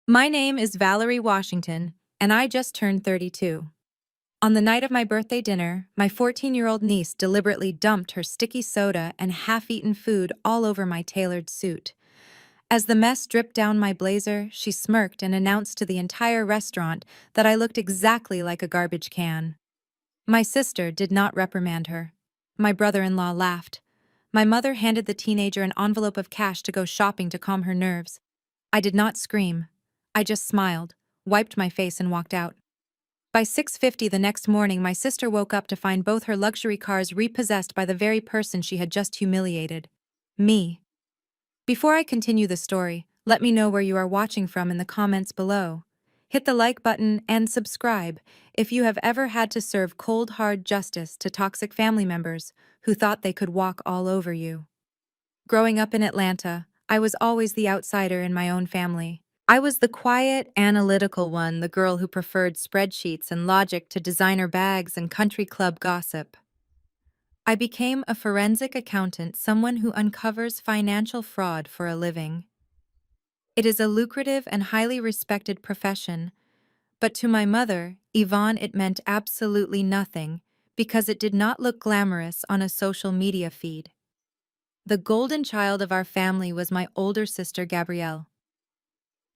My name is Valerie Washington, and I just turned 32. On the night of my birthday dinner, my 14-year-old niece deliberately dumped her sticky soda and half-eaten food all over my tailored suit. As the mess dripped down my blazer, she smirked and announced to the entire restaurant that I looked exactly like a garbage can. My sister did not reprimand her. My brother-in-law laughed. My mother handed the teenager an envelope of cash to go shopping to calm her nerves. I did not scream. I just smiled, wiped my face and walked out. By 6:50 the next morning, my sister woke up to find both her luxury cars repossessed by the very person she had just humiliated. Me. Before I continue the story, let me know where you are watching from in the comments below. Hit the like button and subscribe if you have ever had to serve cold hard justice to toxic family members who thought they could walk all over you. Growing up in Atlanta, I was always the outsider in my own family. I was the quiet, analytical one, the girl who preferred spreadsheets and logic to designer bags and country club gossip. I became a forensic accountant, someone who uncovers financial fraud for a living. It is a lucrative and highly respected profession, but to my mother, Yvonne, it meant absolutely nothing because it did not look glamorous on a social media feed. The golden child of our family was my older sister, Gabrielle.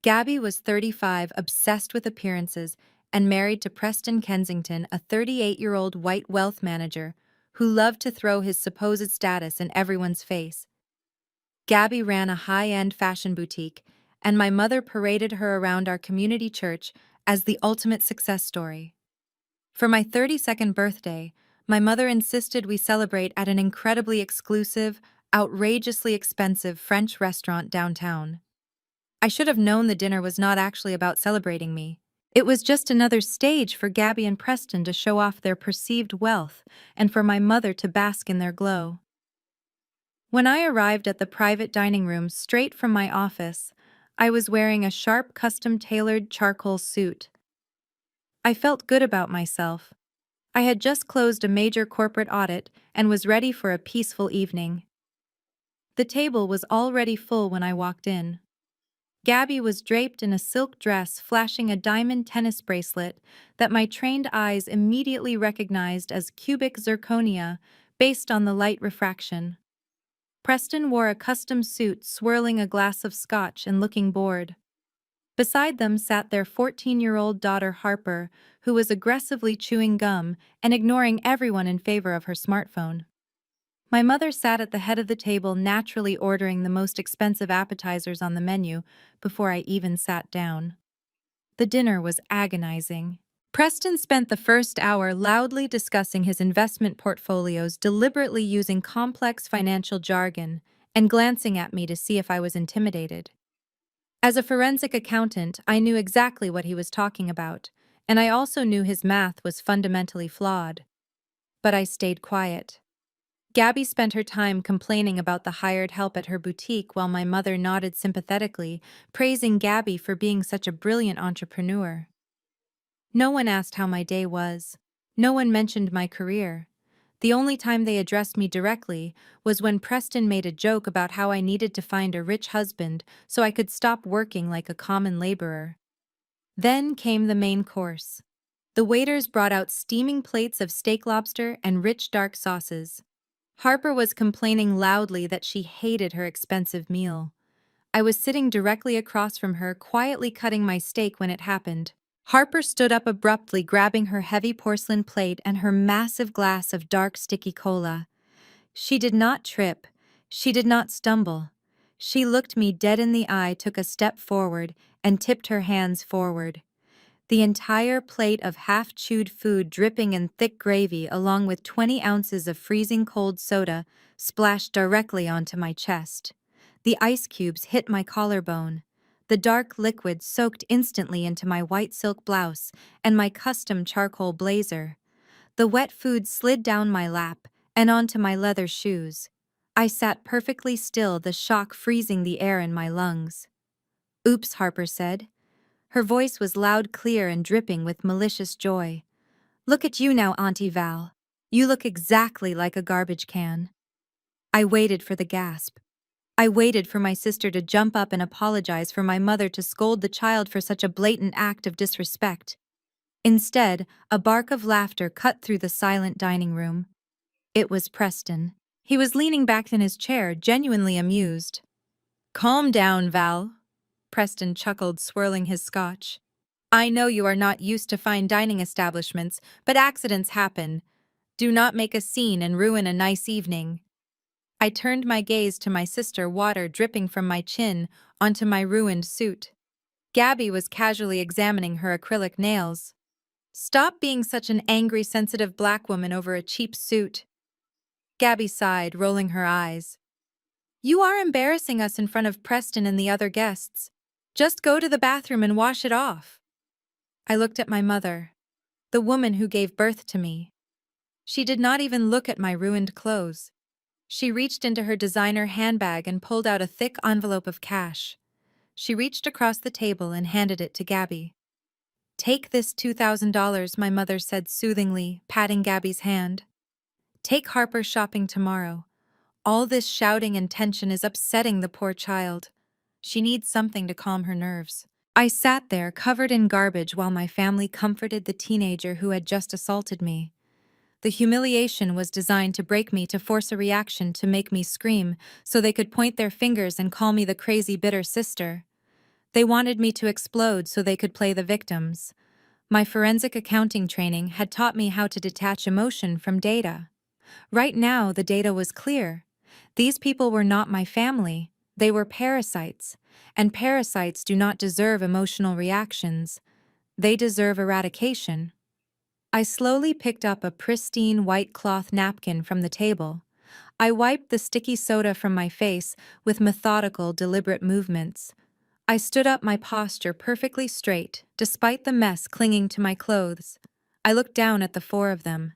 Gabby was 35, obsessed with appearances, and married to Preston Kensington, a 38-year-old white wealth manager who loved to throw his supposed status in everyone's face. Gabby ran a high-end fashion boutique, and my mother paraded her around our community church as the ultimate success story. For my 32nd birthday, my mother insisted we celebrate at an incredibly exclusive, outrageously expensive French restaurant downtown. I should have known the dinner was not actually about celebrating me. It was just another stage for Gabby and Preston to show off their perceived wealth and for my mother to bask in their glow. When I arrived at the private dining room straight from my office, I was wearing a sharp, custom-tailored charcoal suit. I felt good about myself. I had just closed a major corporate audit and was ready for a peaceful evening. The table was already full when I walked in. Gabby was draped in a silk dress flashing a diamond tennis bracelet that my trained eyes immediately recognized as cubic zirconia based on the light refraction. Preston wore a custom suit, swirling a glass of scotch and looking bored. Beside them sat their 14-year-old daughter Harper, who was aggressively chewing gum and ignoring everyone in favor of her smartphone. My mother sat at the head of the table, naturally ordering the most expensive appetizers on the menu before I even sat down. The dinner was agonizing. Preston spent the first hour loudly discussing his investment portfolios, deliberately using complex financial jargon and glancing at me to see if I was intimidated. As a forensic accountant, I knew exactly what he was talking about, and I also knew his math was fundamentally flawed. But I stayed quiet. Gabby spent her time complaining about the hired help at her boutique while my mother nodded sympathetically, praising Gabby for being such a brilliant entrepreneur. No one asked how my day was. No one mentioned my career. The only time they addressed me directly was when Preston made a joke about how I needed to find a rich husband so I could stop working like a common laborer. Then came the main course. The waiters brought out steaming plates of steak lobster and rich dark sauces. Harper was complaining loudly that she hated her expensive meal. I was sitting directly across from her, quietly cutting my steak when it happened. Harper stood up abruptly, grabbing her heavy porcelain plate and her massive glass of dark, sticky cola. She did not trip. She did not stumble. She looked me dead in the eye, took a step forward, and tipped her hands forward. The entire plate of half-chewed food dripping in thick gravy along with 20 ounces of freezing cold soda splashed directly onto my chest. The ice cubes hit my collarbone. The dark liquid soaked instantly into my white silk blouse and my custom charcoal blazer. The wet food slid down my lap and onto my leather shoes. I sat perfectly still, the shock freezing the air in my lungs. "Oops," Harper said. Her voice was loud, clear, and dripping with malicious joy. "Look at you now, Auntie Val. You look exactly like a garbage can." I waited for the gasp. I waited for my sister to jump up and apologize, for my mother to scold the child for such a blatant act of disrespect. Instead, a bark of laughter cut through the silent dining room. It was Preston. He was leaning back in his chair, genuinely amused. "Calm down, Val," Preston chuckled, swirling his scotch. "I know you are not used to fine dining establishments, but accidents happen. Do not make a scene and ruin a nice evening." I turned my gaze to my sister, water dripping from my chin onto my ruined suit. Gabby was casually examining her acrylic nails. "Stop being such an angry, sensitive black woman over a cheap suit." Gabby sighed, rolling her eyes. "You are embarrassing us in front of Preston and the other guests. Just go to the bathroom and wash it off." I looked at my mother, the woman who gave birth to me. She did not even look at my ruined clothes. She reached into her designer handbag and pulled out a thick envelope of cash. She reached across the table and handed it to Gabby. "Take this $2,000, my mother said soothingly, patting Gabby's hand. "Take Harper shopping tomorrow. All this shouting and tension is upsetting the poor child. She needs something to calm her nerves." I sat there covered in garbage while my family comforted the teenager who had just assaulted me. The humiliation was designed to break me, to force a reaction, to make me scream, so they could point their fingers and call me the crazy, bitter sister. They wanted me to explode so they could play the victims. My forensic accounting training had taught me how to detach emotion from data. Right now, the data was clear. These people were not my family. They were parasites, and parasites do not deserve emotional reactions. They deserve eradication. I slowly picked up a pristine white cloth napkin from the table. I wiped the sticky soda from my face with methodical, deliberate movements. I stood up, my posture perfectly straight, despite the mess clinging to my clothes. I looked down at the four of them.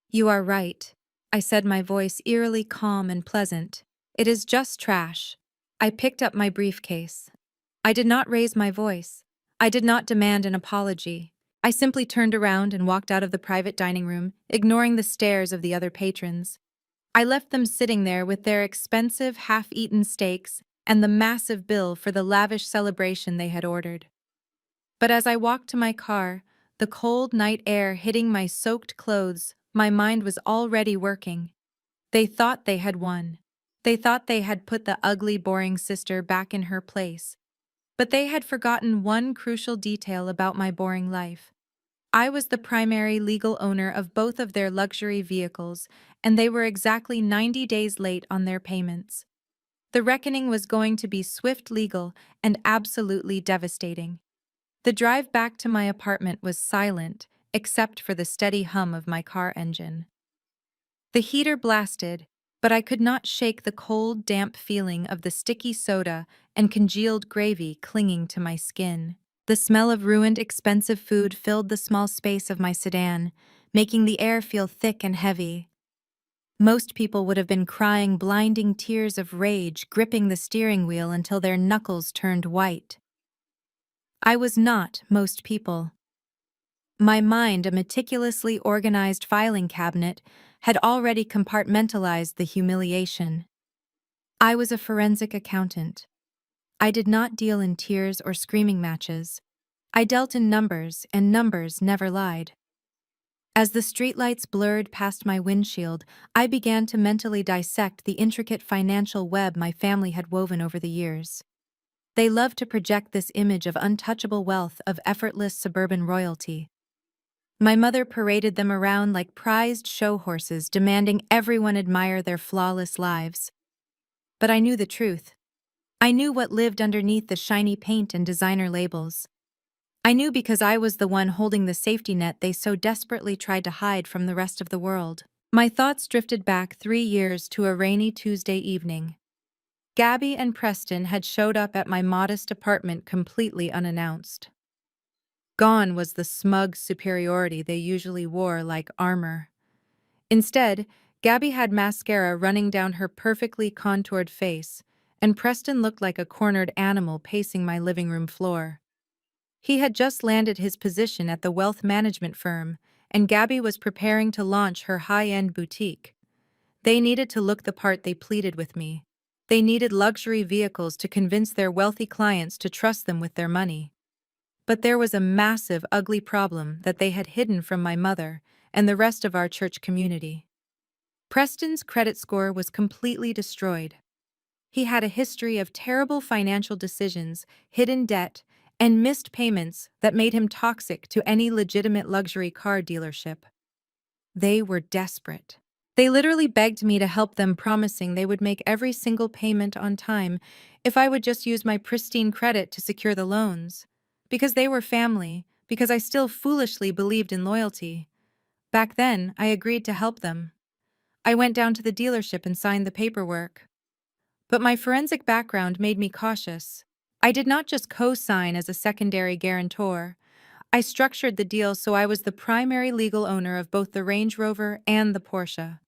"You are right," I said, my voice eerily calm and pleasant. "It is just trash." I picked up my briefcase. I did not raise my voice. I did not demand an apology. I simply turned around and walked out of the private dining room, ignoring the stares of the other patrons. I left them sitting there with their expensive, half-eaten steaks and the massive bill for the lavish celebration they had ordered. But as I walked to my car, the cold night air hitting my soaked clothes, my mind was already working. They thought they had won. They thought they had put the ugly, boring sister back in her place. But they had forgotten one crucial detail about my boring life. I was the primary legal owner of both of their luxury vehicles, and they were exactly 90 days late on their payments. The reckoning was going to be swift, legal, and absolutely devastating. The drive back to my apartment was silent, except for the steady hum of my car engine. The heater blasted, but I could not shake the cold, damp feeling of the sticky soda and congealed gravy clinging to my skin. The smell of ruined, expensive food filled the small space of my sedan, making the air feel thick and heavy. Most people would have been crying blinding tears of rage, gripping the steering wheel until their knuckles turned white. I was not most people. My mind, a meticulously organized filing cabinet, had already compartmentalized the humiliation. I was a forensic accountant. I did not deal in tears or screaming matches. I dealt in numbers, and numbers never lied. As the streetlights blurred past my windshield, I began to mentally dissect the intricate financial web my family had woven over the years. They loved to project this image of untouchable wealth, of effortless suburban royalty. My mother paraded them around like prized show horses, demanding everyone admire their flawless lives. But I knew the truth. I knew what lived underneath the shiny paint and designer labels. I knew because I was the one holding the safety net they so desperately tried to hide from the rest of the world. My thoughts drifted back 3 years to a rainy Tuesday evening. Gabby and Preston had showed up at my modest apartment completely unannounced. Gone was the smug superiority they usually wore like armor. Instead, Gabby had mascara running down her perfectly contoured face, and Preston looked like a cornered animal pacing my living room floor. He had just landed his position at the wealth management firm, and Gabby was preparing to launch her high-end boutique. They needed to look the part, they pleaded with me. They needed luxury vehicles to convince their wealthy clients to trust them with their money. But there was a massive, ugly problem that they had hidden from my mother and the rest of our church community. Preston's credit score was completely destroyed. He had a history of terrible financial decisions, hidden debt, and missed payments that made him toxic to any legitimate luxury car dealership. They were desperate. They literally begged me to help them, promising they would make every single payment on time if I would just use my pristine credit to secure the loans. Because they were family, because I still foolishly believed in loyalty. Back then, I agreed to help them. I went down to the dealership and signed the paperwork. But my forensic background made me cautious. I did not just co-sign as a secondary guarantor. I structured the deal so I was the primary legal owner of both the Range Rover and the Porsche.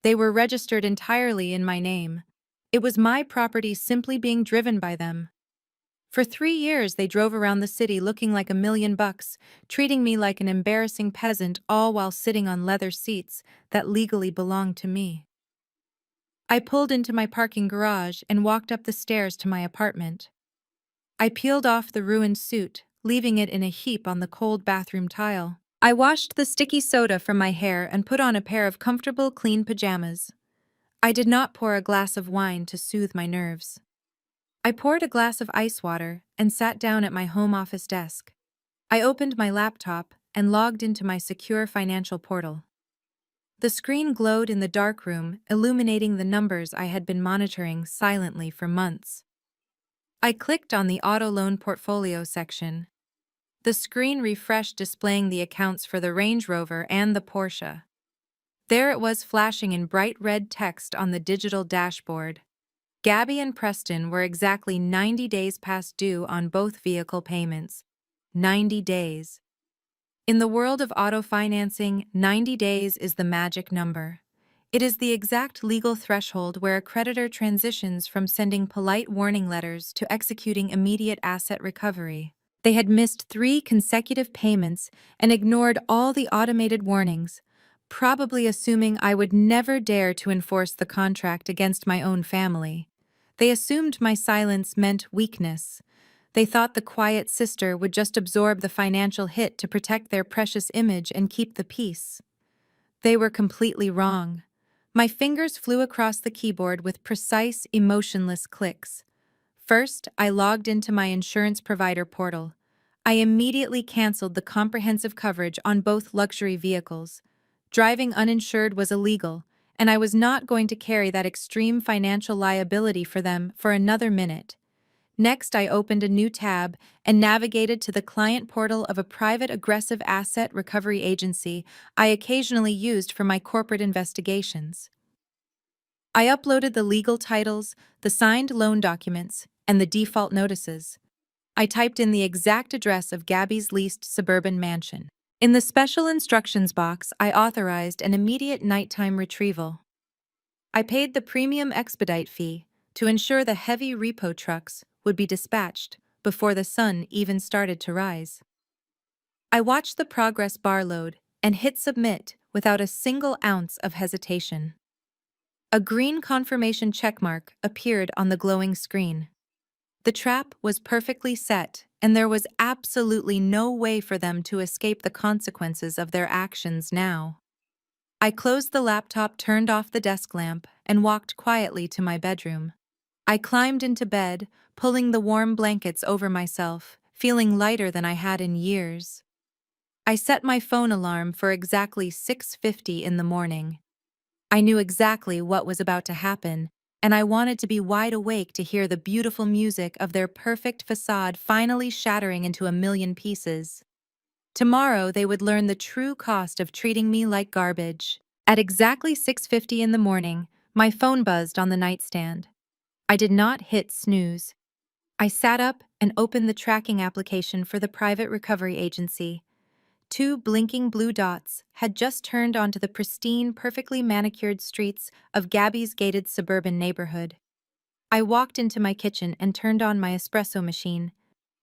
They were registered entirely in my name. It was my property simply being driven by them. For 3 years, they drove around the city looking like $1 million, treating me like an embarrassing peasant, all while sitting on leather seats that legally belonged to me. I pulled into my parking garage and walked up the stairs to my apartment. I peeled off the ruined suit, leaving it in a heap on the cold bathroom tile. I washed the sticky soda from my hair and put on a pair of comfortable, clean pajamas. I did not pour a glass of wine to soothe my nerves. I poured a glass of ice water and sat down at my home office desk. I opened my laptop and logged into my secure financial portal. The screen glowed in the dark room, illuminating the numbers I had been monitoring silently for months. I clicked on the auto loan portfolio section. The screen refreshed, displaying the accounts for the Range Rover and the Porsche. There it was, flashing in bright red text on the digital dashboard. Gabby and Preston were exactly 90 days past due on both vehicle payments. 90 days. In the world of auto financing, 90 days is the magic number. It is the exact legal threshold where a creditor transitions from sending polite warning letters to executing immediate asset recovery. They had missed 3 consecutive payments and ignored all the automated warnings, probably assuming I would never dare to enforce the contract against my own family. They assumed my silence meant weakness. They thought the quiet sister would just absorb the financial hit to protect their precious image and keep the peace. They were completely wrong. My fingers flew across the keyboard with precise, emotionless clicks. First, I logged into my insurance provider portal. I immediately canceled the comprehensive coverage on both luxury vehicles. Driving uninsured was illegal, and I was not going to carry that extreme financial liability for them for another minute. Next, I opened a new tab and navigated to the client portal of a private aggressive asset recovery agency I occasionally used for my corporate investigations. I uploaded the legal titles, the signed loan documents, and the default notices. I typed in the exact address of Gabby's leased suburban mansion. In the special instructions box, I authorized an immediate nighttime retrieval. I paid the premium expedite fee to ensure the heavy repo trucks would be dispatched before the sun even started to rise. I watched the progress bar load and hit submit without a single ounce of hesitation. A green confirmation checkmark appeared on the glowing screen. The trap was perfectly set, and there was absolutely no way for them to escape the consequences of their actions now. I closed the laptop, turned off the desk lamp, and walked quietly to my bedroom. I climbed into bed, pulling the warm blankets over myself, feeling lighter than I had in years. I set my phone alarm for exactly 6:50 in the morning. I knew exactly what was about to happen, and I wanted to be wide awake to hear the beautiful music of their perfect facade finally shattering into a million pieces. Tomorrow they would learn the true cost of treating me like garbage. At exactly 6:50 in the morning, my phone buzzed on the nightstand. I did not hit snooze. I sat up and opened the tracking application for the private recovery agency. 2 blinking blue dots had just turned onto the pristine, perfectly manicured streets of Gabby's gated suburban neighborhood. I walked into my kitchen and turned on my espresso machine.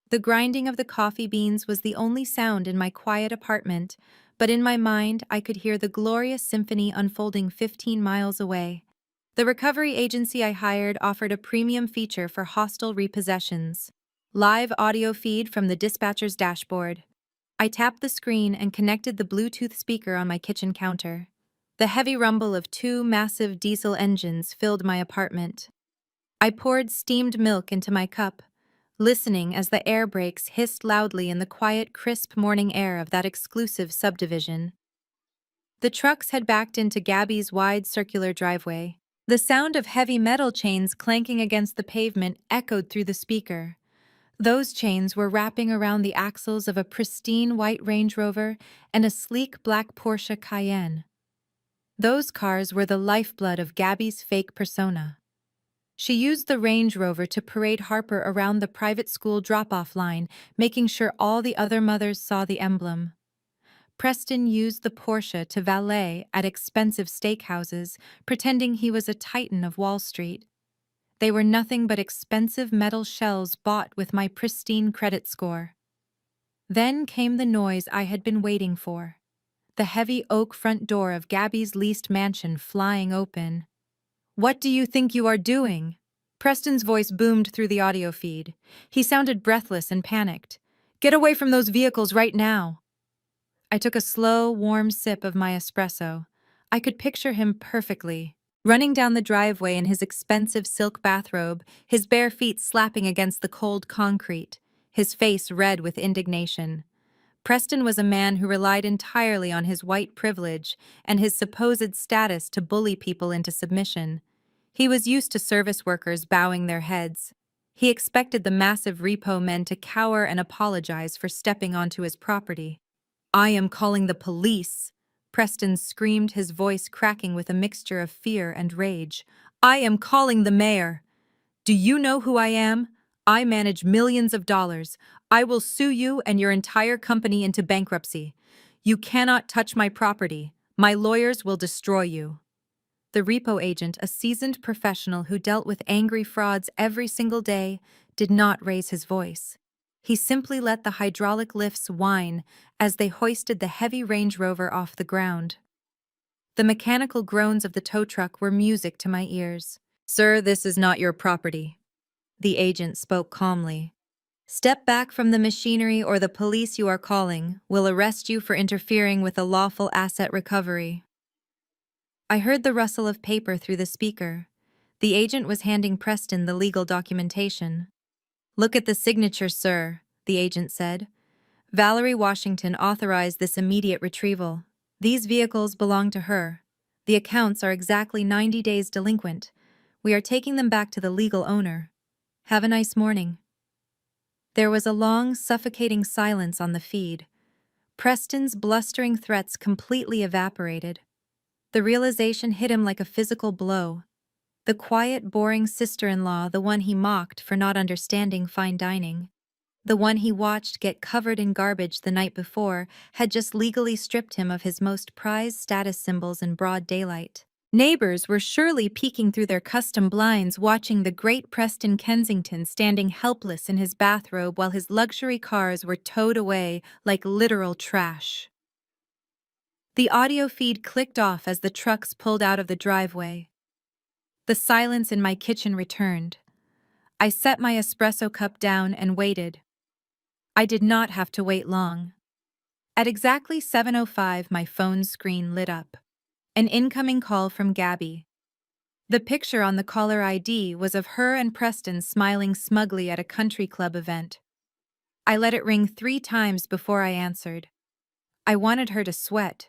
The grinding of the coffee beans was the only sound in my quiet apartment, but in my mind I could hear the glorious symphony unfolding 15 miles away. The recovery agency I hired offered a premium feature for hostile repossessions: live audio feed from the dispatcher's dashboard. I tapped the screen and connected the Bluetooth speaker on my kitchen counter. The heavy rumble of two massive diesel engines filled my apartment. I poured steamed milk into my cup, listening as the air brakes hissed loudly in the quiet, crisp morning air of that exclusive subdivision. The trucks had backed into Gabby's wide circular driveway. The sound of heavy metal chains clanking against the pavement echoed through the speaker. Those chains were wrapping around the axles of a pristine white Range Rover and a sleek black Porsche Cayenne. Those cars were the lifeblood of Gabby's fake persona. She used the Range Rover to parade Harper around the private school drop-off line, making sure all the other mothers saw the emblem. Preston used the Porsche to valet at expensive steakhouses, pretending he was a titan of Wall Street. They were nothing but expensive metal shells bought with my pristine credit score. Then came the noise I had been waiting for: the heavy oak front door of Gabby's leased mansion flying open. "What do you think you are doing?" Preston's voice boomed through the audio feed. He sounded breathless and panicked. "Get away from those vehicles right now!" I took a slow, warm sip of my espresso. I could picture him perfectly, running down the driveway in his expensive silk bathrobe, his bare feet slapping against the cold concrete, his face red with indignation. Preston was a man who relied entirely on his white privilege and his supposed status to bully people into submission. He was used to service workers bowing their heads. He expected the massive repo men to cower and apologize for stepping onto his property. "I am calling the police," Preston screamed, his voice cracking with a mixture of fear and rage. "I am calling the mayor. Do you know who I am? I manage millions of dollars. I will sue you and your entire company into bankruptcy. You cannot touch my property. My lawyers will destroy you." The repo agent, a seasoned professional who dealt with angry frauds every single day, did not raise his voice. He simply let the hydraulic lifts whine as they hoisted the heavy Range Rover off the ground. The mechanical groans of the tow truck were music to my ears. "Sir, this is not your property," the agent spoke calmly. "Step back from the machinery or the police you are calling will arrest you for interfering with a lawful asset recovery." I heard the rustle of paper through the speaker. The agent was handing Preston the legal documentation. "Look at the signature, sir," the agent said. "Valerie Washington authorized this immediate retrieval. These vehicles belong to her. The accounts are exactly 90 days delinquent. We are taking them back to the legal owner. Have a nice morning." There was a long, suffocating silence on the feed. Preston's blustering threats completely evaporated. The realization hit him like a physical blow. The quiet, boring sister-in-law, the one he mocked for not understanding fine dining, the one he watched get covered in garbage the night before, had just legally stripped him of his most prized status symbols in broad daylight. Neighbors were surely peeking through their custom blinds, watching the great Preston Kensington standing helpless in his bathrobe while his luxury cars were towed away like literal trash. The audio feed clicked off as the trucks pulled out of the driveway. The silence in my kitchen returned. I set my espresso cup down and waited. I did not have to wait long. At exactly 7:05, my phone screen lit up. An incoming call from Gabby. The picture on the caller ID was of her and Preston smiling smugly at a country club event. I let it ring 3 times before I answered. I wanted her to sweat.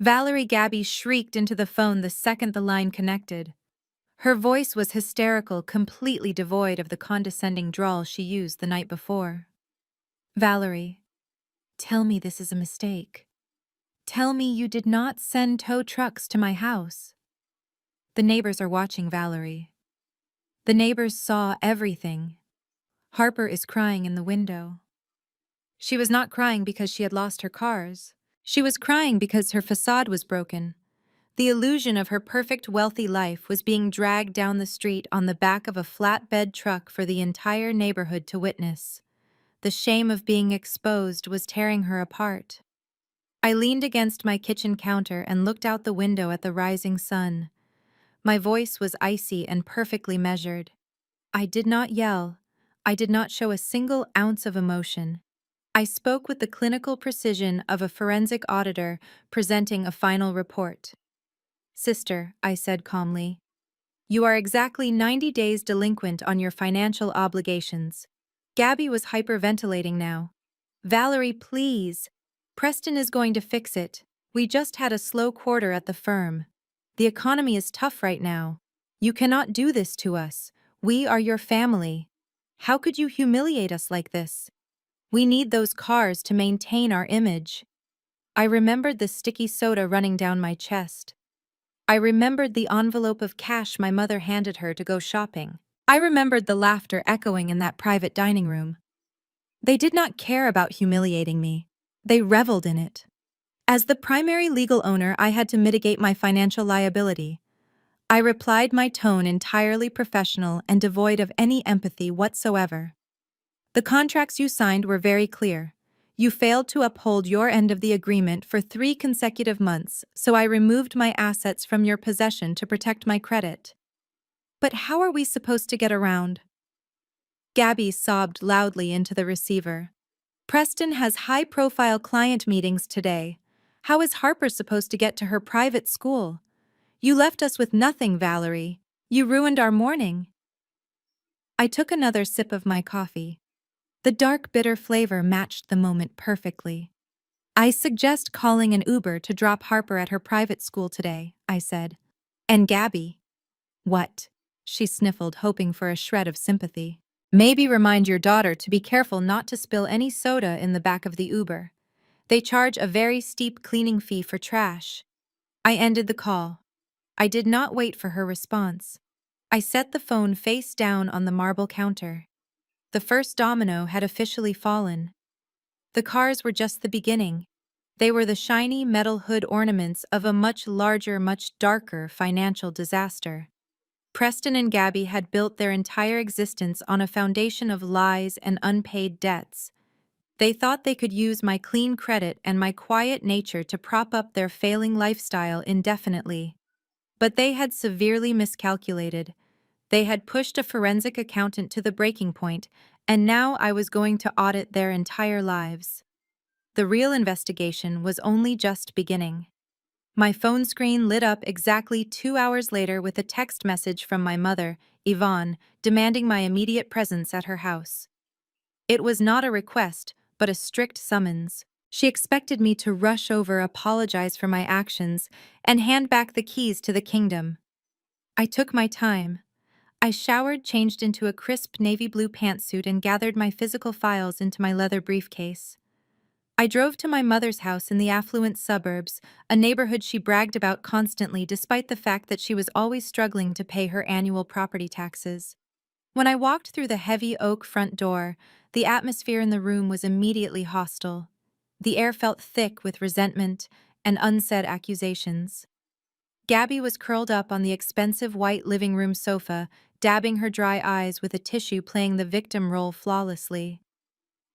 Valerie Gabby shrieked into the phone the second the line connected. Her voice was hysterical, completely devoid of the condescending drawl she used the night before. "Valerie, tell me this is a mistake. Tell me you did not send tow trucks to my house." The neighbors are watching, Valerie. The neighbors saw everything. Harper is crying in the window. She was not crying because she had lost her cars. She was crying because her facade was broken. The illusion of her perfect, wealthy life was being dragged down the street on the back of a flatbed truck for the entire neighborhood to witness. The shame of being exposed was tearing her apart. I leaned against my kitchen counter and looked out the window at the rising sun. My voice was icy and perfectly measured. I did not yell. I did not show a single ounce of emotion. I spoke with the clinical precision of a forensic auditor presenting a final report. Sister, I said calmly, you are exactly 90 days delinquent on your financial obligations. Gabby was hyperventilating now. Valerie, please. Preston is going to fix it. We just had a slow quarter at the firm. The economy is tough right now. You cannot do this to us. We are your family. How could you humiliate us like this? We need those cars to maintain our image. I remembered the sticky soda running down my chest. I remembered the envelope of cash my mother handed her to go shopping. I remembered the laughter echoing in that private dining room. They did not care about humiliating me. They reveled in it. As the primary legal owner, I had to mitigate my financial liability. I replied, my tone entirely professional and devoid of any empathy whatsoever. The contracts you signed were very clear. You failed to uphold your end of the agreement for 3 consecutive months, so I removed my assets from your possession to protect my credit. But how are we supposed to get around? Gabby sobbed loudly into the receiver. Preston has high-profile client meetings today. How is Harper supposed to get to her private school? You left us with nothing, Valerie. You ruined our morning. I took another sip of my coffee. The dark, bitter flavor matched the moment perfectly. I suggest calling an Uber to drop Harper at her private school today, I said. And Gabby? What? She sniffled, hoping for a shred of sympathy. Maybe remind your daughter to be careful not to spill any soda in the back of the Uber. They charge a very steep cleaning fee for trash. I ended the call. I did not wait for her response. I set the phone face down on the marble counter. The first domino had officially fallen. The cars were just the beginning. They were the shiny metal hood ornaments of a much larger, much darker financial disaster. Preston and Gabby had built their entire existence on a foundation of lies and unpaid debts. They thought they could use my clean credit and my quiet nature to prop up their failing lifestyle indefinitely. But they had severely miscalculated. They had pushed a forensic accountant to the breaking point, and now I was going to audit their entire lives. The real investigation was only just beginning. My phone screen lit up exactly 2 hours later with a text message from my mother, Yvonne, demanding my immediate presence at her house. It was not a request, but a strict summons. She expected me to rush over, apologize for my actions, and hand back the keys to the kingdom. I took my time. I showered, changed into a crisp navy blue pantsuit, and gathered my physical files into my leather briefcase. I drove to my mother's house in the affluent suburbs, a neighborhood she bragged about constantly despite the fact that she was always struggling to pay her annual property taxes. When I walked through the heavy oak front door, the atmosphere in the room was immediately hostile. The air felt thick with resentment and unsaid accusations. Gabby was curled up on the expensive white living room sofa, dabbing her dry eyes with a tissue, playing the victim role flawlessly.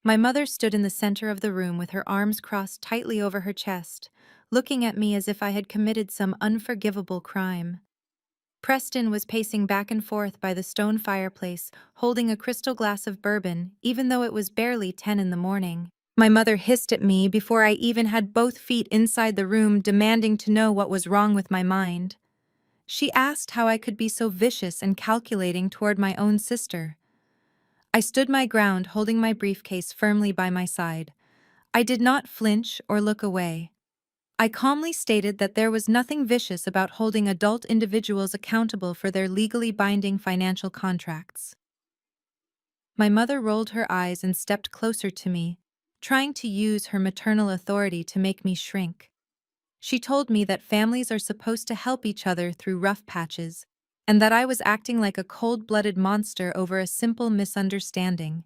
My mother stood in the center of the room with her arms crossed tightly over her chest, looking at me as if I had committed some unforgivable crime. Preston was pacing back and forth by the stone fireplace, holding a crystal glass of bourbon, even though it was barely 10 in the morning. My mother hissed at me before I even had both feet inside the room, demanding to know what was wrong with my mind. She asked how I could be so vicious and calculating toward my own sister. I stood my ground, holding my briefcase firmly by my side. I did not flinch or look away. I calmly stated that there was nothing vicious about holding adult individuals accountable for their legally binding financial contracts. My mother rolled her eyes and stepped closer to me, trying to use her maternal authority to make me shrink. She told me that families are supposed to help each other through rough patches, and that I was acting like a cold-blooded monster over a simple misunderstanding.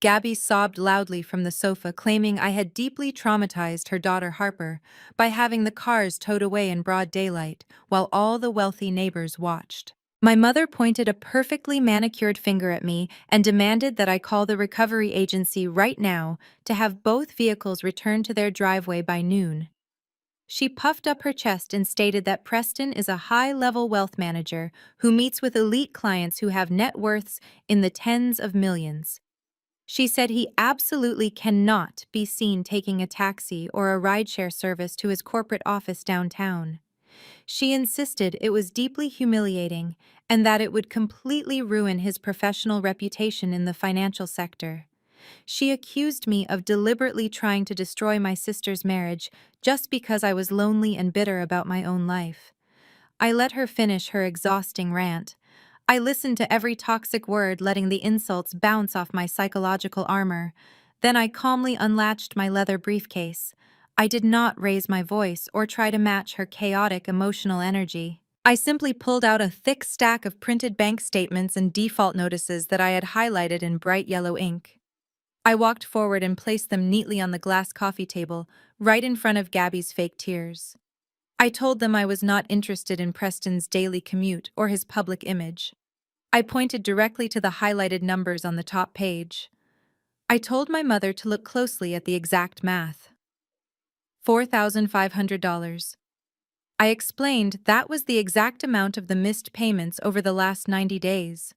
Gabby sobbed loudly from the sofa, claiming I had deeply traumatized her daughter Harper by having the cars towed away in broad daylight while all the wealthy neighbors watched. My mother pointed a perfectly manicured finger at me and demanded that I call the recovery agency right now to have both vehicles returned to their driveway by noon. She puffed up her chest and stated that Preston is a high-level wealth manager who meets with elite clients who have net worths in the tens of millions. She said he absolutely cannot be seen taking a taxi or a rideshare service to his corporate office downtown. She insisted it was deeply humiliating and that it would completely ruin his professional reputation in the financial sector. She accused me of deliberately trying to destroy my sister's marriage just because I was lonely and bitter about my own life. I let her finish her exhausting rant. I listened to every toxic word, letting the insults bounce off my psychological armor. Then I calmly unlatched my leather briefcase. I did not raise my voice or try to match her chaotic emotional energy. I simply pulled out a thick stack of printed bank statements and default notices that I had highlighted in bright yellow ink. I walked forward and placed them neatly on the glass coffee table, right in front of Gabby's fake tears. I told them I was not interested in Preston's daily commute or his public image. I pointed directly to the highlighted numbers on the top page. I told my mother to look closely at the exact math. $4,500. I explained that was the exact amount of the missed payments over the last 90 days.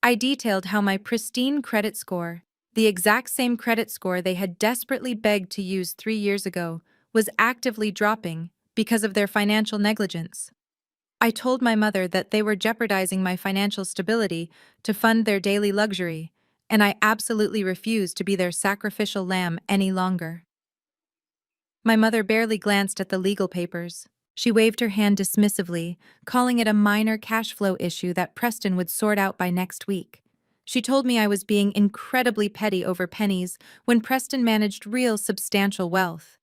I detailed how my pristine credit score, the exact same credit score they had desperately begged to use 3 years ago, was actively dropping because of their financial negligence. I told my mother that they were jeopardizing my financial stability to fund their daily luxury, and I absolutely refused to be their sacrificial lamb any longer. My mother barely glanced at the legal papers. She waved her hand dismissively, calling it a minor cash flow issue that Preston would sort out by next week. She told me I was being incredibly petty over pennies when Preston managed real substantial wealth.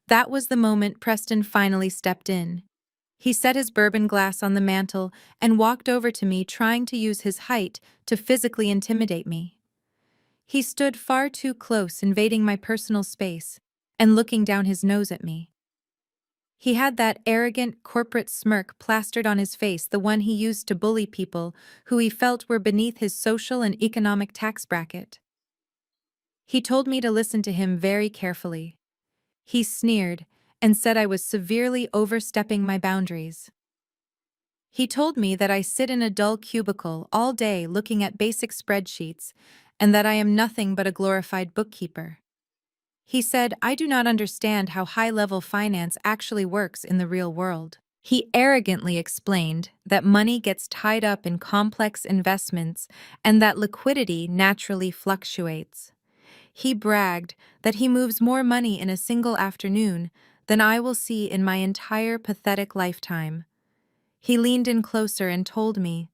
That was the moment Preston finally stepped in. He set his bourbon glass on the mantel and walked over to me, trying to use his height to physically intimidate me. He stood far too close, invading my personal space and looking down his nose at me. He had that arrogant corporate smirk plastered on his face, the one he used to bully people who he felt were beneath his social and economic tax bracket. He told me to listen to him very carefully. He sneered and said I was severely overstepping my boundaries. He told me that I sit in a dull cubicle all day looking at basic spreadsheets and that I am nothing but a glorified bookkeeper. He said I do not understand how high-level finance actually works in the real world. He arrogantly explained that money gets tied up in complex investments and that liquidity naturally fluctuates. He bragged that he moves more money in a single afternoon than I will see in my entire pathetic lifetime. He leaned in closer and told me,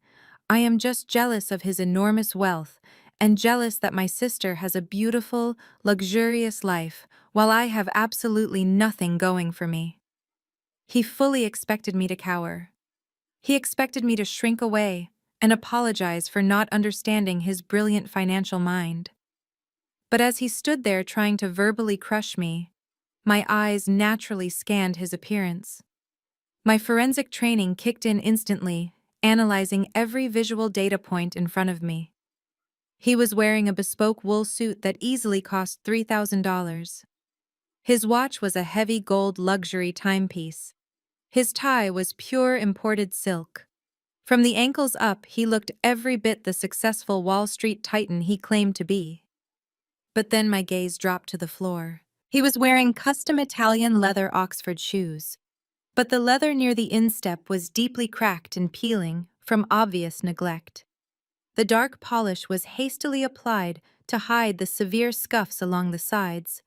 I am just jealous of his enormous wealth and jealous that my sister has a beautiful, luxurious life while I have absolutely nothing going for me. He fully expected me to cower. He expected me to shrink away and apologize for not understanding his brilliant financial mind. But as he stood there trying to verbally crush me, my eyes naturally scanned his appearance. My forensic training kicked in instantly, analyzing every visual data point in front of me. He was wearing a bespoke wool suit that easily cost $3,000. His watch was a heavy gold luxury timepiece. His tie was pure imported silk. From the ankles up, he looked every bit the successful Wall Street titan he claimed to be. But then my gaze dropped to the floor. He was wearing custom Italian leather Oxford shoes, but the leather near the instep was deeply cracked and peeling from obvious neglect. The dark polish was hastily applied to hide the severe scuffs along the sides,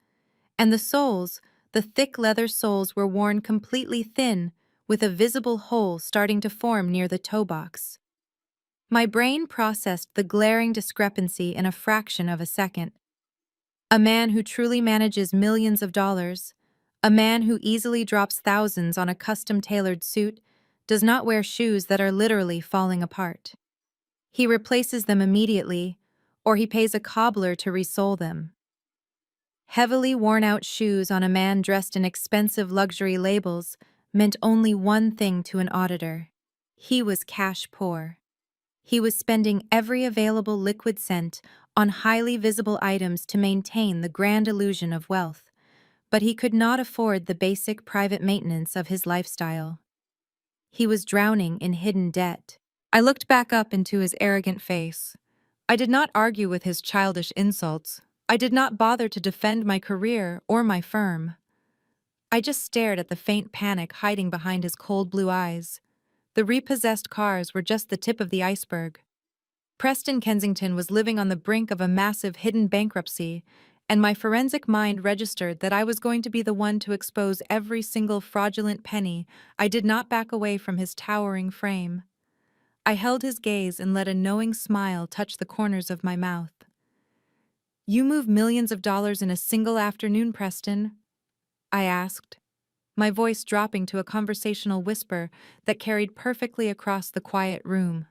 and the soles, the thick leather soles, were worn completely thin, with a visible hole starting to form near the toe box. My brain processed the glaring discrepancy in a fraction of a second. A man who truly manages millions of dollars, a man who easily drops thousands on a custom-tailored suit, does not wear shoes that are literally falling apart. He replaces them immediately, or he pays a cobbler to resole them. Heavily worn-out shoes on a man dressed in expensive luxury labels meant only one thing to an auditor. He was cash poor. He was spending every available liquid cent on highly visible items to maintain the grand illusion of wealth. but he could not afford the basic private maintenance of his lifestyle. He was drowning in hidden debt. I looked back up into his arrogant face. I did not argue with his childish insults. I did not bother to defend my career or my firm. I just stared at the faint panic hiding behind his cold blue eyes. The repossessed cars were just the tip of the iceberg. Preston Kensington was living on the brink of a massive hidden bankruptcy, and my forensic mind registered that I was going to be the one to expose every single fraudulent penny. I did not back away from his towering frame. I held his gaze and let a knowing smile touch the corners of my mouth. "You move millions of dollars in a single afternoon, Preston?" I asked, my voice dropping to a conversational whisper that carried perfectly across the quiet room.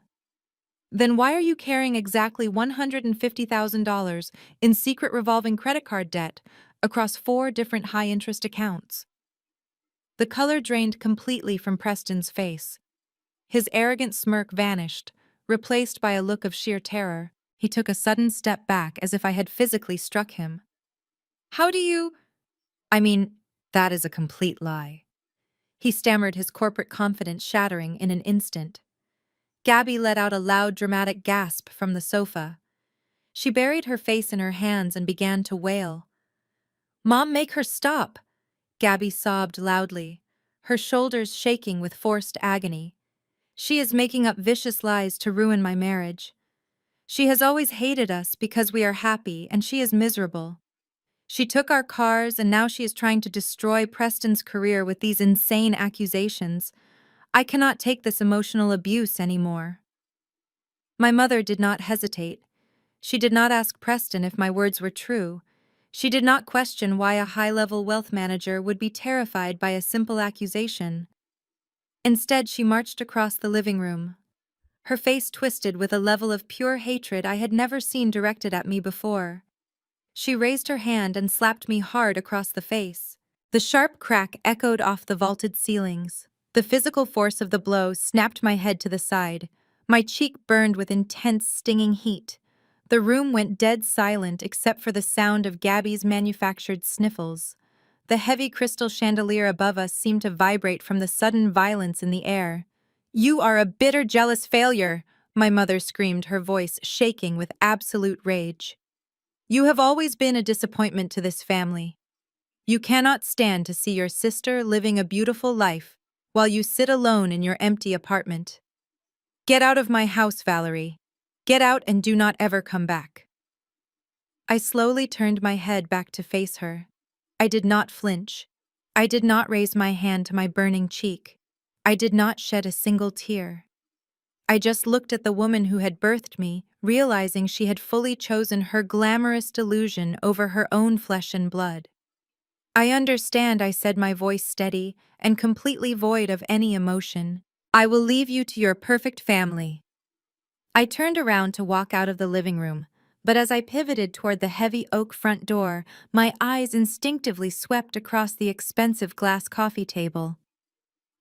"Then why are you carrying exactly $150,000 in secret revolving credit card debt across 4 different high-interest accounts?" The color drained completely from Preston's face. His arrogant smirk vanished, replaced by a look of sheer terror. He took a sudden step back as if I had physically struck him. "How do you—" "I mean, that is a complete lie," he stammered, his corporate confidence shattering in an instant. Gabby let out a loud, dramatic gasp from the sofa. She buried her face in her hands and began to wail. "Mom, make her stop!" Gabby sobbed loudly, her shoulders shaking with forced agony. "She is making up vicious lies to ruin my marriage. She has always hated us because we are happy, and she is miserable. She took our cars, and now she is trying to destroy Preston's career with these insane accusations. I cannot take this emotional abuse anymore." My mother did not hesitate. She did not ask Preston if my words were true. She did not question why a high-level wealth manager would be terrified by a simple accusation. Instead, she marched across the living room, her face twisted with a level of pure hatred I had never seen directed at me before. She raised her hand and slapped me hard across the face. The sharp crack echoed off the vaulted ceilings. The physical force of the blow snapped my head to the side. My cheek burned with intense, stinging heat. The room went dead silent except for the sound of Gabby's manufactured sniffles. The heavy crystal chandelier above us seemed to vibrate from the sudden violence in the air. "You are a bitter, jealous failure," my mother screamed, her voice shaking with absolute rage. "You have always been a disappointment to this family. You cannot stand to see your sister living a beautiful life while you sit alone in your empty apartment. Get out of my house, Valerie. Get out and do not ever come back." I slowly turned my head back to face her. I did not flinch. I did not raise my hand to my burning cheek. I did not shed a single tear. I just looked at the woman who had birthed me, realizing she had fully chosen her glamorous delusion over her own flesh and blood. "I understand," I said, my voice steady and completely void of any emotion. "I will leave you to your perfect family." I turned around to walk out of the living room, but as I pivoted toward the heavy oak front door, my eyes instinctively swept across the expensive glass coffee table.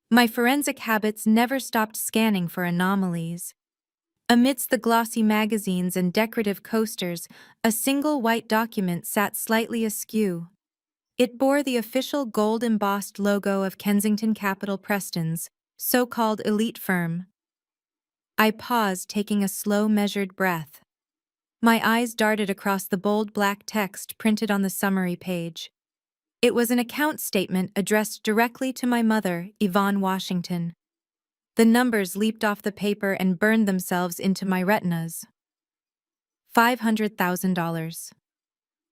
My forensic habits never stopped scanning for anomalies. Amidst the glossy magazines and decorative coasters, a single white document sat slightly askew. It bore the official gold-embossed logo of Kensington Capital Preston's so-called elite firm. I paused, taking a slow, measured breath. My eyes darted across the bold black text printed on the summary page. It was an account statement addressed directly to my mother, Yvonne Washington. The numbers leaped off the paper and burned themselves into my retinas. $500,000.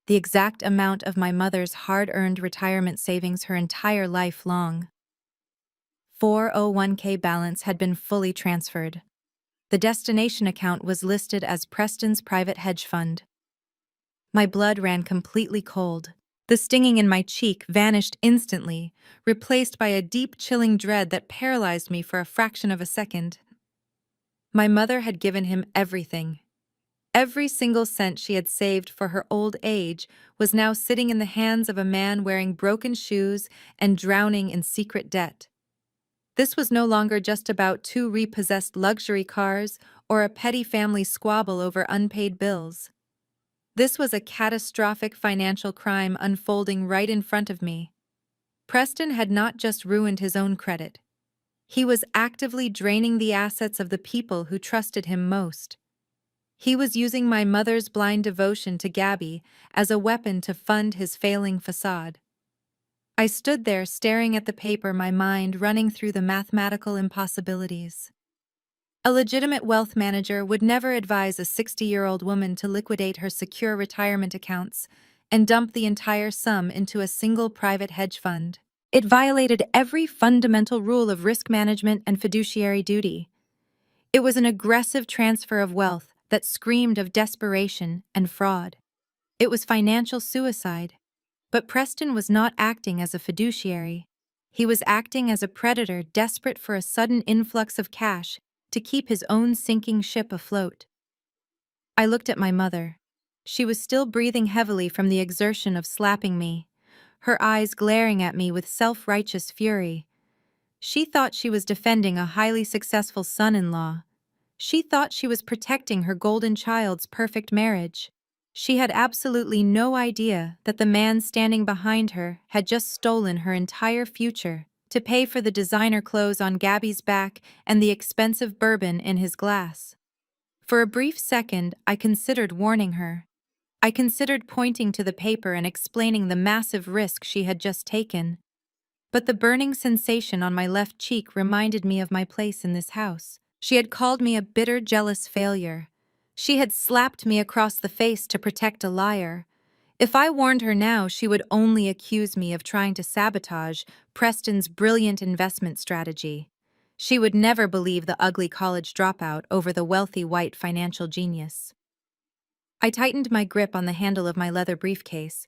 The exact amount of my mother's hard-earned retirement savings her entire life long. 401k balance had been fully transferred. The destination account was listed as Preston's private hedge fund. My blood ran completely cold. The stinging in my cheek vanished instantly, replaced by a deep, chilling dread that paralyzed me for a fraction of a second. My mother had given him everything. Every single cent she had saved for her old age was now sitting in the hands of a man wearing broken shoes and drowning in secret debt. This was no longer just about 2 repossessed luxury cars or a petty family squabble over unpaid bills. This was a catastrophic financial crime unfolding right in front of me. Preston had not just ruined his own credit. He was actively draining the assets of the people who trusted him most. He was using my mother's blind devotion to Gabby as a weapon to fund his failing facade. I stood there staring at the paper, my mind running through the mathematical impossibilities. A legitimate wealth manager would never advise a 60-year-old woman to liquidate her secure retirement accounts and dump the entire sum into a single private hedge fund. It violated every fundamental rule of risk management and fiduciary duty. It was an aggressive transfer of wealth that screamed of desperation and fraud. It was financial suicide. But Preston was not acting as a fiduciary. He was acting as a predator desperate for a sudden influx of cash to keep his own sinking ship afloat. I looked at my mother. She was still breathing heavily from the exertion of slapping me, her eyes glaring at me with self-righteous fury. She thought she was defending a highly successful son-in-law. She thought she was protecting her golden child's perfect marriage. She had absolutely no idea that the man standing behind her had just stolen her entire future to pay for the designer clothes on Gabby's back and the expensive bourbon in his glass. For a brief second, I considered warning her. I considered pointing to the paper and explaining the massive risk she had just taken. But the burning sensation on my left cheek reminded me of my place in this house. She had called me a bitter, jealous failure. She had slapped me across the face to protect a liar. If I warned her now, she would only accuse me of trying to sabotage Preston's brilliant investment strategy. She would never believe the ugly college dropout over the wealthy white financial genius. I tightened my grip on the handle of my leather briefcase.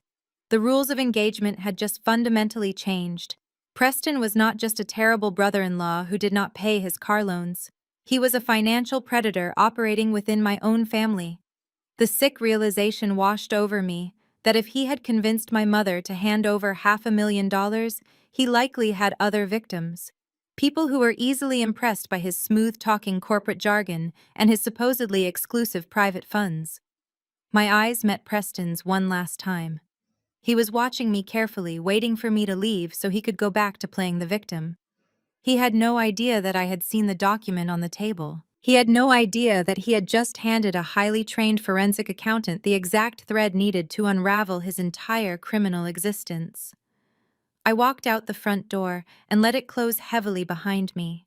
The rules of engagement had just fundamentally changed. Preston was not just a terrible brother-in-law who did not pay his car loans. He was a financial predator operating within my own family. The sick realization washed over me that if he had convinced my mother to hand over $500,000, he likely had other victims. People who were easily impressed by his smooth-talking corporate jargon and his supposedly exclusive private funds. My eyes met Preston's one last time. He was watching me carefully, waiting for me to leave so he could go back to playing the victim. He had no idea that I had seen the document on the table. He had no idea that he had just handed a highly trained forensic accountant the exact thread needed to unravel his entire criminal existence. I walked out the front door and let it close heavily behind me.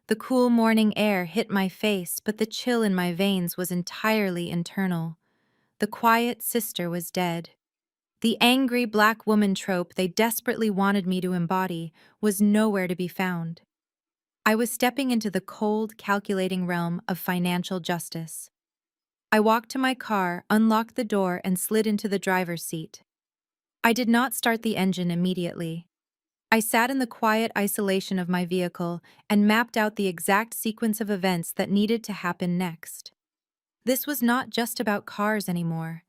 The cool morning air hit my face, but the chill in my veins was entirely internal. The quiet sister was dead. The angry black woman trope they desperately wanted me to embody was nowhere to be found. I was stepping into the cold, calculating realm of financial justice. I walked to my car, unlocked the door, and slid into the driver's seat. I did not start the engine immediately. I sat in the quiet isolation of my vehicle and mapped out the exact sequence of events that needed to happen next. This was not just about cars anymore.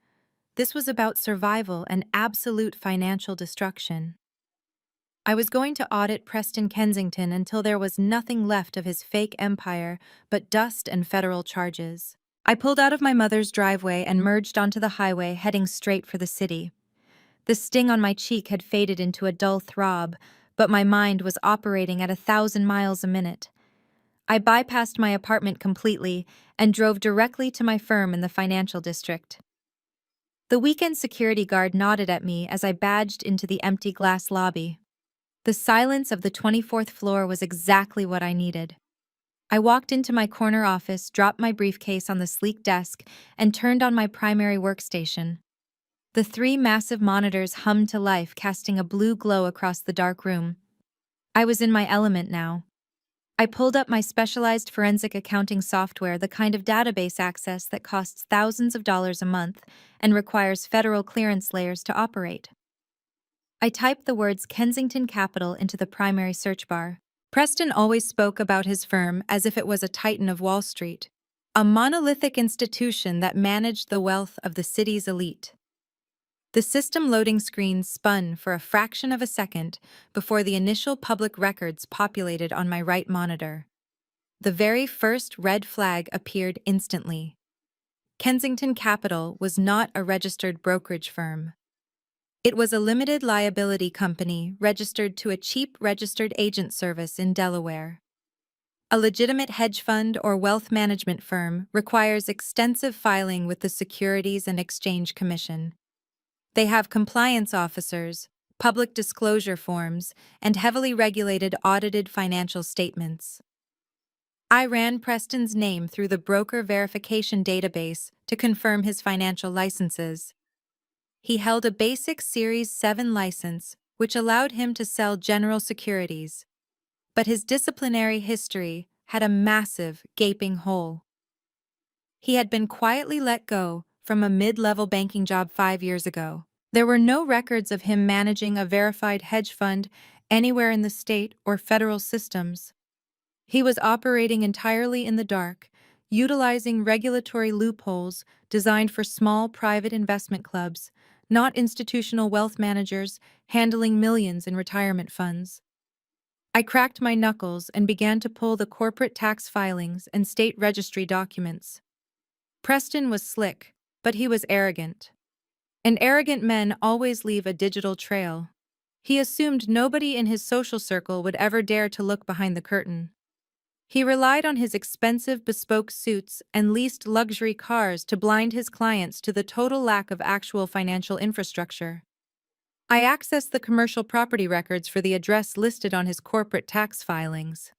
This was about survival and absolute financial destruction. I was going to audit Preston Kensington until there was nothing left of his fake empire but dust and federal charges. I pulled out of my mother's driveway and merged onto the highway, heading straight for the city. The sting on my cheek had faded into a dull throb, but my mind was operating at 1,000 miles a minute. I bypassed my apartment completely and drove directly to my firm in the financial district. The weekend security guard nodded at me as I badged into the empty glass lobby. The silence of the 24th floor was exactly what I needed. I walked into my corner office, dropped my briefcase on the sleek desk, and turned on my primary workstation. The 3 massive monitors hummed to life, casting a blue glow across the dark room. I was in my element now. I pulled up my specialized forensic accounting software, the kind of database access that costs thousands of dollars a month and requires federal clearance layers to operate. I typed the words Kensington Capital into the primary search bar. Preston always spoke about his firm as if it was a titan of Wall Street, a monolithic institution that managed the wealth of the city's elite. The system loading screen spun for a fraction of a second before the initial public records populated on my right monitor. The very first red flag appeared instantly. Kensington Capital was not a registered brokerage firm. It was a limited liability company registered to a cheap registered agent service in Delaware. A legitimate hedge fund or wealth management firm requires extensive filing with the Securities and Exchange Commission. They have compliance officers, public disclosure forms, and heavily regulated audited financial statements. I ran Preston's name through the broker verification database to confirm his financial licenses. He held a basic Series 7 license, which allowed him to sell general securities. But his disciplinary history had a massive, gaping hole. He had been quietly let go from a mid-level banking job 5 years ago. There were no records of him managing a verified hedge fund anywhere in the state or federal systems. He was operating entirely in the dark, utilizing regulatory loopholes designed for small private investment clubs, not institutional wealth managers handling millions in retirement funds. I cracked my knuckles and began to pull the corporate tax filings and state registry documents. Preston was slick, but he was arrogant. And arrogant men always leave a digital trail. He assumed nobody in his social circle would ever dare to look behind the curtain. He relied on his expensive bespoke suits and leased luxury cars to blind his clients to the total lack of actual financial infrastructure. I accessed the commercial property records for the address listed on his corporate tax filings.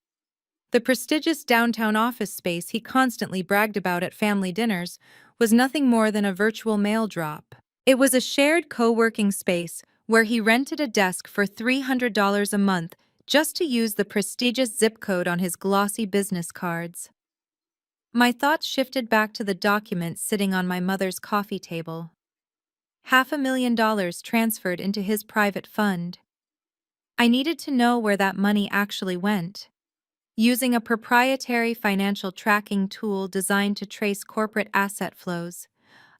The prestigious downtown office space he constantly bragged about at family dinners was nothing more than a virtual mail drop. It was a shared co-working space where he rented a desk for $300 a month just to use the prestigious zip code on his glossy business cards. My thoughts shifted back to the documents sitting on my mother's coffee table. $500,000 transferred into his private fund. I needed to know where that money actually went. Using a proprietary financial tracking tool designed to trace corporate asset flows,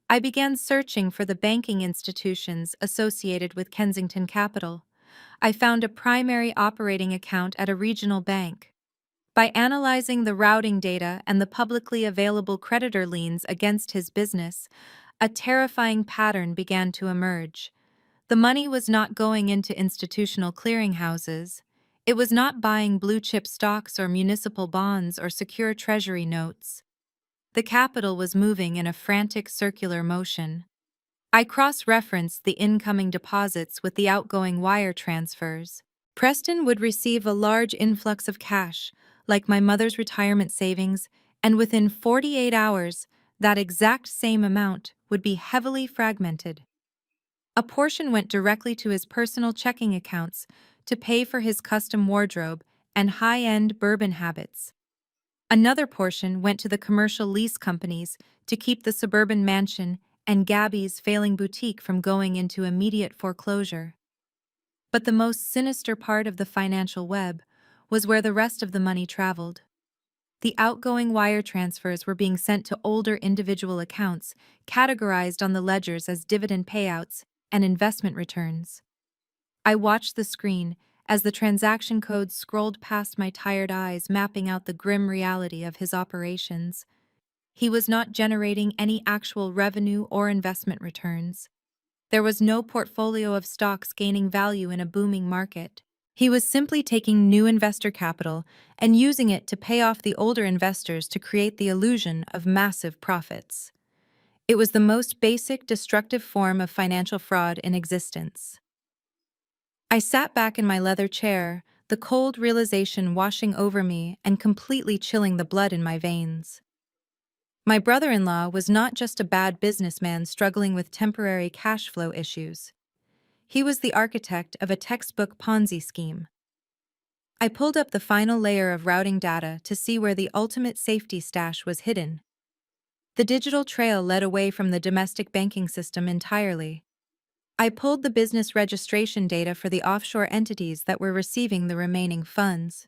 I began searching for the banking institutions associated with Kensington Capital. I found a primary operating account at a regional bank. By analyzing the routing data and the publicly available creditor liens against his business, a terrifying pattern began to emerge. The money was not going into institutional clearinghouses. It was not buying blue-chip stocks or municipal bonds or secure treasury notes. The capital was moving in a frantic circular motion. I cross-referenced the incoming deposits with the outgoing wire transfers. Preston would receive a large influx of cash, like my mother's retirement savings, and within 48 hours, that exact same amount would be heavily fragmented. A portion went directly to his personal checking accounts to pay for his custom wardrobe and high-end bourbon habits. Another portion went to the commercial lease companies to keep the suburban mansion and Gabby's failing boutique from going into immediate foreclosure. But the most sinister part of the financial web was where the rest of the money traveled. The outgoing wire transfers were being sent to older individual accounts, categorized on the ledgers as dividend payouts and investment returns. I watched the screen as the transaction codes scrolled past my tired eyes, mapping out the grim reality of his operations. He was not generating any actual revenue or investment returns. There was no portfolio of stocks gaining value in a booming market. He was simply taking new investor capital and using it to pay off the older investors to create the illusion of massive profits. It was the most basic, destructive form of financial fraud in existence. I sat back in my leather chair, the cold realization washing over me and completely chilling the blood in my veins. My brother-in-law was not just a bad businessman struggling with temporary cash flow issues. He was the architect of a textbook Ponzi scheme. I pulled up the final layer of routing data to see where the ultimate safety stash was hidden. The digital trail led away from the domestic banking system entirely. I pulled the business registration data for the offshore entities that were receiving the remaining funds.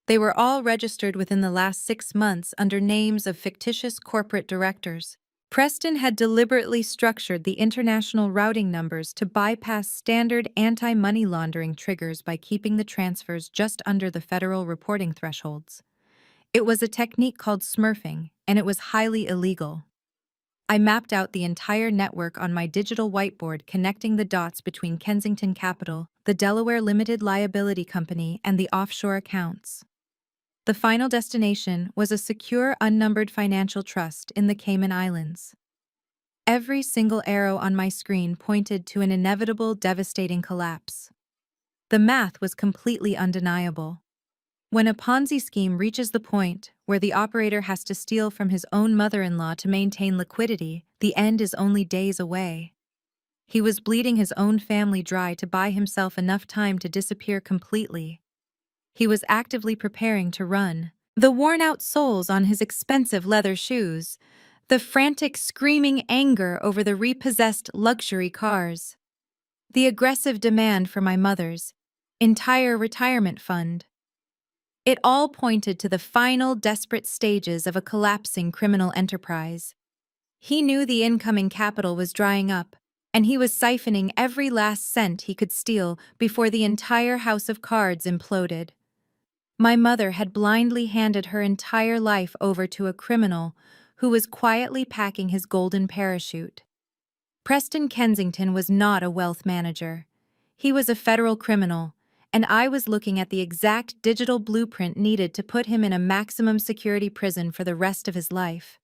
They were all registered within the last 6 months under names of fictitious corporate directors. Preston had deliberately structured the international routing numbers to bypass standard anti-money laundering triggers by keeping the transfers just under the federal reporting thresholds. It was a technique called smurfing, and it was highly illegal. I mapped out the entire network on my digital whiteboard, connecting the dots between Kensington Capital, the Delaware Limited Liability Company, and the offshore accounts. The final destination was a secure, unnumbered financial trust in the Cayman Islands. Every single arrow on my screen pointed to an inevitable, devastating collapse. The math was completely undeniable. When a Ponzi scheme reaches the point where the operator has to steal from his own mother-in-law to maintain liquidity, the end is only days away. He was bleeding his own family dry to buy himself enough time to disappear completely. He was actively preparing to run. The worn-out soles on his expensive leather shoes, the frantic screaming anger over the repossessed luxury cars, the aggressive demand for my mother's entire retirement fund. It all pointed to the final desperate stages of a collapsing criminal enterprise. He knew the incoming capital was drying up, and he was siphoning every last cent he could steal before the entire house of cards imploded. My mother had blindly handed her entire life over to a criminal who was quietly packing his golden parachute. Preston Kensington was not a wealth manager. He was a federal criminal, and I was looking at the exact digital blueprint needed to put him in a maximum security prison for the rest of his life.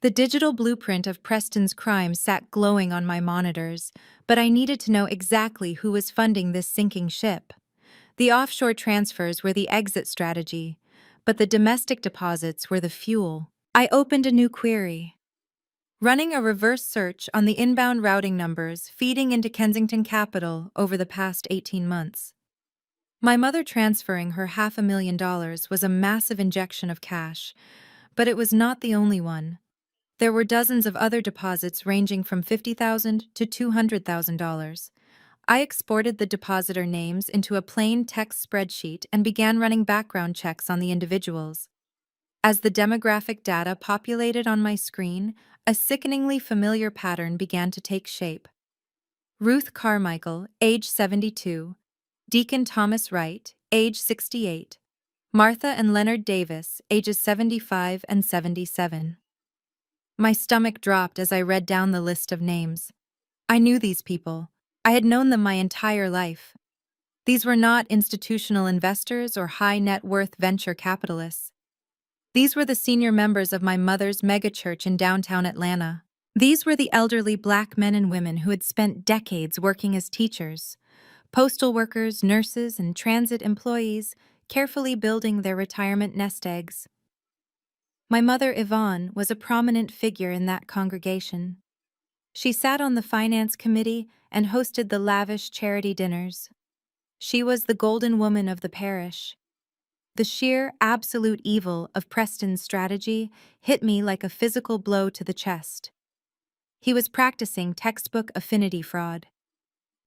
The digital blueprint of Preston's crimes sat glowing on my monitors, but I needed to know exactly who was funding this sinking ship. The offshore transfers were the exit strategy, but the domestic deposits were the fuel. I opened a new query, running a reverse search on the inbound routing numbers feeding into Kensington Capital over the past 18 months. My mother transferring her $500,000 was a massive injection of cash, but it was not the only one. There were dozens of other deposits ranging from $50,000 to $200,000. I exported the depositor names into a plain text spreadsheet and began running background checks on the individuals. As the demographic data populated on my screen, a sickeningly familiar pattern began to take shape. Ruth Carmichael, age 72. Deacon Thomas Wright, age 68. Martha and Leonard Davis, ages 75 and 77. My stomach dropped as I read down the list of names. I knew these people. I had known them my entire life. These were not institutional investors or high-net-worth venture capitalists. These were the senior members of my mother's megachurch in downtown Atlanta. These were the elderly Black men and women who had spent decades working as teachers, postal workers, nurses, and transit employees, carefully building their retirement nest eggs. My mother, Yvonne, was a prominent figure in that congregation. She sat on the finance committee and hosted the lavish charity dinners. She was the golden woman of the parish. The sheer, absolute evil of Preston's strategy hit me like a physical blow to the chest. He was practicing textbook affinity fraud.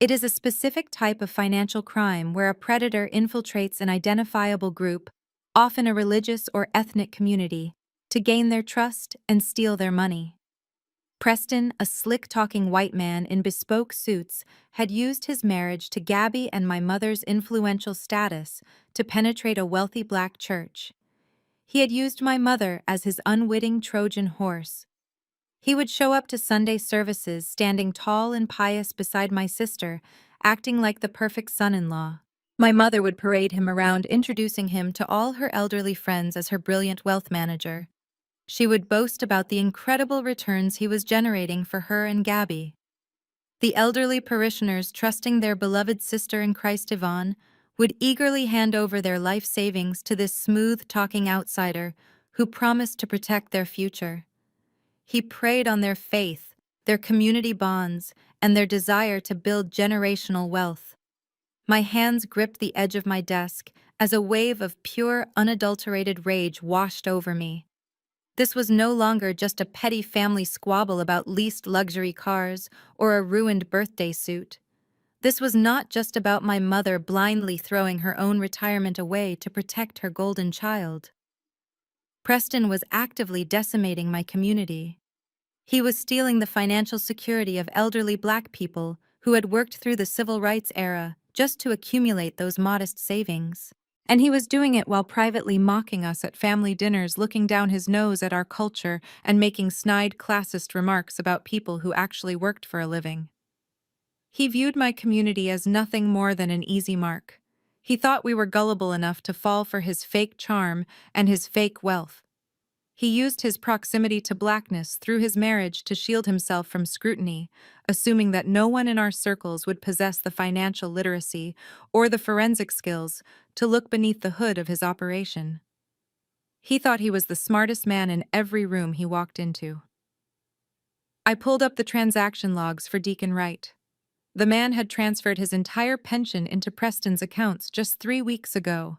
It is a specific type of financial crime where a predator infiltrates an identifiable group, often a religious or ethnic community, to gain their trust and steal their money. Preston, a slick-talking white man in bespoke suits, had used his marriage to Gabby and my mother's influential status to penetrate a wealthy Black church. He had used my mother as his unwitting Trojan horse. He would show up to Sunday services standing tall and pious beside my sister, acting like the perfect son-in-law. My mother would parade him around, introducing him to all her elderly friends as her brilliant wealth manager. She would boast about the incredible returns he was generating for her and Gabby. The elderly parishioners, trusting their beloved sister in Christ Yvonne, would eagerly hand over their life savings to this smooth-talking outsider who promised to protect their future. He preyed on their faith, their community bonds, and their desire to build generational wealth. My hands gripped the edge of my desk as a wave of pure, unadulterated rage washed over me. This was no longer just a petty family squabble about leased luxury cars or a ruined birthday suit. This was not just about my mother blindly throwing her own retirement away to protect her golden child. Preston was actively decimating my community. He was stealing the financial security of elderly Black people who had worked through the civil rights era just to accumulate those modest savings. And he was doing it while privately mocking us at family dinners, looking down his nose at our culture and making snide classist remarks about people who actually worked for a living. He viewed my community as nothing more than an easy mark. He thought we were gullible enough to fall for his fake charm and his fake wealth. He used his proximity to blackness through his marriage to shield himself from scrutiny, assuming that no one in our circles would possess the financial literacy or the forensic skills to look beneath the hood of his operation. He thought he was the smartest man in every room he walked into. I pulled up the transaction logs for Deacon Wright. The man had transferred his entire pension into Preston's accounts just 3 weeks ago.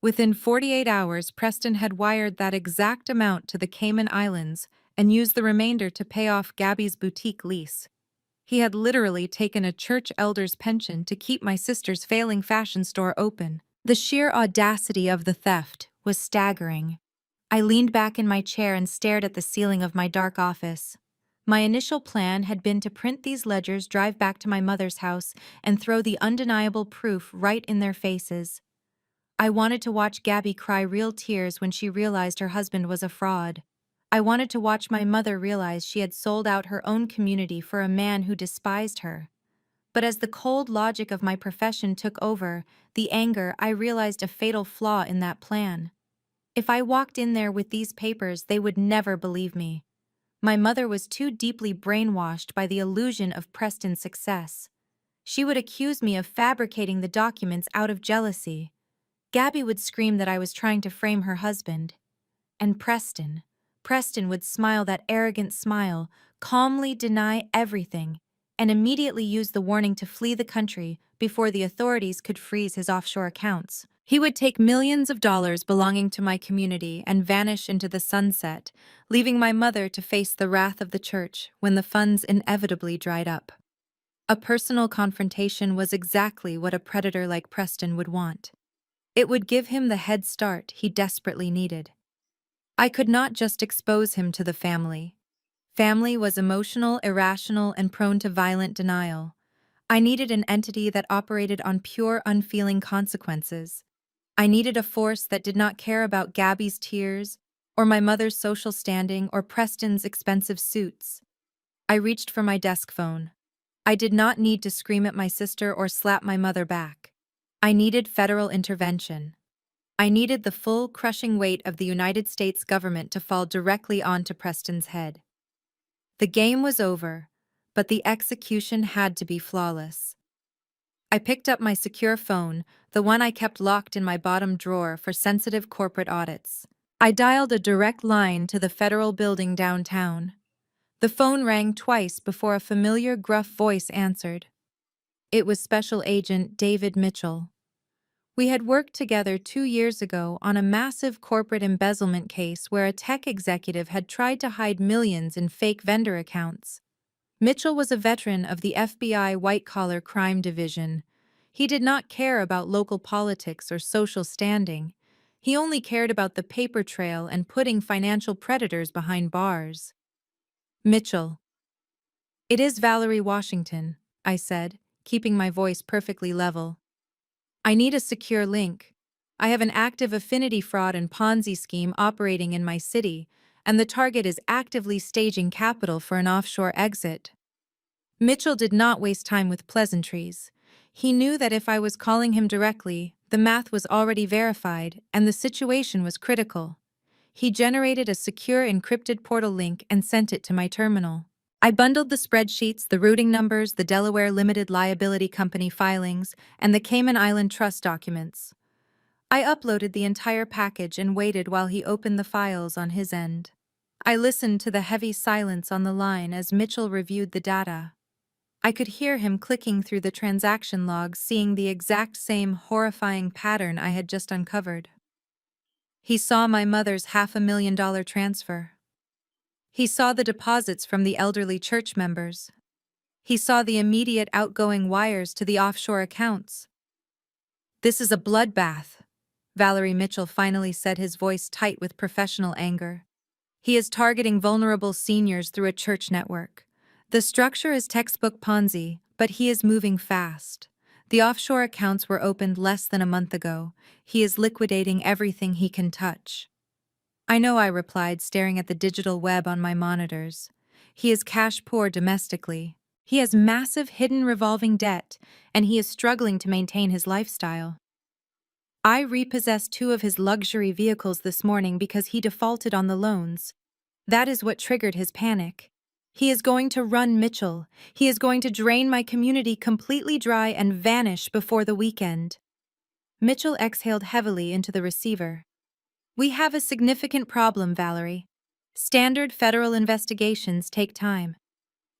Within 48 hours, Preston had wired that exact amount to the Cayman Islands and used the remainder to pay off Gabby's boutique lease. He had literally taken a church elder's pension to keep my sister's failing fashion store open. The sheer audacity of the theft was staggering. I leaned back in my chair and stared at the ceiling of my dark office. My initial plan had been to print these ledgers, drive back to my mother's house, and throw the undeniable proof right in their faces. I wanted to watch Gabby cry real tears when she realized her husband was a fraud. I wanted to watch my mother realize she had sold out her own community for a man who despised her. But as the cold logic of my profession took over, the anger, I realized a fatal flaw in that plan. If I walked in there with these papers, they would never believe me. My mother was too deeply brainwashed by the illusion of Preston's success. She would accuse me of fabricating the documents out of jealousy. Gabby would scream that I was trying to frame her husband. And Preston would smile that arrogant smile, calmly deny everything, and immediately use the warning to flee the country before the authorities could freeze his offshore accounts. He would take millions of dollars belonging to my community and vanish into the sunset, leaving my mother to face the wrath of the church when the funds inevitably dried up. A personal confrontation was exactly what a predator like Preston would want. It would give him the head start he desperately needed. I could not just expose him to the family. Family was emotional, irrational, and prone to violent denial. I needed an entity that operated on pure, unfeeling consequences. I needed a force that did not care about Gabby's tears, or my mother's social standing, or Preston's expensive suits. I reached for my desk phone. I did not need to scream at my sister or slap my mother back. I needed federal intervention. I needed the full, crushing weight of the United States government to fall directly onto Preston's head. The game was over, but the execution had to be flawless. I picked up my secure phone, the one I kept locked in my bottom drawer for sensitive corporate audits. I dialed a direct line to the federal building downtown. The phone rang twice before a familiar gruff voice answered. It was Special Agent David Mitchell. We had worked together 2 years ago on a massive corporate embezzlement case where a tech executive had tried to hide millions in fake vendor accounts. Mitchell was a veteran of the FBI white-collar crime division. He did not care about local politics or social standing. He only cared about the paper trail and putting financial predators behind bars. Mitchell. It is Valerie Washington, I said, keeping my voice perfectly level. I need a secure link. I have an active affinity fraud and Ponzi scheme operating in my city, and the target is actively staging capital for an offshore exit. Mitchell did not waste time with pleasantries. He knew that if I was calling him directly, the math was already verified and the situation was critical. He generated a secure encrypted portal link and sent it to my terminal. I bundled the spreadsheets, the routing numbers, the Delaware Limited Liability Company filings, and the Cayman Island Trust documents. I uploaded the entire package and waited while he opened the files on his end. I listened to the heavy silence on the line as Mitchell reviewed the data. I could hear him clicking through the transaction logs, seeing the exact same horrifying pattern I had just uncovered. He saw my mother's $500,000 transfer. He saw the deposits from the elderly church members. He saw the immediate outgoing wires to the offshore accounts. This is a bloodbath, Valerie Mitchell finally said, his voice tight with professional anger. He is targeting vulnerable seniors through a church network. The structure is textbook Ponzi, but he is moving fast. The offshore accounts were opened less than a month ago. He is liquidating everything he can touch. I know, I replied, staring at the digital web on my monitors. He is cash poor domestically. He has massive hidden revolving debt, and he is struggling to maintain his lifestyle. I repossessed 2 of his luxury vehicles this morning because he defaulted on the loans. That is what triggered his panic. He is going to run Mitchell. He is going to drain my community completely dry and vanish before the weekend. Mitchell exhaled heavily into the receiver. We have a significant problem, Valerie. Standard federal investigations take time.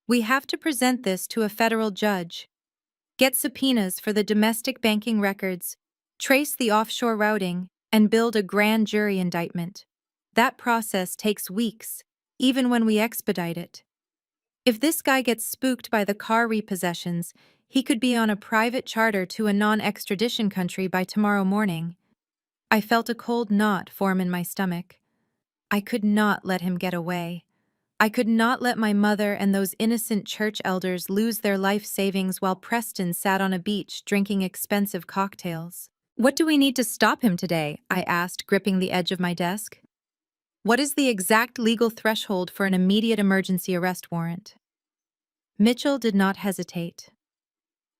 We have to present this to a federal judge, get subpoenas for the domestic banking records, trace the offshore routing, and build a grand jury indictment. That process takes weeks, even when we expedite it. If this guy gets spooked by the car repossessions, he could be on a private charter to a non-extradition country by tomorrow morning. I felt a cold knot form in my stomach. I could not let him get away. I could not let my mother and those innocent church elders lose their life savings while Preston sat on a beach drinking expensive cocktails. What do we need to stop him today? I asked, gripping the edge of my desk. What is the exact legal threshold for an immediate emergency arrest warrant? Mitchell did not hesitate.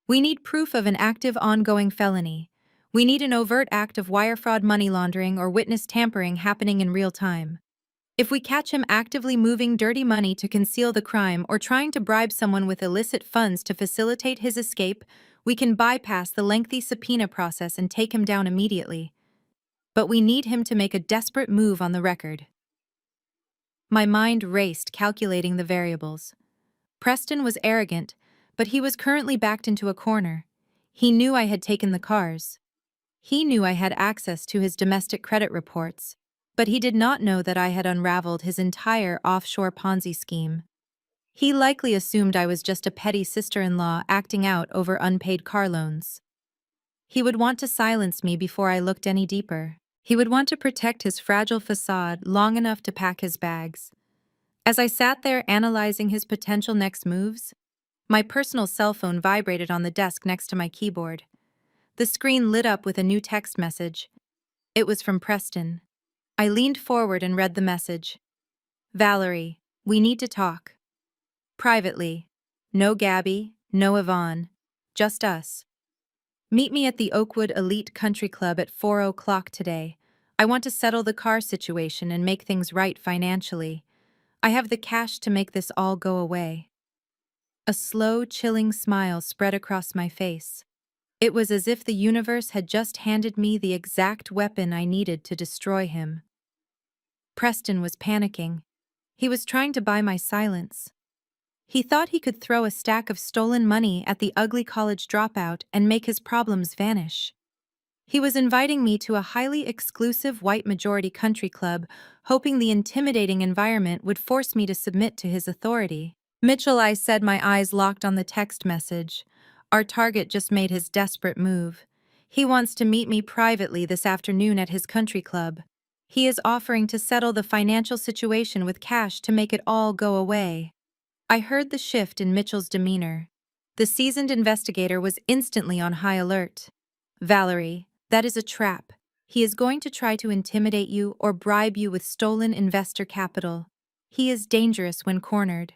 We need proof of an active ongoing felony. We need an overt act of wire fraud, money laundering, or witness tampering happening in real time. If we catch him actively moving dirty money to conceal the crime or trying to bribe someone with illicit funds to facilitate his escape, we can bypass the lengthy subpoena process and take him down immediately. But we need him to make a desperate move on the record. My mind raced, calculating the variables. Preston was arrogant, but he was currently backed into a corner. He knew I had taken the cars. He knew I had access to his domestic credit reports, but he did not know that I had unraveled his entire offshore Ponzi scheme. He likely assumed I was just a petty sister-in-law acting out over unpaid car loans. He would want to silence me before I looked any deeper. He would want to protect his fragile facade long enough to pack his bags. As I sat there analyzing his potential next moves, my personal cell phone vibrated on the desk next to my keyboard. The screen lit up with a new text message. It was from Preston. I leaned forward and read the message. Valerie, we need to talk. Privately. No Gabby, no Yvonne. Just us. Meet me at the Oakwood Elite Country Club at 4 o'clock today. I want to settle the car situation and make things right financially. I have the cash to make this all go away. A slow, chilling smile spread across my face. It was as if the universe had just handed me the exact weapon I needed to destroy him. Preston was panicking. He was trying to buy my silence. He thought he could throw a stack of stolen money at the ugly college dropout and make his problems vanish. He was inviting me to a highly exclusive white-majority country club, hoping the intimidating environment would force me to submit to his authority. Mitchell, I said, my eyes locked on the text message. Our target just made his desperate move. He wants to meet me privately this afternoon at his country club. He is offering to settle the financial situation with cash to make it all go away. I heard the shift in Mitchell's demeanor. The seasoned investigator was instantly on high alert. Valerie, that is a trap. He is going to try to intimidate you or bribe you with stolen investor capital. He is dangerous when cornered.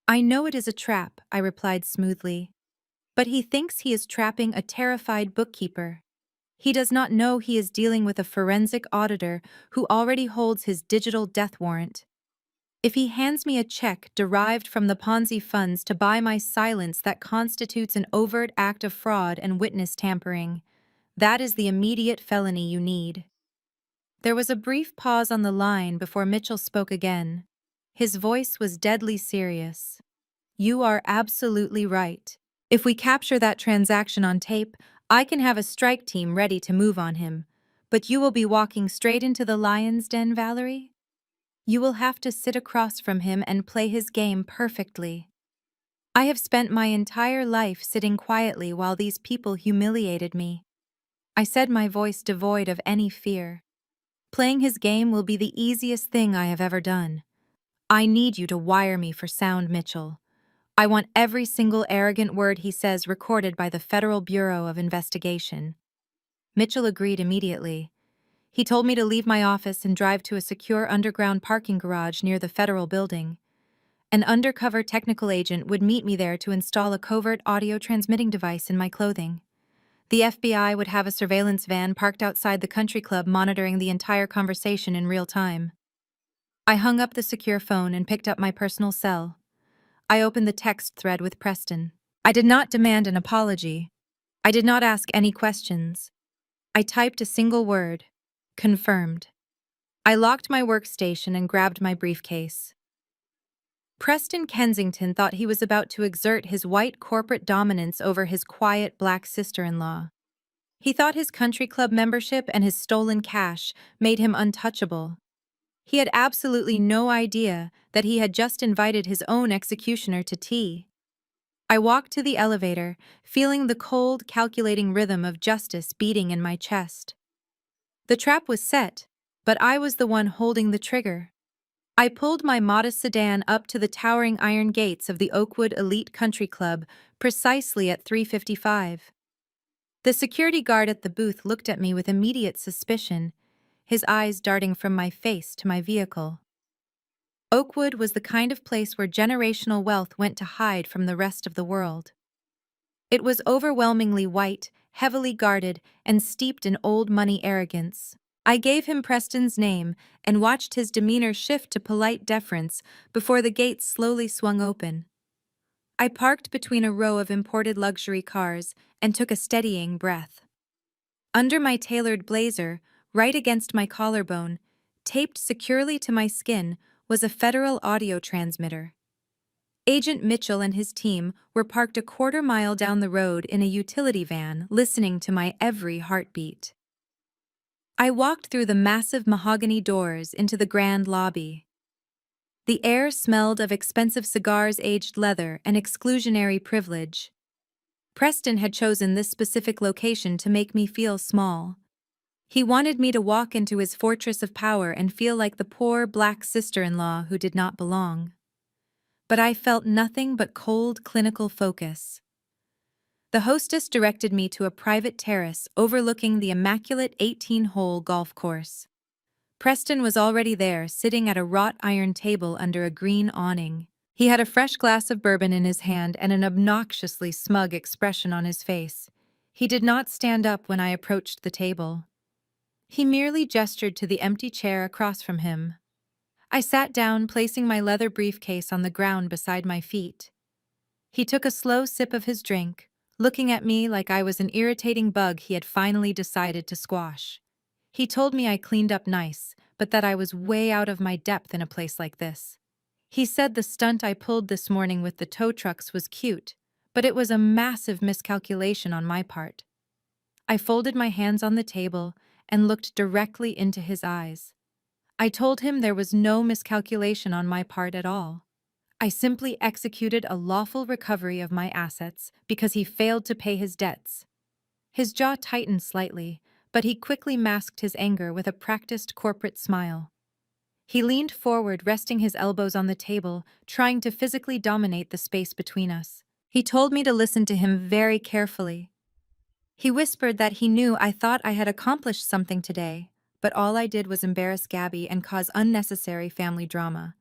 I know it is a trap, I replied smoothly. But he thinks he is trapping a terrified bookkeeper. He does not know he is dealing with a forensic auditor who already holds his digital death warrant. If he hands me a check derived from the Ponzi funds to buy my silence that constitutes an overt act of fraud and witness tampering, that is the immediate felony you need. There was a brief pause on the line before Mitchell spoke again. His voice was deadly serious. You are absolutely right. If we capture that transaction on tape, I can have a strike team ready to move on him. But you will be walking straight into the lion's den, Valerie? You will have to sit across from him and play his game perfectly. I have spent my entire life sitting quietly while these people humiliated me. I said, my voice devoid of any fear. Playing his game will be the easiest thing I have ever done. I need you to wire me for sound, Mitchell. I want every single arrogant word he says recorded by the Federal Bureau of Investigation." Mitchell agreed immediately. He told me to leave my office and drive to a secure underground parking garage near the federal building. An undercover technical agent would meet me there to install a covert audio transmitting device in my clothing. The FBI would have a surveillance van parked outside the country club monitoring the entire conversation in real time. I hung up the secure phone and picked up my personal cell. I opened the text thread with Preston. I did not demand an apology. I did not ask any questions. I typed a single word: confirmed. I locked my workstation and grabbed my briefcase. Preston Kensington thought he was about to exert his white corporate dominance over his quiet black sister-in-law. He thought his country club membership and his stolen cash made him untouchable. He had absolutely no idea that he had just invited his own executioner to tea. I walked to the elevator, feeling the cold, calculating rhythm of justice beating in my chest. The trap was set, but I was the one holding the trigger. I pulled my modest sedan up to the towering iron gates of the Oakwood Elite Country Club precisely at 3:55. The security guard at the booth looked at me with immediate suspicion, his eyes darting from my face to my vehicle. Oakwood was the kind of place where generational wealth went to hide from the rest of the world. It was overwhelmingly white, heavily guarded, and steeped in old money arrogance. I gave him Preston's name and watched his demeanor shift to polite deference before the gates slowly swung open. I parked between a row of imported luxury cars and took a steadying breath. Under my tailored blazer, right against my collarbone, taped securely to my skin, was a federal audio transmitter. Agent Mitchell and his team were parked a quarter-mile down the road in a utility van, listening to my every heartbeat. I walked through the massive mahogany doors into the grand lobby. The air smelled of expensive cigars, aged leather, and exclusionary privilege. Preston had chosen this specific location to make me feel small. He wanted me to walk into his fortress of power and feel like the poor black sister-in-law who did not belong. But I felt nothing but cold, clinical focus. The hostess directed me to a private terrace overlooking the immaculate 18-hole golf course. Preston was already there, sitting at a wrought iron table under a green awning. He had a fresh glass of bourbon in his hand and an obnoxiously smug expression on his face. He did not stand up when I approached the table. He merely gestured to the empty chair across from him. I sat down, placing my leather briefcase on the ground beside my feet. He took a slow sip of his drink, looking at me like I was an irritating bug he had finally decided to squash. He told me I cleaned up nice, but that I was way out of my depth in a place like this. He said the stunt I pulled this morning with the tow trucks was cute, but it was a massive miscalculation on my part. I folded my hands on the table and looked directly into his eyes. I told him there was no miscalculation on my part at all. I simply executed a lawful recovery of my assets because he failed to pay his debts. His jaw tightened slightly, but he quickly masked his anger with a practiced corporate smile. He leaned forward, resting his elbows on the table, trying to physically dominate the space between us. He told me to listen to him very carefully. He whispered that he knew I thought I had accomplished something today, but all I did was embarrass Gabby and cause unnecessary family drama.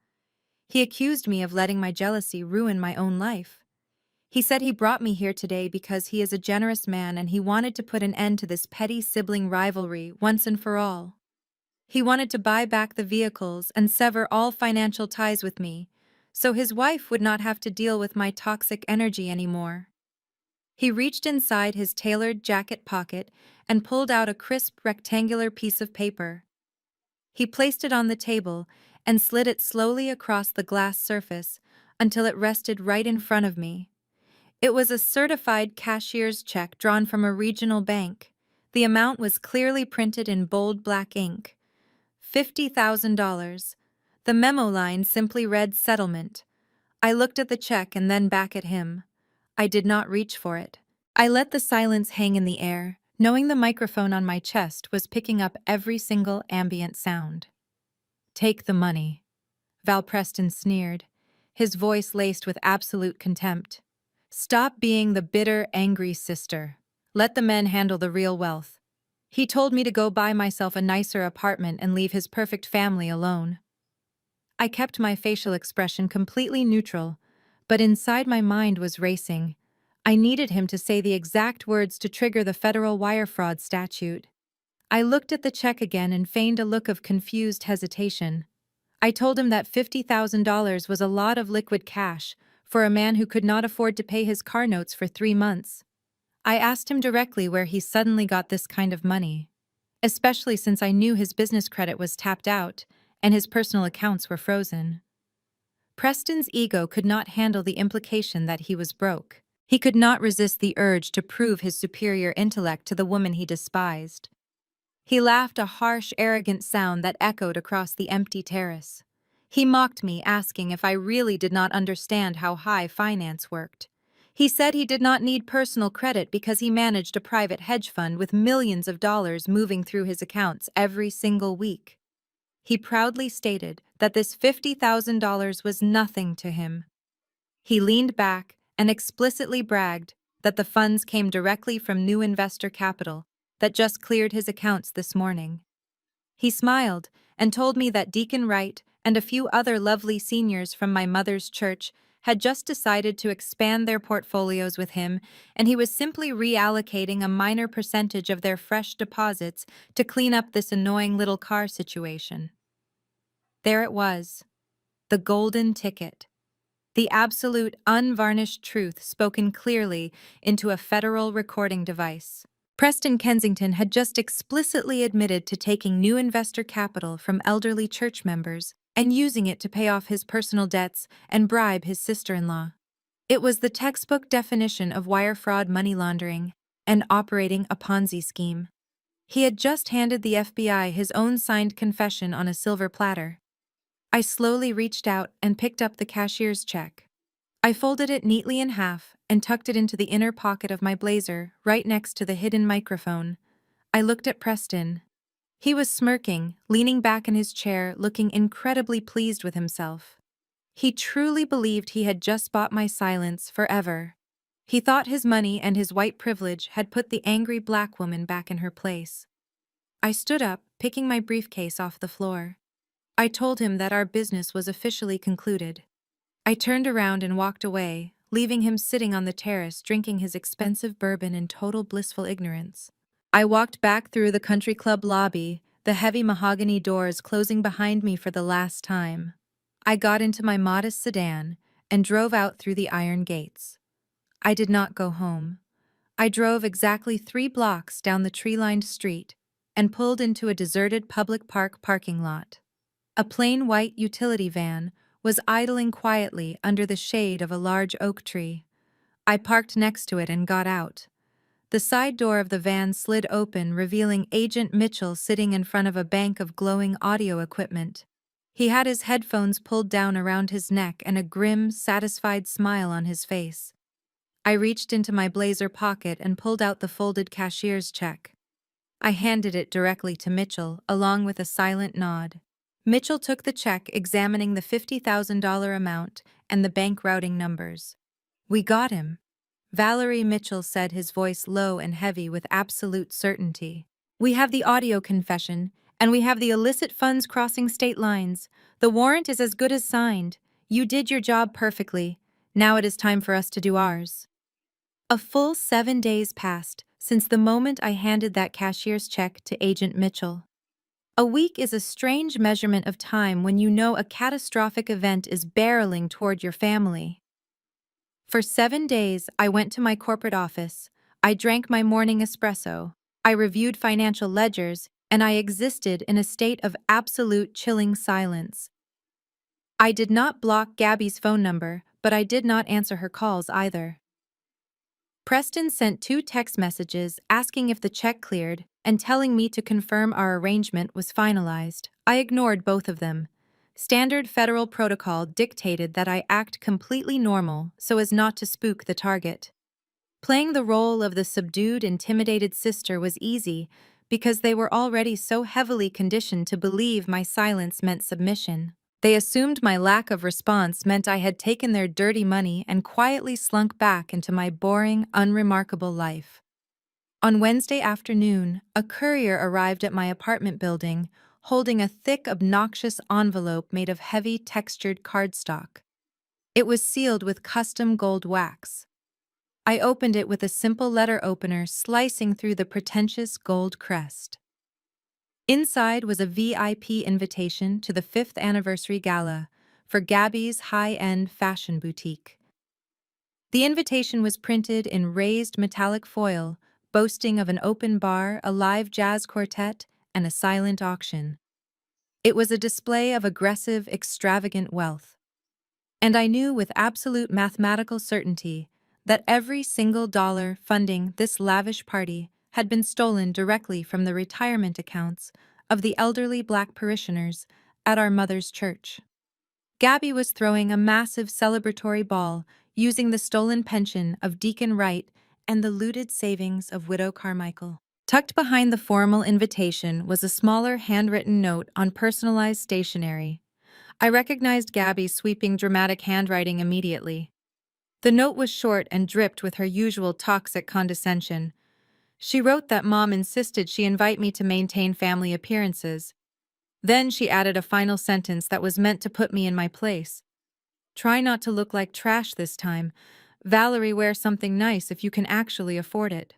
He accused me of letting my jealousy ruin my own life. He said he brought me here today because he is a generous man and he wanted to put an end to this petty sibling rivalry once and for all. He wanted to buy back the vehicles and sever all financial ties with me, so his wife would not have to deal with my toxic energy anymore. He reached inside his tailored jacket pocket and pulled out a crisp rectangular piece of paper. He placed it on the table and slid it slowly across the glass surface until it rested right in front of me. It was a certified cashier's check drawn from a regional bank. The amount was clearly printed in bold black ink. $50,000. The memo line simply read settlement. I looked at the check and then back at him. I did not reach for it. I let the silence hang in the air, knowing the microphone on my chest was picking up every single ambient sound. "Take the money," Val Preston sneered. his voice laced with absolute contempt. "Stop being the bitter, angry sister. Let the men handle the real wealth." He told me to go buy myself a nicer apartment and leave his perfect family alone. I kept my facial expression completely neutral, but inside my mind was racing. I needed him to say the exact words to trigger the federal wire fraud statute. I looked at the check again and feigned a look of confused hesitation. I told him that $50,000 was a lot of liquid cash for a man who could not afford to pay his car notes for 3 months. I asked him directly where he suddenly got this kind of money, especially since I knew his business credit was tapped out and his personal accounts were frozen. Preston's ego could not handle the implication that he was broke. He could not resist the urge to prove his superior intellect to the woman he despised. He laughed, a harsh, arrogant sound that echoed across the empty terrace. He mocked me, asking if I really did not understand how high finance worked. He said he did not need personal credit because he managed a private hedge fund with millions of dollars moving through his accounts every single week. He proudly stated that this $50,000 was nothing to him. He leaned back and explicitly bragged that the funds came directly from new investor capital that just cleared his accounts this morning. He smiled and told me that Deacon Wright and a few other lovely seniors from my mother's church had just decided to expand their portfolios with him, and he was simply reallocating a minor percentage of their fresh deposits to clean up this annoying little car situation. There it was, the golden ticket. The absolute, unvarnished truth spoken clearly into a federal recording device. Preston Kensington had just explicitly admitted to taking new investor capital from elderly church members and using it to pay off his personal debts and bribe his sister-in-law. It was the textbook definition of wire fraud, money laundering, and operating a Ponzi scheme. He had just handed the FBI his own signed confession on a silver platter. I slowly reached out and picked up the cashier's check. I folded it neatly in half and tucked it into the inner pocket of my blazer, right next to the hidden microphone. I looked at Preston. He was smirking, leaning back in his chair, looking incredibly pleased with himself. He truly believed he had just bought my silence forever. He thought his money and his white privilege had put the angry black woman back in her place. I stood up, picking my briefcase off the floor. I told him that our business was officially concluded. I turned around and walked away, leaving him sitting on the terrace drinking his expensive bourbon in total blissful ignorance. I walked back through the country club lobby, the heavy mahogany doors closing behind me for the last time. I got into my modest sedan and drove out through the iron gates. I did not go home. I drove exactly 3 blocks down the tree-lined street and pulled into a deserted public park parking lot. A plain white utility van was idling quietly under the shade of a large oak tree. I parked next to it and got out. The side door of the van slid open, revealing Agent Mitchell sitting in front of a bank of glowing audio equipment. He had his headphones pulled down around his neck and a grim, satisfied smile on his face. I reached into my blazer pocket and pulled out the folded cashier's check. I handed it directly to Mitchell, along with a silent nod. Mitchell took the check, examining the $50,000 amount and the bank routing numbers. "We got him," Valerie Mitchell said, his voice low and heavy with absolute certainty. "We have the audio confession, and we have the illicit funds crossing state lines. The warrant is as good as signed. You did your job perfectly. Now it is time for us to do ours." A full 7 days passed since the moment I handed that cashier's check to Agent Mitchell. A week is a strange measurement of time when you know a catastrophic event is barreling toward your family. For 7 days, I went to my corporate office. I drank my morning espresso. I reviewed financial ledgers, and I existed in a state of absolute chilling silence. I did not block Gabby's phone number, but I did not answer her calls either. Preston sent 2 text messages asking if the check cleared and telling me to confirm our arrangement was finalized. I ignored both of them. Standard federal protocol dictated that I act completely normal so as not to spook the target. Playing the role of the subdued, intimidated sister was easy because they were already so heavily conditioned to believe my silence meant submission. They assumed my lack of response meant I had taken their dirty money and quietly slunk back into my boring, unremarkable life. On Wednesday afternoon, a courier arrived at my apartment building, holding a thick, obnoxious envelope made of heavy, textured cardstock. It was sealed with custom gold wax. I opened it with a simple letter opener slicing through the pretentious gold crest. Inside was a VIP invitation to the 5th anniversary gala for Gabby's high-end fashion boutique. The invitation was printed in raised metallic foil, boasting of an open bar, a live jazz quartet, and a silent auction. It was a display of aggressive, extravagant wealth. And I knew with absolute mathematical certainty that every single dollar funding this lavish party had been stolen directly from the retirement accounts of the elderly Black parishioners at our mother's church. Gabby was throwing a massive celebratory ball using the stolen pension of Deacon Wright and the looted savings of Widow Carmichael. Tucked behind the formal invitation was a smaller handwritten note on personalized stationery. I recognized Gabby's sweeping dramatic handwriting immediately. The note was short and dripped with her usual toxic condescension. She wrote that Mom insisted she invite me to maintain family appearances. Then she added a final sentence that was meant to put me in my place. Try not to look like trash this time. Valerie, wear something nice if you can actually afford it.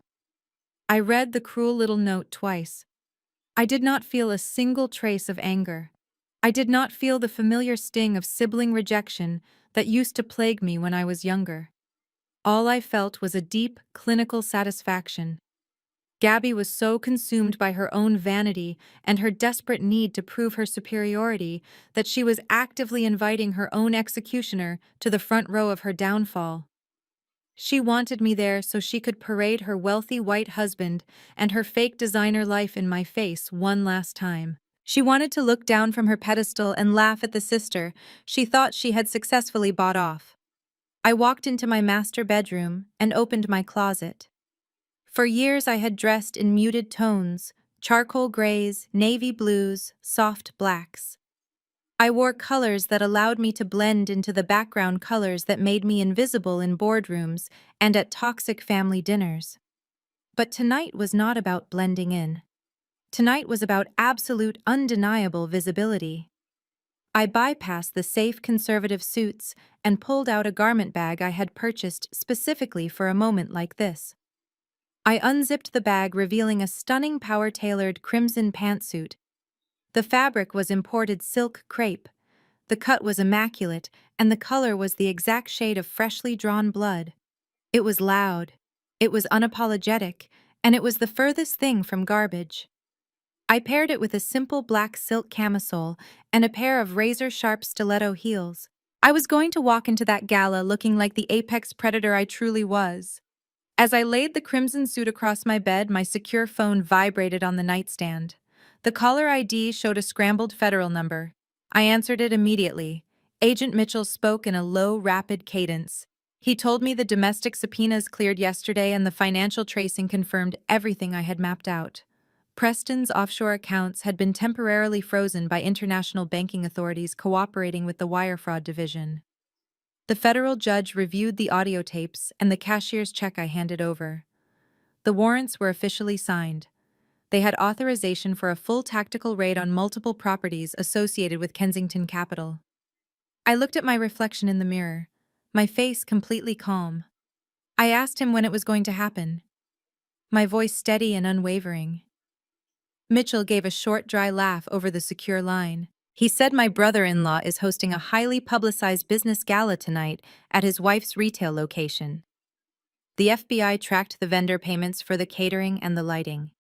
I read the cruel little note twice. I did not feel a single trace of anger. I did not feel the familiar sting of sibling rejection that used to plague me when I was younger. All I felt was a deep, clinical satisfaction. Gabby was so consumed by her own vanity and her desperate need to prove her superiority that she was actively inviting her own executioner to the front row of her downfall. She wanted me there so she could parade her wealthy white husband and her fake designer life in my face one last time. She wanted to look down from her pedestal and laugh at the sister she thought she had successfully bought off. I walked into my master bedroom and opened my closet. For years I had dressed in muted tones, charcoal grays, navy blues, soft blacks. I wore colors that allowed me to blend into the background colors that made me invisible in boardrooms and at toxic family dinners. But tonight was not about blending in. Tonight was about absolute, undeniable visibility. I bypassed the safe conservative suits and pulled out a garment bag I had purchased specifically for a moment like this. I unzipped the bag, revealing a stunning power-tailored crimson pantsuit. The fabric was imported silk crepe. The cut was immaculate, and the color was the exact shade of freshly drawn blood. It was loud. It was unapologetic, and it was the furthest thing from garbage. I paired it with a simple black silk camisole and a pair of razor-sharp stiletto heels. I was going to walk into that gala looking like the apex predator I truly was. As I laid the crimson suit across my bed, my secure phone vibrated on the nightstand. The caller ID showed a scrambled federal number. I answered it immediately. Agent Mitchell spoke in a low, rapid cadence. He told me the domestic subpoenas cleared yesterday and the financial tracing confirmed everything I had mapped out. Preston's offshore accounts had been temporarily frozen by international banking authorities cooperating with the wire fraud division. The federal judge reviewed the audio tapes and the cashier's check I handed over. The warrants were officially signed. They had authorization for a full tactical raid on multiple properties associated with Kensington Capital. I looked at my reflection in the mirror, my face completely calm. I asked him when it was going to happen, my voice steady and unwavering. Mitchell gave a short, dry laugh over the secure line. He said my brother-in-law is hosting a highly publicized business gala tonight at his wife's retail location. The FBI tracked the vendor payments for the catering and the lighting.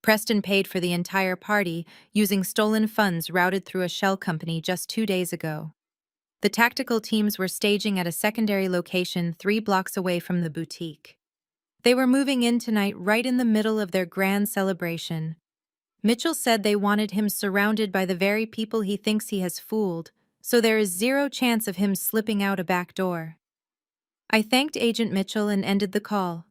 Preston paid for the entire party using stolen funds routed through a shell company just 2 days ago. The tactical teams were staging at a secondary location 3 blocks away from the boutique. They were moving in tonight right in the middle of their grand celebration. Mitchell said they wanted him surrounded by the very people he thinks he has fooled, so there is zero chance of him slipping out a back door. I thanked Agent Mitchell and ended the call.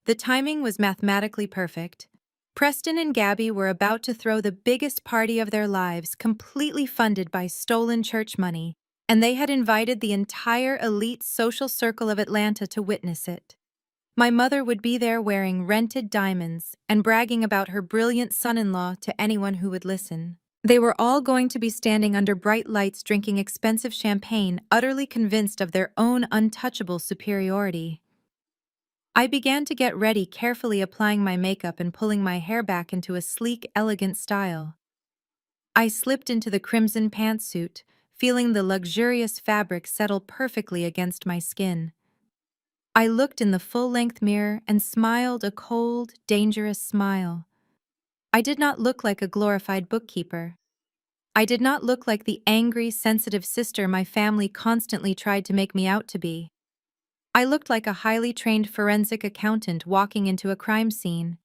The timing was mathematically perfect. Preston and Gabby were about to throw the biggest party of their lives, completely funded by stolen church money, and they had invited the entire elite social circle of Atlanta to witness it. My mother would be there wearing rented diamonds and bragging about her brilliant son-in-law to anyone who would listen. They were all going to be standing under bright lights drinking expensive champagne, utterly convinced of their own untouchable superiority. I began to get ready, carefully applying my makeup and pulling my hair back into a sleek, elegant style. I slipped into the crimson pantsuit, feeling the luxurious fabric settle perfectly against my skin. I looked in the full-length mirror and smiled a cold, dangerous smile. I did not look like a glorified bookkeeper. I did not look like the angry, sensitive sister my family constantly tried to make me out to be. I looked like a highly trained forensic accountant walking into a crime scene.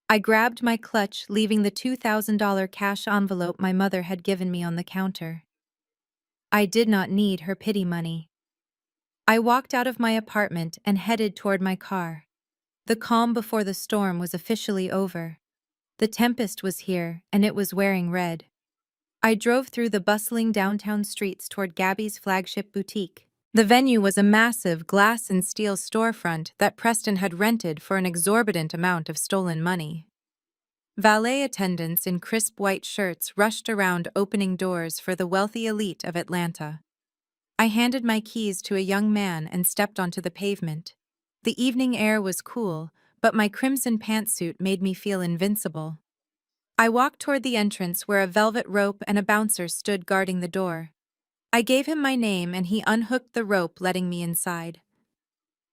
I grabbed my clutch, leaving the $2,000 cash envelope my mother had given me on the counter. I did not need her pity money. I walked out of my apartment and headed toward my car. The calm before the storm was officially over. The tempest was here, and it was wearing red. I drove through the bustling downtown streets toward Gabby's flagship boutique. The venue was a massive glass and steel storefront that Preston had rented for an exorbitant amount of stolen money. Valet attendants in crisp white shirts rushed around opening doors for the wealthy elite of Atlanta. I handed my keys to a young man and stepped onto the pavement. The evening air was cool, but my crimson pantsuit made me feel invincible. I walked toward the entrance where a velvet rope and a bouncer stood guarding the door. I gave him my name and he unhooked the rope, letting me inside.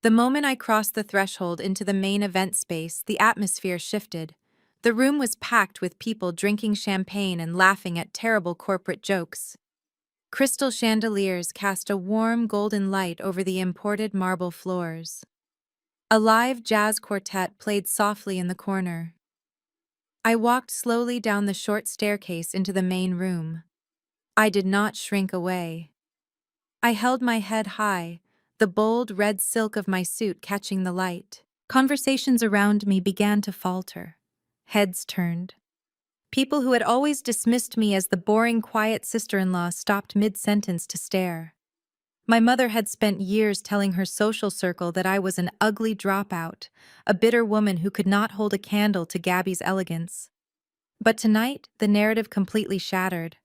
The moment I crossed the threshold into the main event space, the atmosphere shifted. The room was packed with people drinking champagne and laughing at terrible corporate jokes. Crystal chandeliers cast a warm golden light over the imported marble floors. A live jazz quartet played softly in the corner. I walked slowly down the short staircase into the main room. I did not shrink away. I held my head high, the bold red silk of my suit catching the light. Conversations around me began to falter. Heads turned. People who had always dismissed me as the boring, quiet sister-in-law stopped mid-sentence to stare. My mother had spent years telling her social circle that I was an ugly dropout, a bitter woman who could not hold a candle to Gabby's elegance. But tonight, the narrative completely shattered.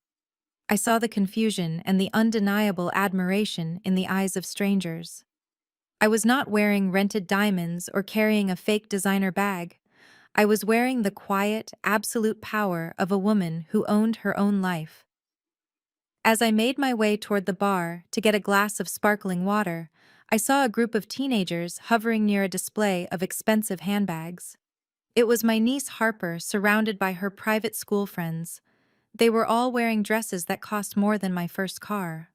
I saw the confusion and the undeniable admiration in the eyes of strangers. I was not wearing rented diamonds or carrying a fake designer bag. I was wearing the quiet, absolute power of a woman who owned her own life. As I made my way toward the bar to get a glass of sparkling water, I saw a group of teenagers hovering near a display of expensive handbags. It was my niece Harper, surrounded by her private school friends. They were all wearing dresses that cost more than my first car.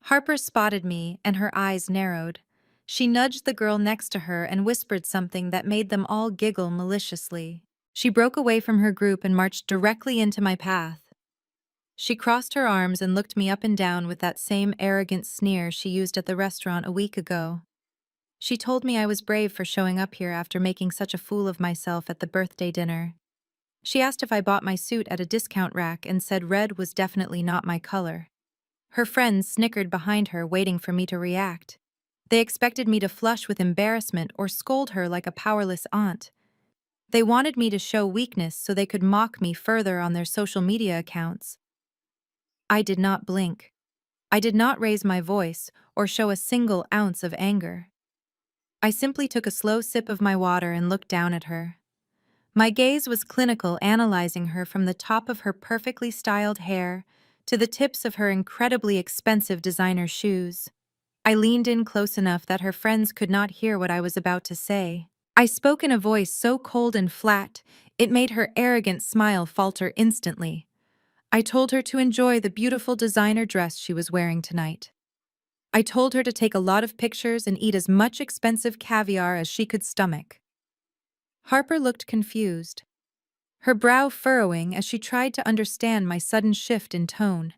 Harper spotted me, and her eyes narrowed. She nudged the girl next to her and whispered something that made them all giggle maliciously. She broke away from her group and marched directly into my path. She crossed her arms and looked me up and down with that same arrogant sneer she used at the restaurant a week ago. She told me I was brave for showing up here after making such a fool of myself at the birthday dinner. She asked if I bought my suit at a discount rack and said red was definitely not my color. Her friends snickered behind her, waiting for me to react. They expected me to flush with embarrassment or scold her like a powerless aunt. They wanted me to show weakness so they could mock me further on their social media accounts. I did not blink. I did not raise my voice or show a single ounce of anger. I simply took a slow sip of my water and looked down at her. My gaze was clinical, analyzing her from the top of her perfectly styled hair to the tips of her incredibly expensive designer shoes. I leaned in close enough that her friends could not hear what I was about to say. I spoke in a voice so cold and flat, it made her arrogant smile falter instantly. I told her to enjoy the beautiful designer dress she was wearing tonight. I told her to take a lot of pictures and eat as much expensive caviar as she could stomach. Harper looked confused, her brow furrowing as she tried to understand my sudden shift in tone.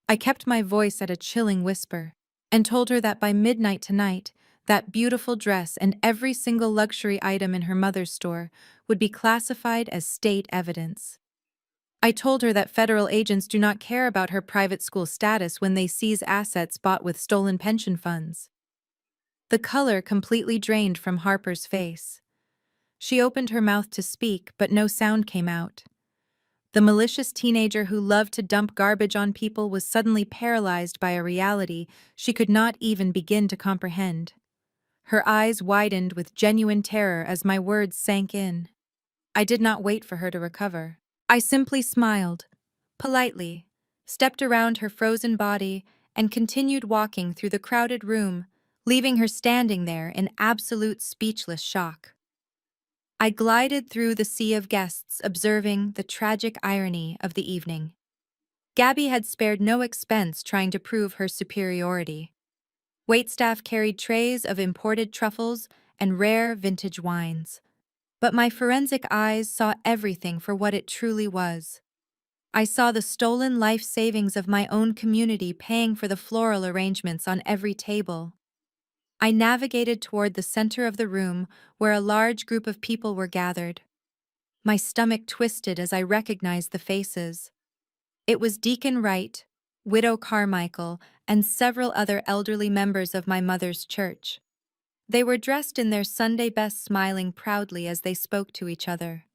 I kept my voice at a chilling whisper and told her that by midnight tonight, That beautiful dress and every single luxury item in her mother's store would be classified as state evidence. I told her that federal agents do not care about her private school status when they seize assets bought with stolen pension funds. The color completely drained from Harper's face. She opened her mouth to speak, but no sound came out. The malicious teenager who loved to dump garbage on people was suddenly paralyzed by a reality she could not even begin to comprehend. Her eyes widened with genuine terror as my words sank in. I did not wait for her to recover. I simply smiled, politely, stepped around her frozen body, and continued walking through the crowded room, leaving her standing there in absolute speechless shock. I glided through the sea of guests, observing the tragic irony of the evening. Gabby had spared no expense trying to prove her superiority. Waitstaff carried trays of imported truffles and rare vintage wines. But my forensic eyes saw everything for what it truly was. I saw the stolen life savings of my own community paying for the floral arrangements on every table. I navigated toward the center of the room where a large group of people were gathered. My stomach twisted as I recognized the faces. It was Deacon Wright, Widow Carmichael, and several other elderly members of my mother's church. They were dressed in their Sunday best, smiling proudly as they spoke to each other.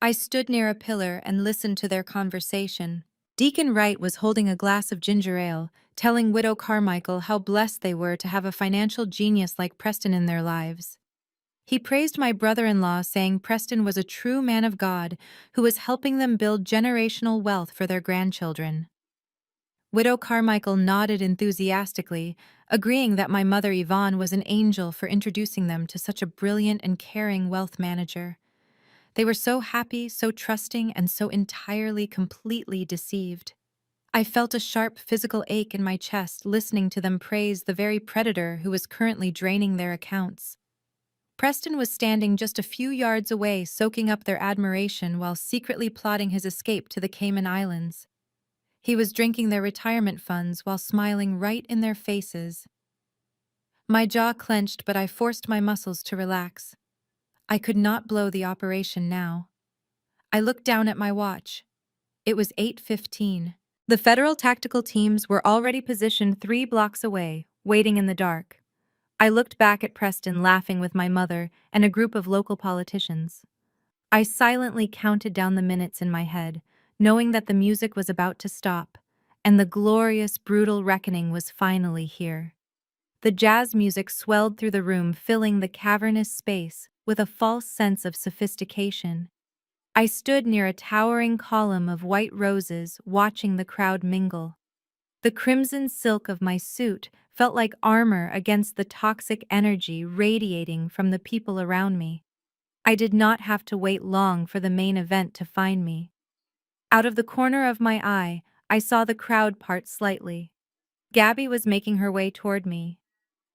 I stood near a pillar and listened to their conversation. Deacon Wright was holding a glass of ginger ale, telling Widow Carmichael how blessed they were to have a financial genius like Preston in their lives. He praised my brother-in-law, saying Preston was a true man of God who was helping them build generational wealth for their grandchildren. Widow Carmichael nodded enthusiastically, agreeing that my mother Yvonne was an angel for introducing them to such a brilliant and caring wealth manager. They were so happy, so trusting, and so entirely, completely deceived. I felt a sharp physical ache in my chest listening to them praise the very predator who was currently draining their accounts. Preston was standing just a few yards away, soaking up their admiration while secretly plotting his escape to the Cayman Islands. He was drinking their retirement funds while smiling right in their faces. My jaw clenched, but I forced my muscles to relax. I could not blow the operation now. I looked down at my watch. It was 8:15. The federal tactical teams were already positioned 3 blocks away, waiting in the dark. I looked back at Preston laughing with my mother and a group of local politicians. I silently counted down the minutes in my head, knowing that the music was about to stop, and the glorious, brutal reckoning was finally here. The jazz music swelled through the room, filling the cavernous space with a false sense of sophistication. I stood near a towering column of white roses, watching the crowd mingle. The crimson silk of my suit felt like armor against the toxic energy radiating from the people around me. I did not have to wait long for the main event to find me. Out of the corner of my eye, I saw the crowd part slightly. Gabby was making her way toward me.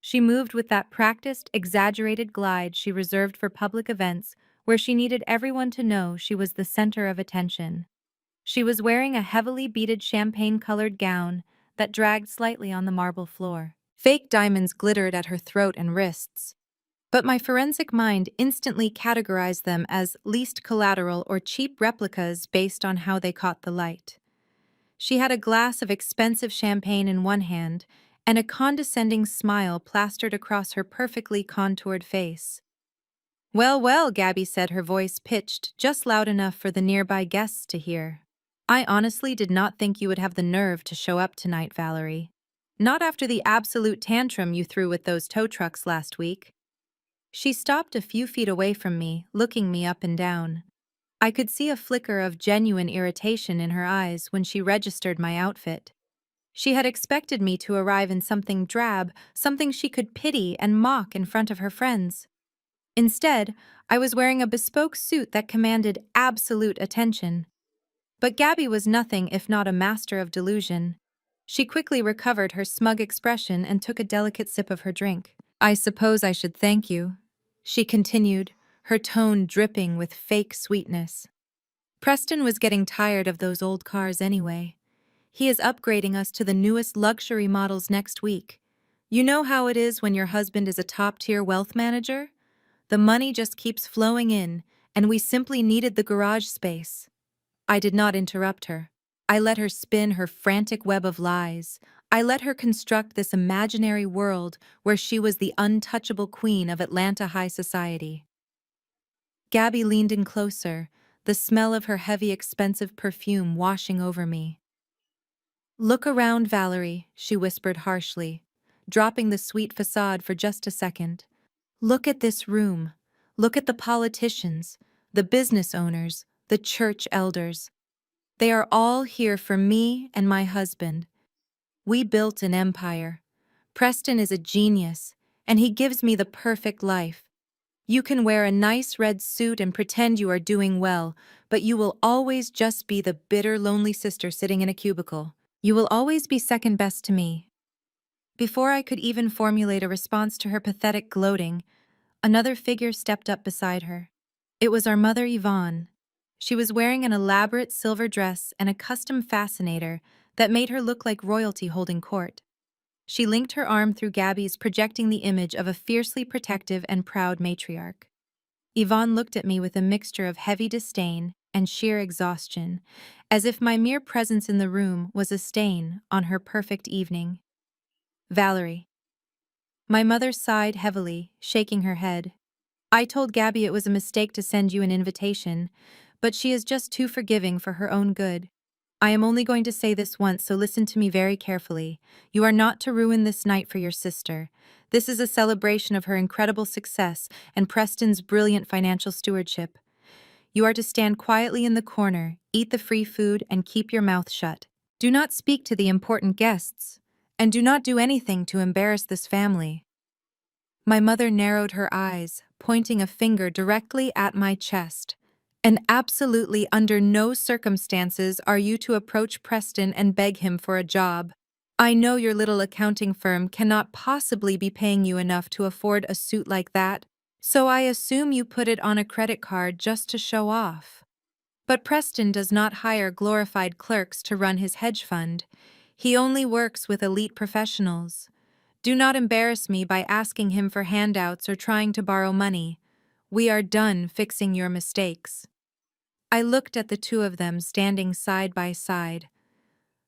She moved with that practiced, exaggerated glide she reserved for public events where she needed everyone to know she was the center of attention. She was wearing a heavily beaded champagne-colored gown that dragged slightly on the marble floor. Fake diamonds glittered at her throat and wrists, but my forensic mind instantly categorized them as least collateral or cheap replicas based on how they caught the light. She had a glass of expensive champagne in one hand and a condescending smile plastered across her perfectly contoured face. "Well, well," Gabby said, her voice pitched just loud enough for the nearby guests to hear. "I honestly did not think you would have the nerve to show up tonight, Valerie. Not after the absolute tantrum you threw with those tow trucks last week." She stopped a few feet away from me, looking me up and down. I could see a flicker of genuine irritation in her eyes when she registered my outfit. She had expected me to arrive in something drab, something she could pity and mock in front of her friends. Instead, I was wearing a bespoke suit that commanded absolute attention. But Gabby was nothing if not a master of delusion. She quickly recovered her smug expression and took a delicate sip of her drink. "I suppose I should thank you," she continued, her tone dripping with fake sweetness. "Preston was getting tired of those old cars anyway. He is upgrading us to the newest luxury models next week. You know how it is when your husband is a top-tier wealth manager? The money just keeps flowing in, and we simply needed the garage space. I did not interrupt her. I let her spin her frantic web of lies. I let her construct this imaginary world where she was the untouchable queen of Atlanta high society. Gabby leaned in closer, the smell of her heavy, expensive perfume washing over me. "Look around, Valerie," she whispered harshly, dropping the sweet facade for just a second. "Look at this room. Look at the politicians, the business owners, the church elders. They are all here for me and my husband. We built an empire. Preston is a genius, and he gives me the perfect life. You can wear a nice red suit and pretend you are doing well, but you will always just be the bitter, lonely sister sitting in a cubicle. You will always be second best to me." Before I could even formulate a response to her pathetic gloating, another figure stepped up beside her. It was our mother, Yvonne. She was wearing an elaborate silver dress and a custom fascinator that made her look like royalty holding court. She linked her arm through Gabby's, projecting the image of a fiercely protective and proud matriarch. Yvonne looked at me with a mixture of heavy disdain and sheer exhaustion, as if my mere presence in the room was a stain on her perfect evening. "Valerie." My mother sighed heavily, shaking her head. "I told Gabby it was a mistake to send you an invitation, but she is just too forgiving for her own good. I am only going to say this once, so listen to me very carefully. You are not to ruin this night for your sister. This is a celebration of her incredible success and Preston's brilliant financial stewardship. You are to stand quietly in the corner, eat the free food, and keep your mouth shut. Do not speak to the important guests, and do not do anything to embarrass this family." My mother narrowed her eyes, pointing a finger directly at my chest. "And absolutely under no circumstances are you to approach Preston and beg him for a job. I know your little accounting firm cannot possibly be paying you enough to afford a suit like that, so I assume you put it on a credit card just to show off. But Preston does not hire glorified clerks to run his hedge fund. He only works with elite professionals. Do not embarrass me by asking him for handouts or trying to borrow money. We are done fixing your mistakes." I looked at the two of them standing side by side,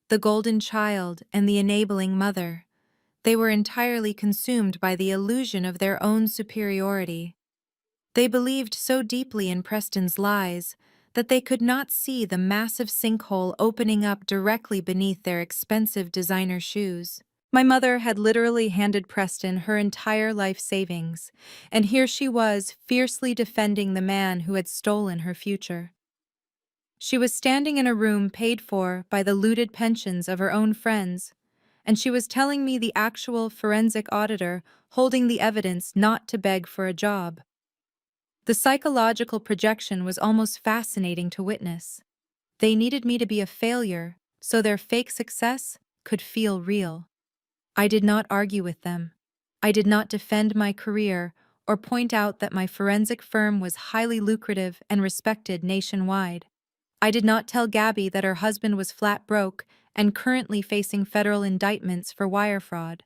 the golden child and the enabling mother. They were entirely consumed by the illusion of their own superiority. They believed so deeply in Preston's lies that they could not see the massive sinkhole opening up directly beneath their expensive designer shoes. My mother had literally handed Preston her entire life savings, and here she was fiercely defending the man who had stolen her future. She was standing in a room paid for by the looted pensions of her own friends, and she was telling me the actual forensic auditor holding the evidence not to beg for a job. The psychological projection was almost fascinating to witness. They needed me to be a failure so their fake success could feel real. I did not argue with them. I did not defend my career or point out that my forensic firm was highly lucrative and respected nationwide. I did not tell Gabby that her husband was flat broke and currently facing federal indictments for wire fraud.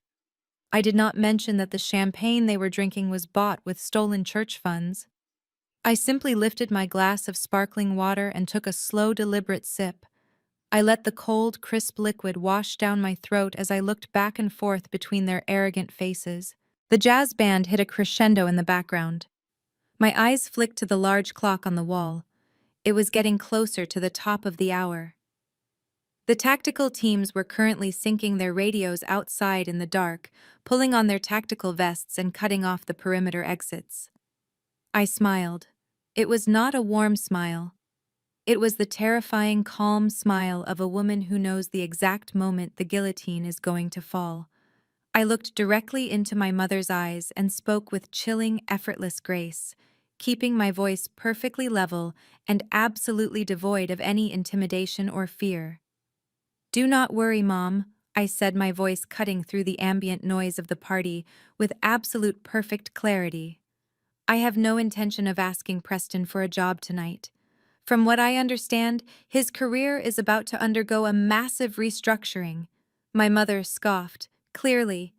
I did not mention that the champagne they were drinking was bought with stolen church funds. I simply lifted my glass of sparkling water and took a slow, deliberate sip. I let the cold, crisp liquid wash down my throat as I looked back and forth between their arrogant faces. The jazz band hit a crescendo in the background. My eyes flicked to the large clock on the wall. It was getting closer to the top of the hour. The tactical teams were currently syncing their radios outside in the dark, pulling on their tactical vests and cutting off the perimeter exits. I smiled. It was not a warm smile. It was the terrifying, calm smile of a woman who knows the exact moment the guillotine is going to fall. I looked directly into my mother's eyes and spoke with chilling, effortless grace, keeping my voice perfectly level and absolutely devoid of any intimidation or fear. "Do not worry, Mom," I said, my voice cutting through the ambient noise of the party with absolute perfect clarity. "I have no intention of asking Preston for a job tonight. From what I understand, his career is about to undergo a massive restructuring." My mother scoffed. "Clearly.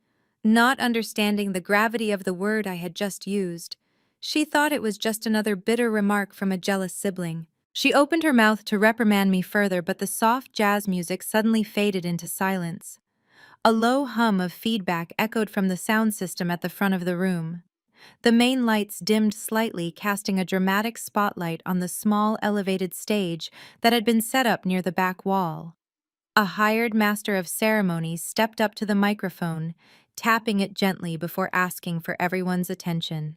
Not understanding the gravity of the word I had just used, she thought it was just another bitter remark from a jealous sibling. She opened her mouth to reprimand me further, but the soft jazz music suddenly faded into silence. A low hum of feedback echoed from the sound system at the front of the room. The main lights dimmed slightly, casting a dramatic spotlight on the small elevated stage that had been set up near the back wall. A hired master of ceremonies stepped up to the microphone, tapping it gently before asking for everyone's attention.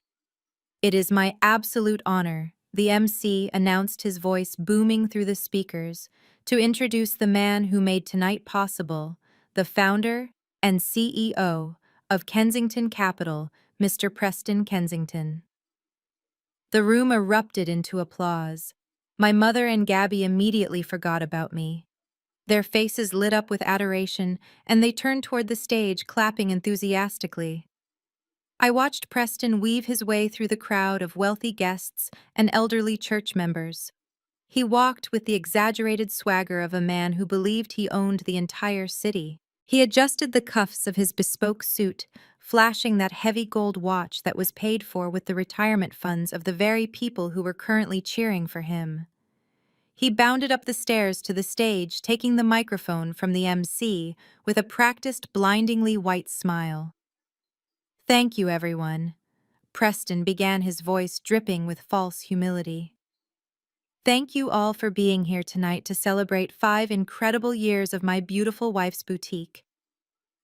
"It is my absolute honor," the MC announced, his voice booming through the speakers, "to introduce the man who made tonight possible, the founder and CEO of Kensington Capital, Mr. Preston Kensington." The room erupted into applause. My mother and Gabby immediately forgot about me. Their faces lit up with adoration, and they turned toward the stage, clapping enthusiastically. I watched Preston weave his way through the crowd of wealthy guests and elderly church members. He walked with the exaggerated swagger of a man who believed he owned the entire city. He adjusted the cuffs of his bespoke suit, flashing that heavy gold watch that was paid for with the retirement funds of the very people who were currently cheering for him. He bounded up the stairs to the stage, taking the microphone from the MC with a practiced, blindingly white smile. "Thank you, everyone." Preston began, his voice dripping with false humility. "Thank you all for being here tonight to celebrate 5 incredible years of my beautiful wife's boutique.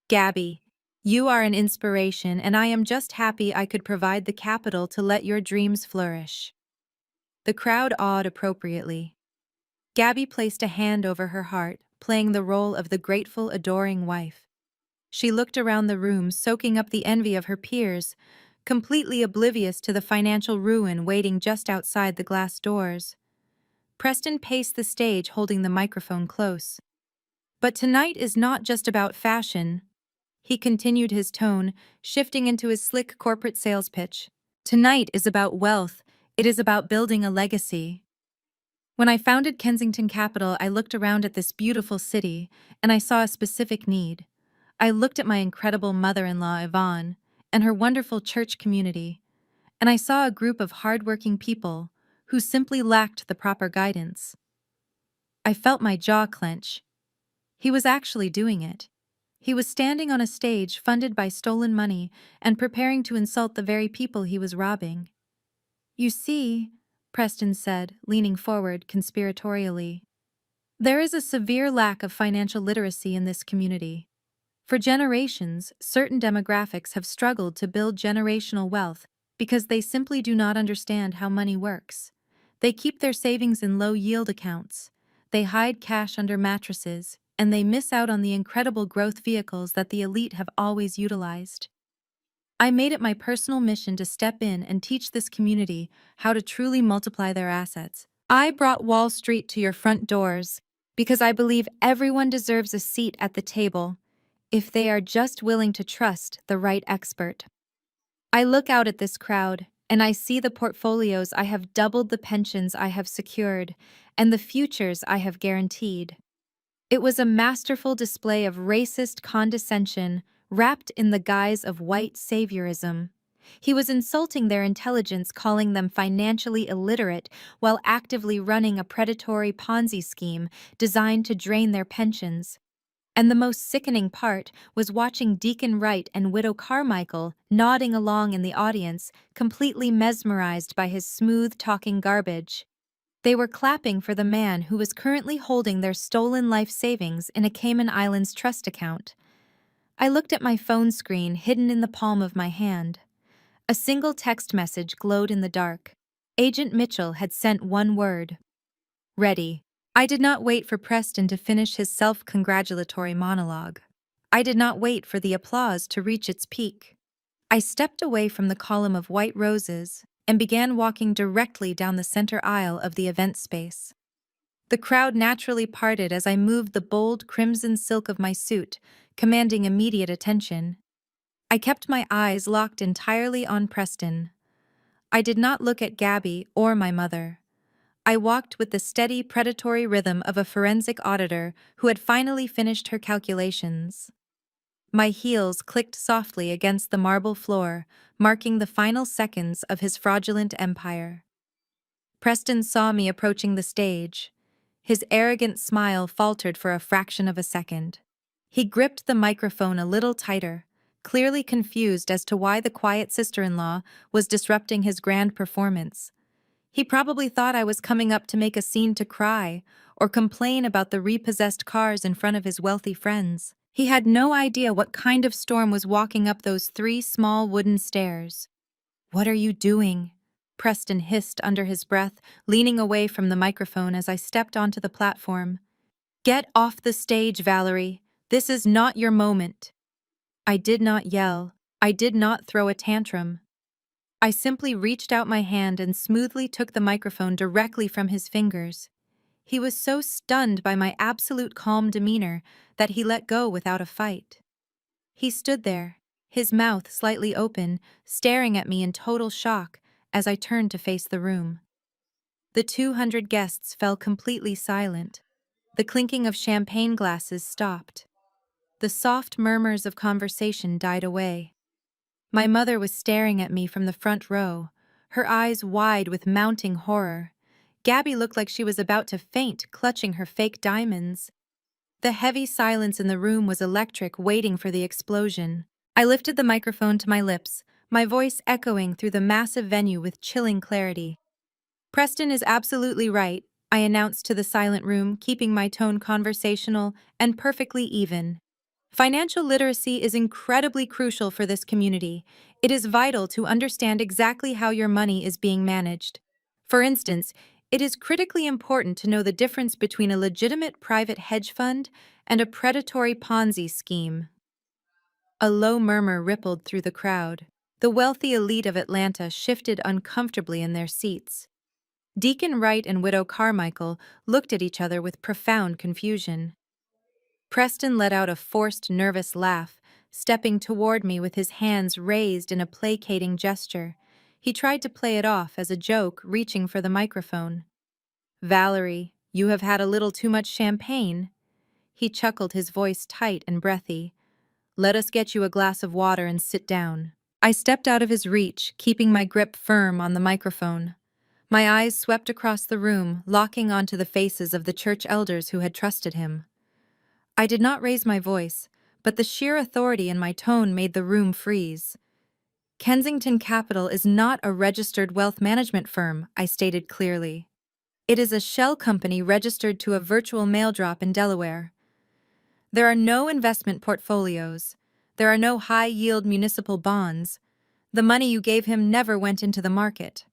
Gabby, you are an inspiration, and I am just happy I could provide the capital to let your dreams flourish." The crowd awed appropriately. Gabby placed a hand over her heart, playing the role of the grateful, adoring wife. She looked around the room, soaking up the envy of her peers, completely oblivious to the financial ruin waiting just outside the glass doors. Preston paced the stage, holding the microphone close. "But tonight is not just about fashion," he continued, his tone shifting into his slick corporate sales pitch. "Tonight is about wealth. It is about building a legacy. When I founded Kensington Capital, I looked around at this beautiful city, and I saw a specific need. I looked at my incredible mother-in-law, Yvonne, and her wonderful church community, and I saw a group of hardworking people who simply lacked the proper guidance." I felt my jaw clench. He was actually doing it. He was standing on a stage funded by stolen money and preparing to insult the very people he was robbing. "You see," Preston said, leaning forward conspiratorially, "there is a severe lack of financial literacy in this community. For generations, certain demographics have struggled to build generational wealth because they simply do not understand how money works. They keep their savings in low-yield accounts, they hide cash under mattresses, and they miss out on the incredible growth vehicles that the elite have always utilized. I made it my personal mission to step in and teach this community how to truly multiply their assets. I brought Wall Street to your front doors because I believe everyone deserves a seat at the table if they are just willing to trust the right expert." I look out at this crowd, and I see the portfolios I have doubled, the pensions I have secured, and the futures I have guaranteed. It was a masterful display of racist condescension wrapped in the guise of white saviorism. He was insulting their intelligence, calling them financially illiterate, while actively running a predatory Ponzi scheme designed to drain their pensions. And the most sickening part was watching Deacon Wright and Widow Carmichael nodding along in the audience, completely mesmerized by his smooth-talking garbage. They were clapping for the man who was currently holding their stolen life savings in a Cayman Islands trust account. I looked at my phone screen, hidden in the palm of my hand. A single text message glowed in the dark. Agent Mitchell had sent one word: "Ready." I did not wait for Preston to finish his self-congratulatory monologue. I did not wait for the applause to reach its peak. I stepped away from the column of white roses and began walking directly down the center aisle of the event space. The crowd naturally parted as I moved the bold crimson silk of my suit, commanding immediate attention. I kept my eyes locked entirely on Preston. I did not look at Gabby or my mother. I walked with the steady, predatory rhythm of a forensic auditor who had finally finished her calculations. My heels clicked softly against the marble floor, marking the final seconds of his fraudulent empire. Preston saw me approaching the stage. His arrogant smile faltered for a fraction of a second. He gripped the microphone a little tighter, clearly confused as to why the quiet sister-in-law was disrupting his grand performance. He probably thought I was coming up to make a scene to cry or complain about the repossessed cars in front of his wealthy friends. He had no idea what kind of storm was walking up those 3 small wooden stairs. "What are you doing?" Preston hissed under his breath, leaning away from the microphone as I stepped onto the platform. "Get off the stage, Valerie. This is not your moment." I did not yell. I did not throw a tantrum. I simply reached out my hand and smoothly took the microphone directly from his fingers. He was so stunned by my absolute calm demeanor that he let go without a fight. He stood there, his mouth slightly open, staring at me in total shock as I turned to face the room. The 200 guests fell completely silent. The clinking of champagne glasses stopped. The soft murmurs of conversation died away. My mother was staring at me from the front row, her eyes wide with mounting horror. Gabby looked like she was about to faint, clutching her fake diamonds. The heavy silence in the room was electric, waiting for the explosion. I lifted the microphone to my lips, my voice echoing through the massive venue with chilling clarity. "Preston is absolutely right," I announced to the silent room, keeping my tone conversational and perfectly even. "Financial literacy is incredibly crucial for this community. It is vital to understand exactly how your money is being managed. For instance, it is critically important to know the difference between a legitimate private hedge fund and a predatory Ponzi scheme." A low murmur rippled through the crowd. The wealthy elite of Atlanta shifted uncomfortably in their seats. Deacon Wright and Widow Carmichael looked at each other with profound confusion. Preston let out a forced, nervous laugh, stepping toward me with his hands raised in a placating gesture. He tried to play it off as a joke, reaching for the microphone. "Valerie, you have had a little too much champagne." He chuckled, his voice tight and breathy. "Let us get you a glass of water and sit down." I stepped out of his reach, keeping my grip firm on the microphone. My eyes swept across the room, locking onto the faces of the church elders who had trusted him. I did not raise my voice, but the sheer authority in my tone made the room freeze. "Kensington Capital is not a registered wealth management firm," I stated clearly. "It is a shell company registered to a virtual mail drop in Delaware. There are no investment portfolios. There are no high-yield municipal bonds. The money you gave him never went into the market."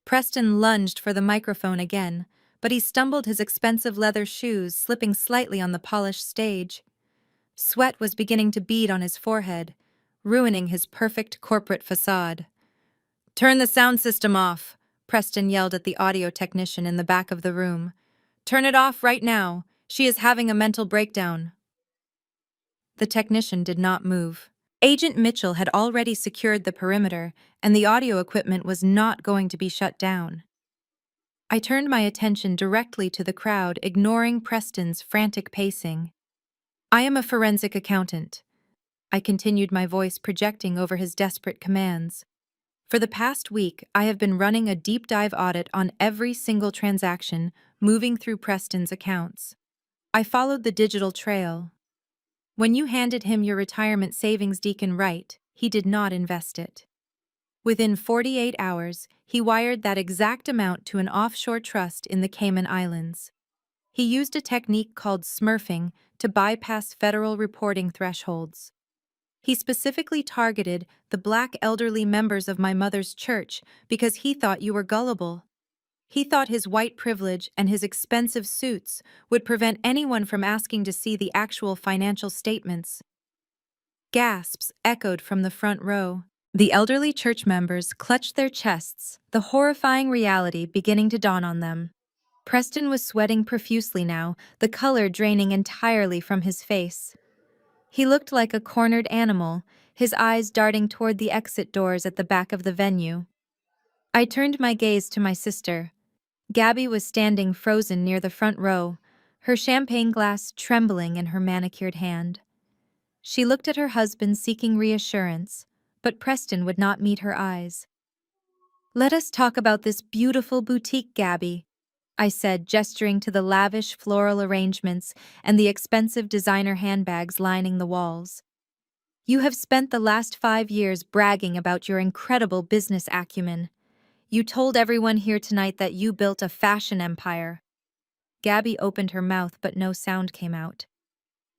Preston lunged for the microphone again, but he stumbled his expensive leather shoes, slipping slightly on the polished stage. Sweat was beginning to bead on his forehead, ruining his perfect corporate facade. "Turn the sound system off," Preston yelled at the audio technician in the back of the room. "Turn it off right now. She is having a mental breakdown." The technician did not move. Agent Mitchell had already secured the perimeter, and the audio equipment was not going to be shut down. I turned my attention directly to the crowd, ignoring Preston's frantic pacing. "I am a forensic accountant." I continued, my voice projecting over his desperate commands. "For the past week, I have been running a deep dive audit on every single transaction moving through Preston's accounts. I followed the digital trail. When you handed him your retirement savings, Deacon Wright, he did not invest it. Within 48 hours, he wired that exact amount to an offshore trust in the Cayman Islands. He used a technique called smurfing to bypass federal reporting thresholds. He specifically targeted the black elderly members of my mother's church because he thought you were gullible. He thought his white privilege and his expensive suits would prevent anyone from asking to see the actual financial statements." Gasps echoed from the front row. The elderly church members clutched their chests, the horrifying reality beginning to dawn on them. Preston was sweating profusely now, the color draining entirely from his face. He looked like a cornered animal, his eyes darting toward the exit doors at the back of the venue. I turned my gaze to my sister. Gabby was standing frozen near the front row, her champagne glass trembling in her manicured hand. She looked at her husband seeking reassurance, but Preston would not meet her eyes. "Let us talk about this beautiful boutique, Gabby," I said, gesturing to the lavish floral arrangements and the expensive designer handbags lining the walls. "You have spent the last 5 years bragging about your incredible business acumen. You told everyone here tonight that you built a fashion empire." Gabby opened her mouth, but no sound came out.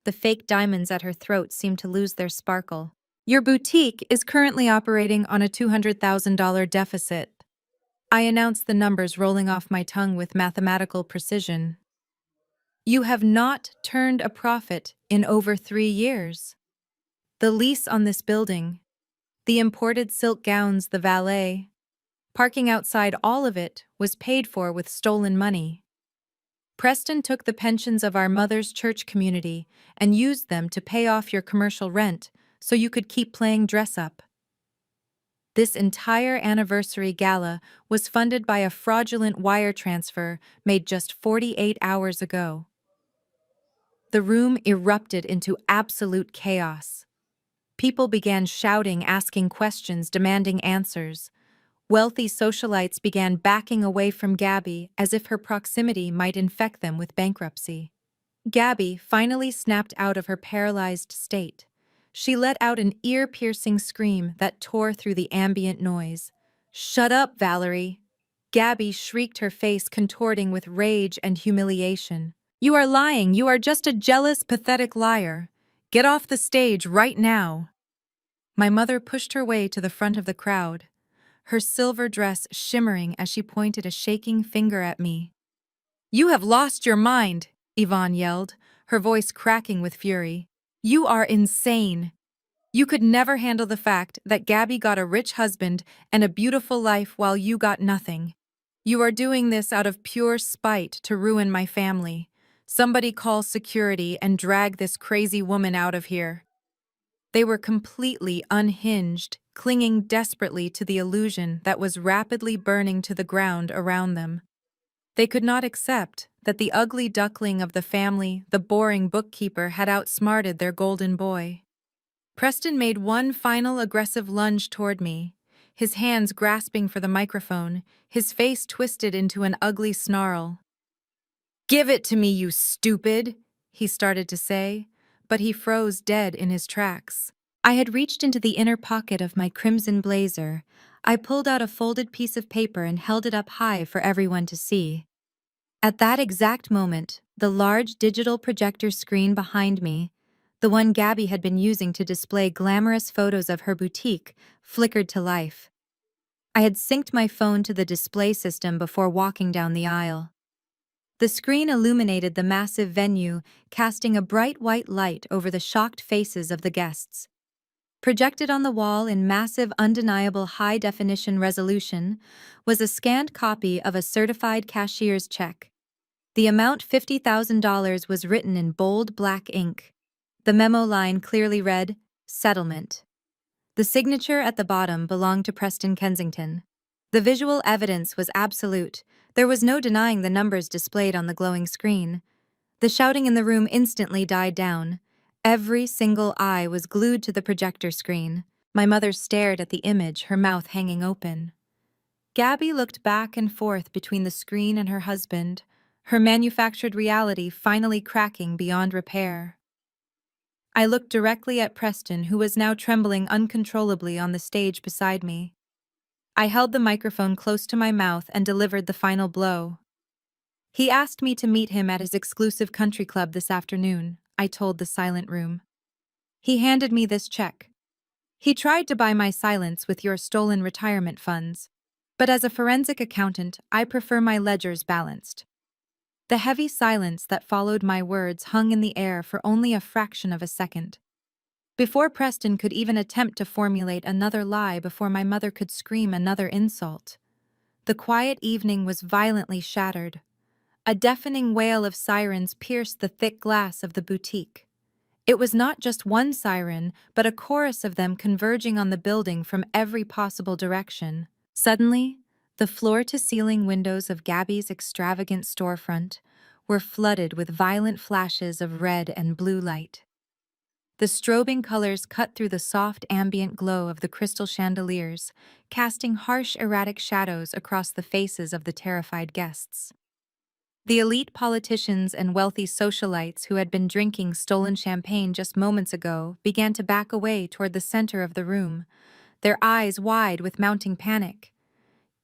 The fake diamonds at her throat seemed to lose their sparkle. "Your boutique is currently operating on a $200,000 deficit." I announced, the numbers rolling off my tongue with mathematical precision. "You have not turned a profit in over 3 years. The lease on this building, the imported silk gowns, the valet, parking outside, all of it was paid for with stolen money. Preston took the pensions of our mother's church community and used them to pay off your commercial rent so you could keep playing dress-up. This entire anniversary gala was funded by a fraudulent wire transfer made just 48 hours ago." The room erupted into absolute chaos. People began shouting, asking questions, demanding answers. Wealthy socialites began backing away from Gabby as if her proximity might infect them with bankruptcy. Gabby finally snapped out of her paralyzed state. She let out an ear-piercing scream that tore through the ambient noise. "Shut up, Valerie!" Gabby shrieked, her face contorting with rage and humiliation. "You are lying! You are just a jealous, pathetic liar! Get off the stage right now!" My mother pushed her way to the front of the crowd, her silver dress shimmering as she pointed a shaking finger at me. "You have lost your mind!" Yvonne yelled, her voice cracking with fury. "You are insane! You could never handle the fact that Gabby got a rich husband and a beautiful life while you got nothing. You are doing this out of pure spite to ruin my family. Somebody call security and drag this crazy woman out of here." They were completely unhinged, clinging desperately to the illusion that was rapidly burning to the ground around them. They could not accept that the ugly duckling of the family, the boring bookkeeper, had outsmarted their golden boy. Preston made one final aggressive lunge toward me, his hands grasping for the microphone, his face twisted into an ugly snarl. "Give it to me, you stupid," he started to say, but he froze dead in his tracks. I had reached into the inner pocket of my crimson blazer. I pulled out a folded piece of paper and held it up high for everyone to see. At that exact moment, the large digital projector screen behind me, the one Gabby had been using to display glamorous photos of her boutique, flickered to life. I had synced my phone to the display system before walking down the aisle. The screen illuminated the massive venue, casting a bright white light over the shocked faces of the guests. Projected on the wall in massive, undeniable high-definition resolution was a scanned copy of a certified cashier's check. The amount, $50,000, was written in bold black ink. The memo line clearly read, "Settlement." The signature at the bottom belonged to Preston Kensington. The visual evidence was absolute. There was no denying the numbers displayed on the glowing screen. The shouting in the room instantly died down. Every single eye was glued to the projector screen. My mother stared at the image, her mouth hanging open. Gabby looked back and forth between the screen and her husband, her manufactured reality finally cracking beyond repair. I looked directly at Preston, who was now trembling uncontrollably on the stage beside me. I held the microphone close to my mouth and delivered the final blow. "He asked me to meet him at his exclusive country club this afternoon," I told the silent room. "He handed me this check. He tried to buy my silence with your stolen retirement funds. But as a forensic accountant, I prefer my ledgers balanced." The heavy silence that followed my words hung in the air for only a fraction of a second. Before Preston could even attempt to formulate another lie, before my mother could scream another insult, the quiet evening was violently shattered. A deafening wail of sirens pierced the thick glass of the boutique. It was not just one siren, but a chorus of them converging on the building from every possible direction. Suddenly, the floor-to-ceiling windows of Gabby's extravagant storefront were flooded with violent flashes of red and blue light. The strobing colors cut through the soft ambient glow of the crystal chandeliers, casting harsh, erratic shadows across the faces of the terrified guests. The elite politicians and wealthy socialites who had been drinking stolen champagne just moments ago began to back away toward the center of the room, their eyes wide with mounting panic.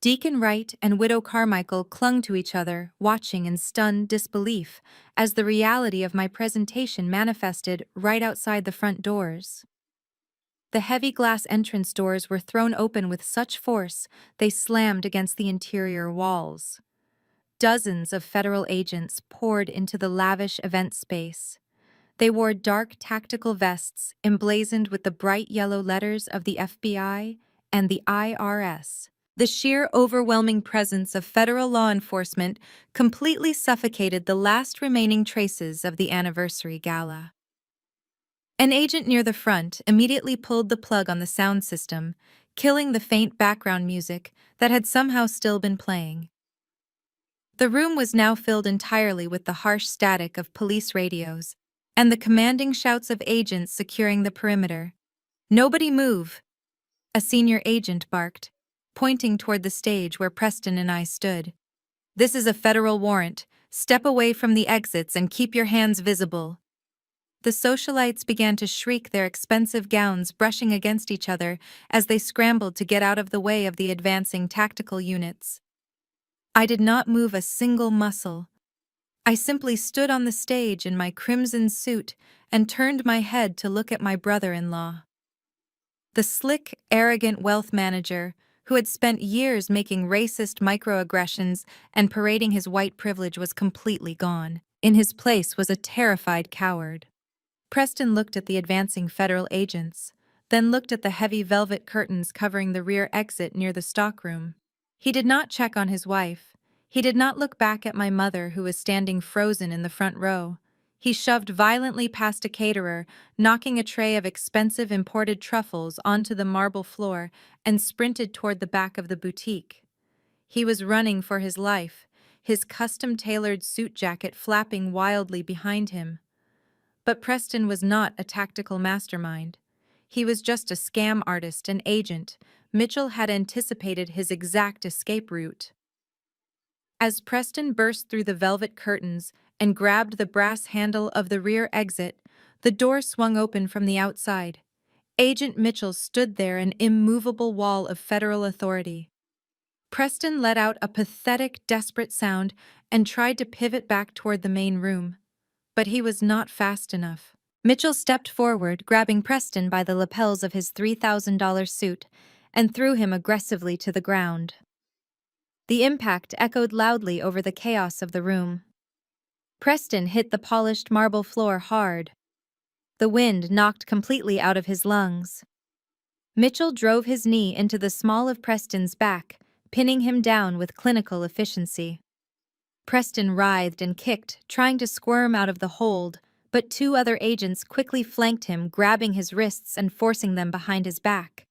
Deacon Wright and Widow Carmichael clung to each other, watching in stunned disbelief as the reality of my presentation manifested right outside the front doors. The heavy glass entrance doors were thrown open with such force they slammed against the interior walls. Dozens of federal agents poured into the lavish event space. They wore dark tactical vests emblazoned with the bright yellow letters of the FBI and the IRS. The sheer overwhelming presence of federal law enforcement completely suffocated the last remaining traces of the anniversary gala. An agent near the front immediately pulled the plug on the sound system, killing the faint background music that had somehow still been playing. The room was now filled entirely with the harsh static of police radios and the commanding shouts of agents securing the perimeter. "Nobody move," a senior agent barked, pointing toward the stage where Preston and I stood. "This is a federal warrant. Step away from the exits and keep your hands visible." The socialites began to shriek, their expensive gowns brushing against each other as they scrambled to get out of the way of the advancing tactical units. I did not move a single muscle. I simply stood on the stage in my crimson suit and turned my head to look at my brother-in-law. The slick, arrogant wealth manager, who had spent years making racist microaggressions and parading his white privilege, was completely gone. In his place was a terrified coward. Preston looked at the advancing federal agents, then looked at the heavy velvet curtains covering the rear exit near the stockroom. He did not check on his wife. He did not look back at my mother, who was standing frozen in the front row. He shoved violently past a caterer, knocking a tray of expensive imported truffles onto the marble floor, and sprinted toward the back of the boutique. He was running for his life, his custom-tailored suit jacket flapping wildly behind him. But Preston was not a tactical mastermind. He was just a scam artist and agent. Mitchell had anticipated his exact escape route. As Preston burst through the velvet curtains and grabbed the brass handle of the rear exit, the door swung open from the outside. Agent Mitchell stood there, an immovable wall of federal authority. Preston let out a pathetic, desperate sound and tried to pivot back toward the main room. But he was not fast enough. Mitchell stepped forward, grabbing Preston by the lapels of his $3,000 suit, and threw him aggressively to the ground. The impact echoed loudly over the chaos of the room. Preston hit the polished marble floor hard. The wind knocked completely out of his lungs. Mitchell drove his knee into the small of Preston's back, pinning him down with clinical efficiency. Preston writhed and kicked, trying to squirm out of the hold, but two other agents quickly flanked him, grabbing his wrists and forcing them behind his back.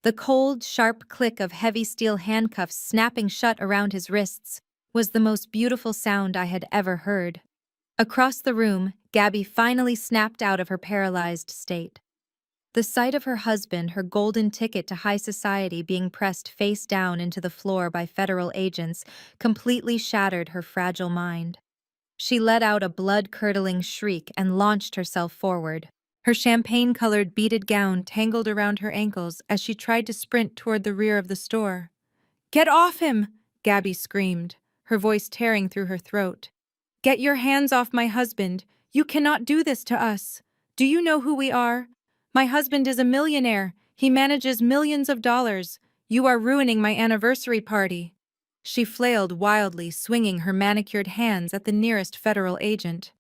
The cold, sharp click of heavy steel handcuffs snapping shut around his wrists was the most beautiful sound I had ever heard. Across the room, Gabby finally snapped out of her paralyzed state. The sight of her husband, her golden ticket to high society, being pressed face down into the floor by federal agents completely shattered her fragile mind. She let out a blood-curdling shriek and launched herself forward. Her champagne-colored beaded gown tangled around her ankles as she tried to sprint toward the rear of the store. "Get off him!" Gabby screamed, her voice tearing through her throat. "Get your hands off my husband! You cannot do this to us! Do you know who we are? My husband is a millionaire. He manages millions of dollars. You are ruining my anniversary party." She flailed wildly, swinging her manicured hands at the nearest federal agent.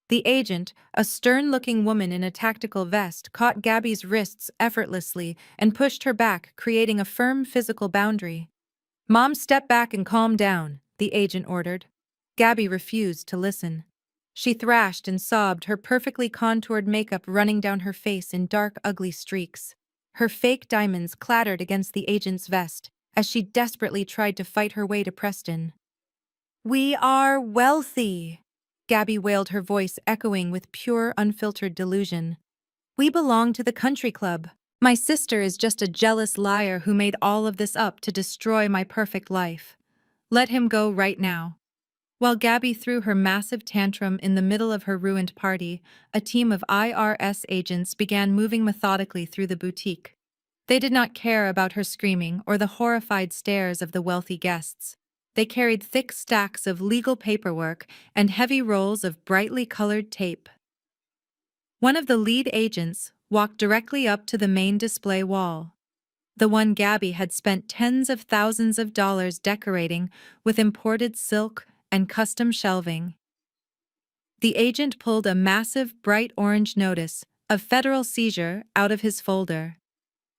The agent, a stern-looking woman in a tactical vest, caught Gabby's wrists effortlessly and pushed her back, creating a firm physical boundary. "Mom, step back and calm down," the agent ordered. Gabby refused to listen. She thrashed and sobbed, her perfectly contoured makeup running down her face in dark, ugly streaks. Her fake diamonds clattered against the agent's vest as she desperately tried to fight her way to Preston. "We are wealthy," Gabby wailed, her voice echoing with pure, unfiltered delusion. We belong to the country club. My sister is just a jealous liar who made all of this up to destroy my perfect life. Let him go right now. While Gabby threw her massive tantrum in the middle of her ruined party, a team of IRS agents began moving methodically through the boutique. They did not care about her screaming or the horrified stares of the wealthy guests. They carried thick stacks of legal paperwork and heavy rolls of brightly colored tape. One of the lead agents walked directly up to the main display wall, the one Gabby had spent tens of thousands of dollars decorating with imported silk and custom shelving. The agent pulled a massive bright orange notice of federal seizure out of his folder.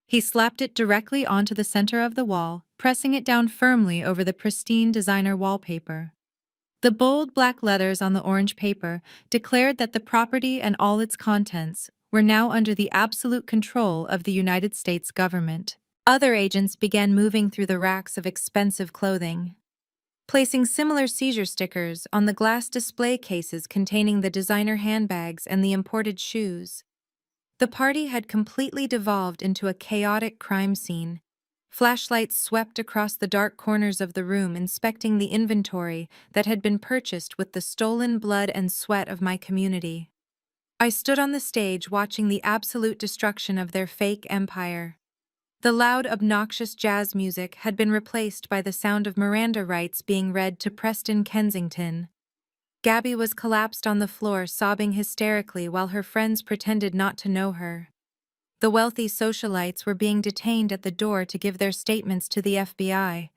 He slapped it directly onto the center of the wall, pressing it down firmly over the pristine designer wallpaper. The bold black letters on the orange paper declared that the property and all its contents were now under the absolute control of the United States government. Other agents began moving through the racks of expensive clothing, placing similar seizure stickers on the glass display cases containing the designer handbags and the imported shoes. The party had completely devolved into a chaotic crime scene. Flashlights swept across the dark corners of the room, inspecting the inventory that had been purchased with the stolen blood and sweat of my community. I stood on the stage watching the absolute destruction of their fake empire. The loud, obnoxious jazz music had been replaced by the sound of Miranda rights being read to Preston Kensington. Gabby was collapsed on the floor, sobbing hysterically while her friends pretended not to know her. The wealthy socialites were being detained at the door to give their statements to the FBI.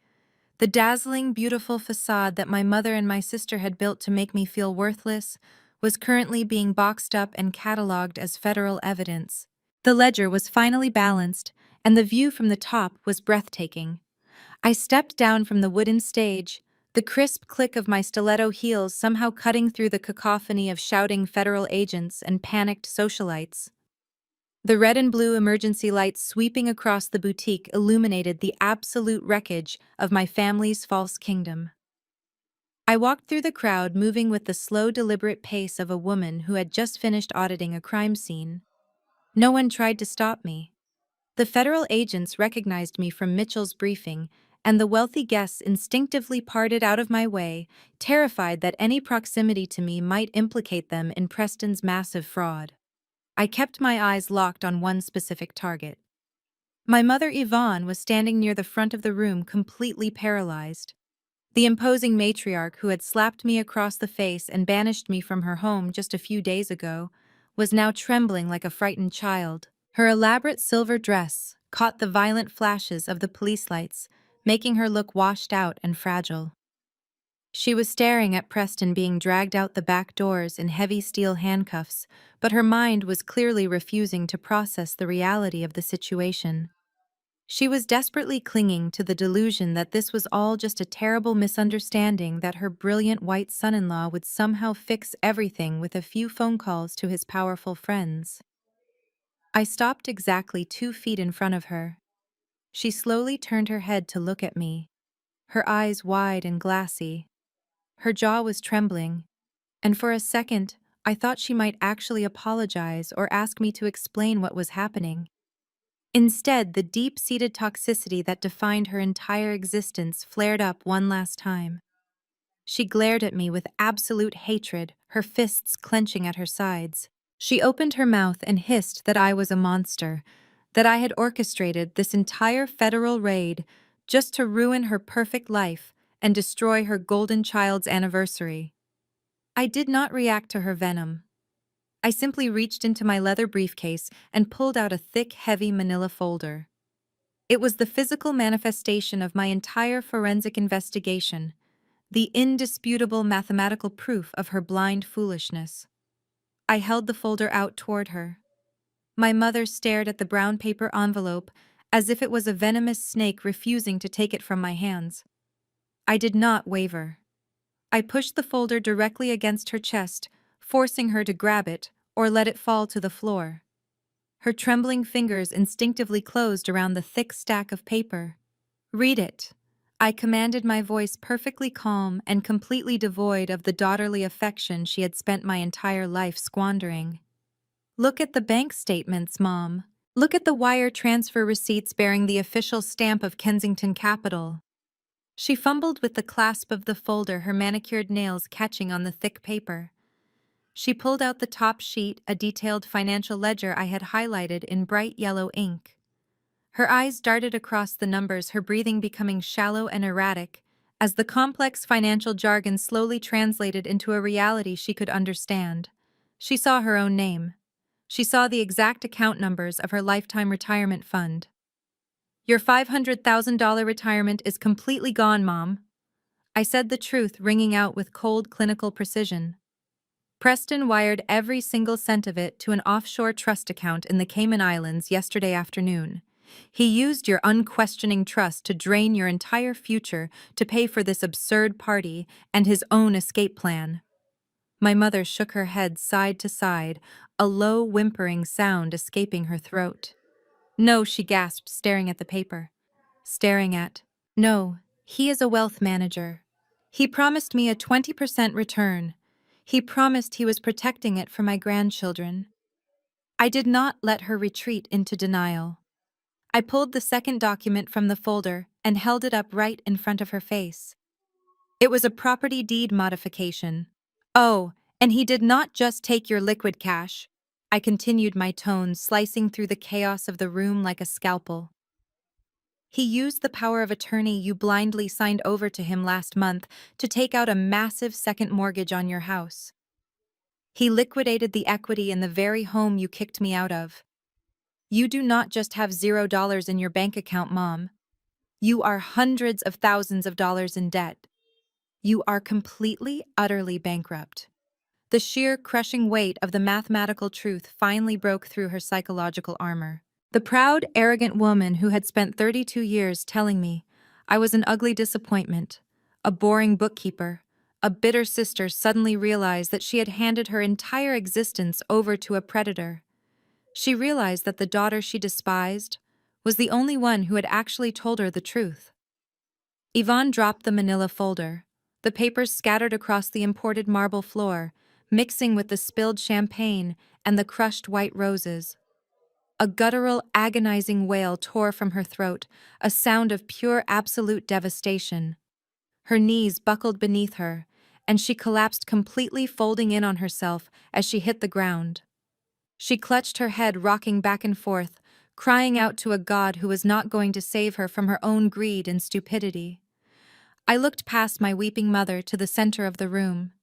The dazzling, beautiful facade that my mother and my sister had built to make me feel worthless was currently being boxed up and catalogued as federal evidence. The ledger was finally balanced, and the view from the top was breathtaking. I stepped down from the wooden stage, the crisp click of my stiletto heels somehow cutting through the cacophony of shouting federal agents and panicked socialites. The red and blue emergency lights sweeping across the boutique illuminated the absolute wreckage of my family's false kingdom. I walked through the crowd, moving with the slow, deliberate pace of a woman who had just finished auditing a crime scene. No one tried to stop me. The federal agents recognized me from Mitchell's briefing, and the wealthy guests instinctively parted out of my way, terrified that any proximity to me might implicate them in Preston's massive fraud. I kept my eyes locked on one specific target. My mother Yvonne was standing near the front of the room, completely paralyzed. The imposing matriarch who had slapped me across the face and banished me from her home just a few days ago was now trembling like a frightened child. Her elaborate silver dress caught the violent flashes of the police lights, making her look washed out and fragile. She was staring at Preston being dragged out the back doors in heavy steel handcuffs, but her mind was clearly refusing to process the reality of the situation. She was desperately clinging to the delusion that this was all just a terrible misunderstanding, that her brilliant white son-in-law would somehow fix everything with a few phone calls to his powerful friends. I stopped exactly 2 feet in front of her. She slowly turned her head to look at me, her eyes wide and glassy. Her jaw was trembling, and for a second, I thought she might actually apologize or ask me to explain what was happening. Instead, the deep-seated toxicity that defined her entire existence flared up one last time. She glared at me with absolute hatred, her fists clenching at her sides. She opened her mouth and hissed that I was a monster, that I had orchestrated this entire federal raid just to ruin her perfect life and destroy her golden child's anniversary. I did not react to her venom. I simply reached into my leather briefcase and pulled out a thick, heavy manila folder. It was the physical manifestation of my entire forensic investigation, the indisputable mathematical proof of her blind foolishness. I held the folder out toward her. My mother stared at the brown paper envelope as if it was a venomous snake refusing to take it from my hands. I did not waver. I pushed the folder directly against her chest, forcing her to grab it or let it fall to the floor. Her trembling fingers instinctively closed around the thick stack of paper. "Read it," I commanded, my voice perfectly calm and completely devoid of the daughterly affection she had spent my entire life squandering. Look at the bank statements, Mom. Look at the wire transfer receipts bearing the official stamp of Kensington Capital. She fumbled with the clasp of the folder, her manicured nails catching on the thick paper. She pulled out the top sheet, a detailed financial ledger I had highlighted in bright yellow ink. Her eyes darted across the numbers, her breathing becoming shallow and erratic, as the complex financial jargon slowly translated into a reality she could understand. She saw her own name. She saw the exact account numbers of her lifetime retirement fund. Your $500,000 retirement is completely gone, Mom. I said the truth, ringing out with cold clinical precision. Preston wired every single cent of it to an offshore trust account in the Cayman Islands yesterday afternoon. He used your unquestioning trust to drain your entire future to pay for this absurd party and his own escape plan. My mother shook her head side to side, a low whimpering sound escaping her throat. No, she gasped, staring at the paper. Staring at. No, he is a wealth manager. He promised me a 20% return. He promised he was protecting it for my grandchildren. I did not let her retreat into denial. I pulled the second document from the folder and held it up right in front of her face. It was a property deed modification. Oh, and he did not just take your liquid cash. I continued, my tone slicing through the chaos of the room like a scalpel. He used the power of attorney you blindly signed over to him last month to take out a massive second mortgage on your house. He liquidated the equity in the very home you kicked me out of. You do not just have $0 in your bank account, Mom. You are hundreds of thousands of dollars in debt. You are completely, utterly bankrupt. The sheer, crushing weight of the mathematical truth finally broke through her psychological armor. The proud, arrogant woman who had spent 32 years telling me I was an ugly disappointment, a boring bookkeeper, a bitter sister suddenly realized that she had handed her entire existence over to a predator. She realized that the daughter she despised was the only one who had actually told her the truth. Yvonne dropped the manila folder. The papers scattered across the imported marble floor, mixing with the spilled champagne and the crushed white roses. A guttural, agonizing wail tore from her throat, a sound of pure, absolute devastation. Her knees buckled beneath her, and she collapsed completely, folding in on herself as she hit the ground. She clutched her head, rocking back and forth, crying out to a God who was not going to save her from her own greed and stupidity. I looked past my weeping mother to the center of the room.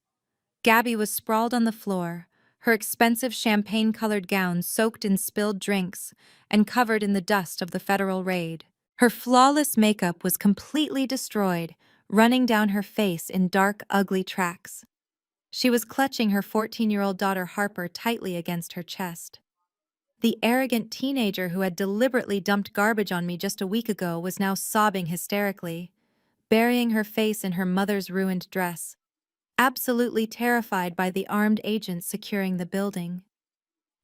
Gabby was sprawled on the floor, her expensive champagne-colored gown soaked in spilled drinks and covered in the dust of the federal raid. Her flawless makeup was completely destroyed, running down her face in dark, ugly tracks. She was clutching her 14-year-old daughter Harper tightly against her chest. The arrogant teenager who had deliberately dumped garbage on me just a week ago was now sobbing hysterically, burying her face in her mother's ruined dress, absolutely terrified by the armed agents securing the building.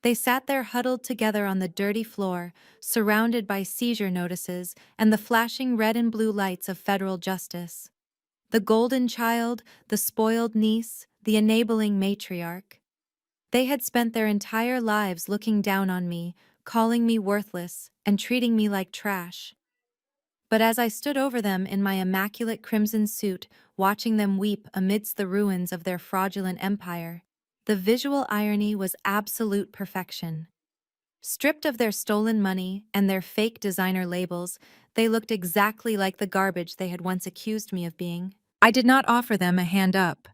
They sat there huddled together on the dirty floor, surrounded by seizure notices and the flashing red and blue lights of federal justice. The golden child, the spoiled niece, the enabling matriarch. They had spent their entire lives looking down on me, calling me worthless, and treating me like trash. But as I stood over them in my immaculate crimson suit, watching them weep amidst the ruins of their fraudulent empire, the visual irony was absolute perfection. Stripped of their stolen money and their fake designer labels, they looked exactly like the garbage they had once accused me of being. I did not offer them a hand up.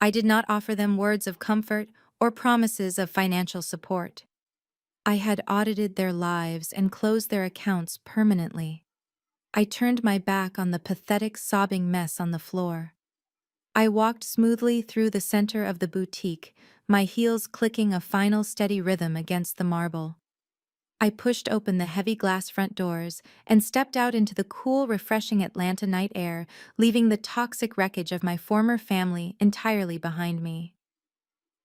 I did not offer them words of comfort or promises of financial support. I had audited their lives and closed their accounts permanently. I turned my back on the pathetic, sobbing mess on the floor. I walked smoothly through the center of the boutique, my heels clicking a final steady rhythm against the marble. I pushed open the heavy glass front doors and stepped out into the cool, refreshing Atlanta night air, leaving the toxic wreckage of my former family entirely behind me.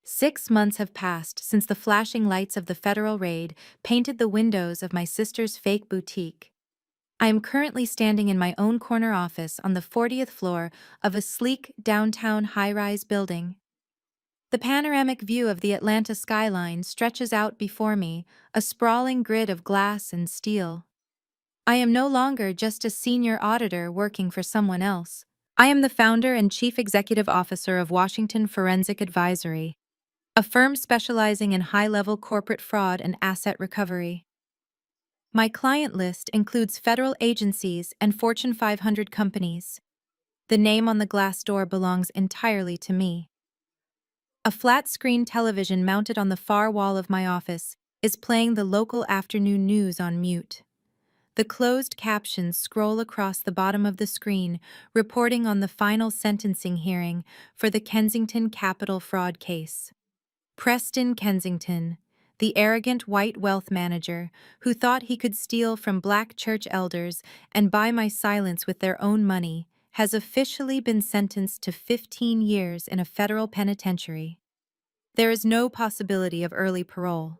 6 months have passed since the flashing lights of the federal raid painted the windows of my sister's fake boutique. I am currently standing in my own corner office on the 40th floor of a sleek downtown high-rise building. The panoramic view of the Atlanta skyline stretches out before me, a sprawling grid of glass and steel. I am no longer just a senior auditor working for someone else. I am the founder and chief executive officer of Washington Forensic Advisory, a firm specializing in high-level corporate fraud and asset recovery. My client list includes federal agencies and Fortune 500 companies. The name on the glass door belongs entirely to me. A flat-screen television mounted on the far wall of my office is playing the local afternoon news on mute. The closed captions scroll across the bottom of the screen, reporting on the final sentencing hearing for the Kensington capital fraud case. Preston Kensington, the arrogant white wealth manager who thought he could steal from black church elders and buy my silence with their own money, has officially been sentenced to 15 years in a federal penitentiary. There is no possibility of early parole.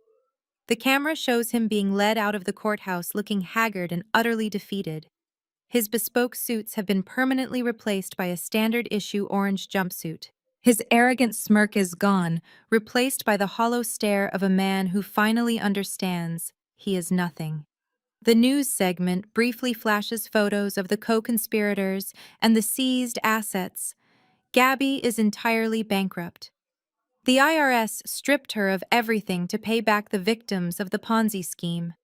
The camera shows him being led out of the courthouse looking haggard and utterly defeated. His bespoke suits have been permanently replaced by a standard-issue orange jumpsuit. His arrogant smirk is gone, replaced by the hollow stare of a man who finally understands he is nothing. The news segment briefly flashes photos of the co-conspirators and the seized assets. Gabby is entirely bankrupt. The IRS stripped her of everything to pay back the victims of the Ponzi scheme.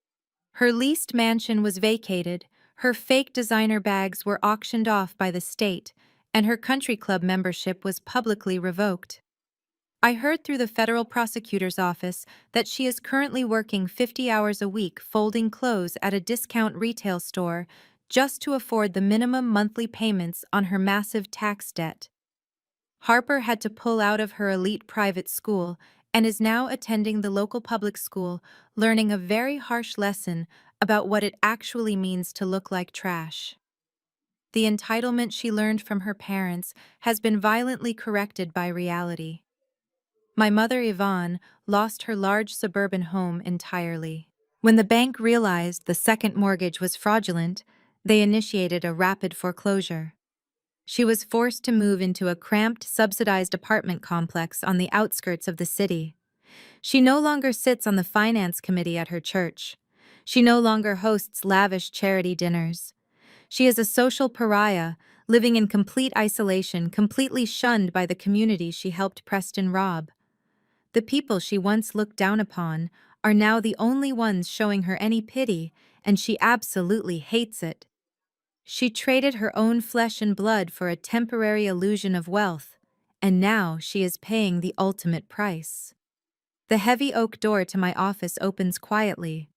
Her leased mansion was vacated, her fake designer bags were auctioned off by the state, and her country club membership was publicly revoked. I heard through the federal prosecutor's office that she is currently working 50 hours a week folding clothes at a discount retail store just to afford the minimum monthly payments on her massive tax debt. Harper had to pull out of her elite private school and is now attending the local public school, learning a very harsh lesson about what it actually means to look like trash. The entitlement she learned from her parents has been violently corrected by reality. My mother, Yvonne, lost her large suburban home entirely. When the bank realized the second mortgage was fraudulent, they initiated a rapid foreclosure. She was forced to move into a cramped, subsidized apartment complex on the outskirts of the city. She no longer sits on the finance committee at her church. She no longer hosts lavish charity dinners. She is a social pariah, living in complete isolation, completely shunned by the community she helped Preston rob. The people she once looked down upon are now the only ones showing her any pity, and she absolutely hates it. She traded her own flesh and blood for a temporary illusion of wealth, and now she is paying the ultimate price. The heavy oak door to my office opens quietly.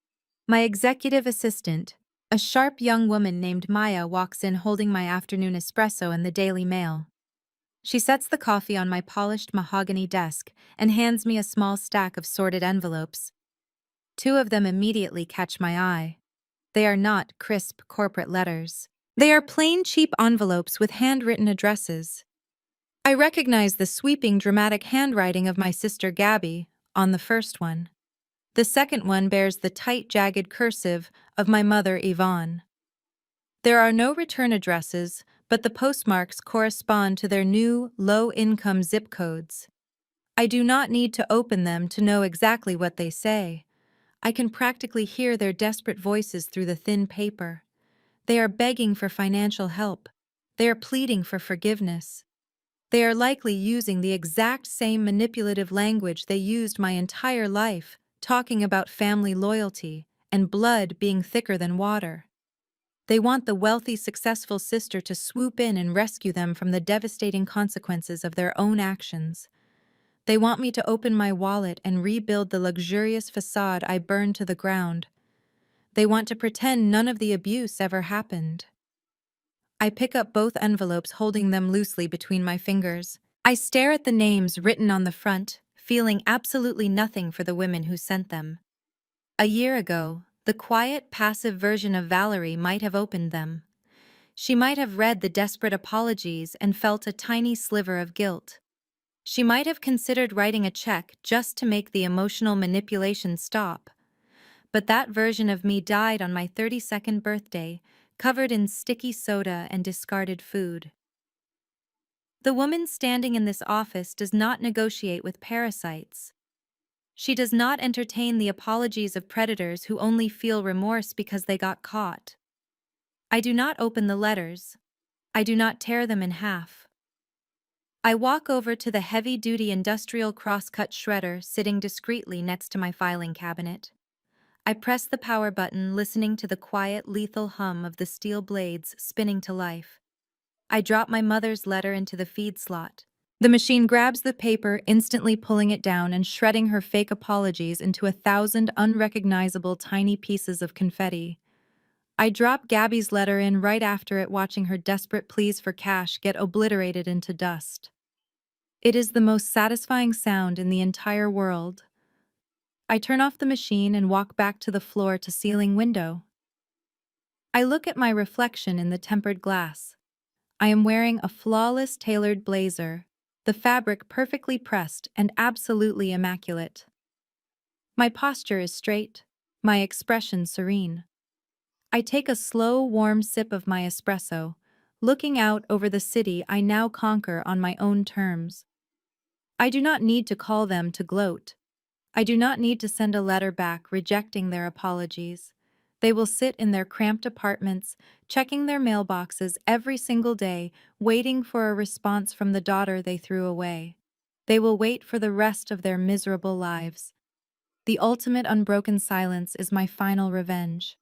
My executive assistant, a sharp young woman named Maya, walks in holding my afternoon espresso and the Daily Mail. She sets the coffee on my polished mahogany desk and hands me a small stack of sorted envelopes. Two of them immediately catch my eye. They are not crisp corporate letters. They are plain, cheap envelopes with handwritten addresses. I recognize the sweeping, dramatic handwriting of my sister Gabby on the first one. The second one bears the tight, jagged cursive of my mother Yvonne. There are no return addresses, but the postmarks correspond to their new, low-income zip codes. I do not need to open them to know exactly what they say. I can practically hear their desperate voices through the thin paper. They are begging for financial help. They are pleading for forgiveness. They are likely using the exact same manipulative language they used my entire life, talking about family loyalty and blood being thicker than water. They want the wealthy, successful sister to swoop in and rescue them from the devastating consequences of their own actions. They want me to open my wallet and rebuild the luxurious facade I burned to the ground. They want to pretend none of the abuse ever happened. I pick up both envelopes, holding them loosely between my fingers. I stare at the names written on the front, feeling absolutely nothing for the women who sent them. A year ago, the quiet, passive version of Valerie might have opened them. She might have read the desperate apologies and felt a tiny sliver of guilt. She might have considered writing a check just to make the emotional manipulation stop. But that version of me died on my 32nd birthday, covered in sticky soda and discarded food. The woman standing in this office does not negotiate with parasites. She does not entertain the apologies of predators who only feel remorse because they got caught. I do not open the letters. I do not tear them in half. I walk over to the heavy-duty industrial crosscut shredder sitting discreetly next to my filing cabinet. I press the power button, listening to the quiet, lethal hum of the steel blades spinning to life. I drop my mother's letter into the feed slot. The machine grabs the paper, instantly pulling it down and shredding her fake apologies into 1,000 unrecognizable tiny pieces of confetti. I drop Gabby's letter in right after it, watching her desperate pleas for cash get obliterated into dust. It is the most satisfying sound in the entire world. I turn off the machine and walk back to the floor-to-ceiling window. I look at my reflection in the tempered glass. I am wearing a flawless tailored blazer, the fabric perfectly pressed and absolutely immaculate. My posture is straight, my expression serene. I take a slow, warm sip of my espresso, looking out over the city I now conquer on my own terms. I do not need to call them to gloat. I do not need to send a letter back rejecting their apologies. They will sit in their cramped apartments, checking their mailboxes every single day, waiting for a response from the daughter they threw away. They will wait for the rest of their miserable lives. The ultimate unbroken silence is my final revenge.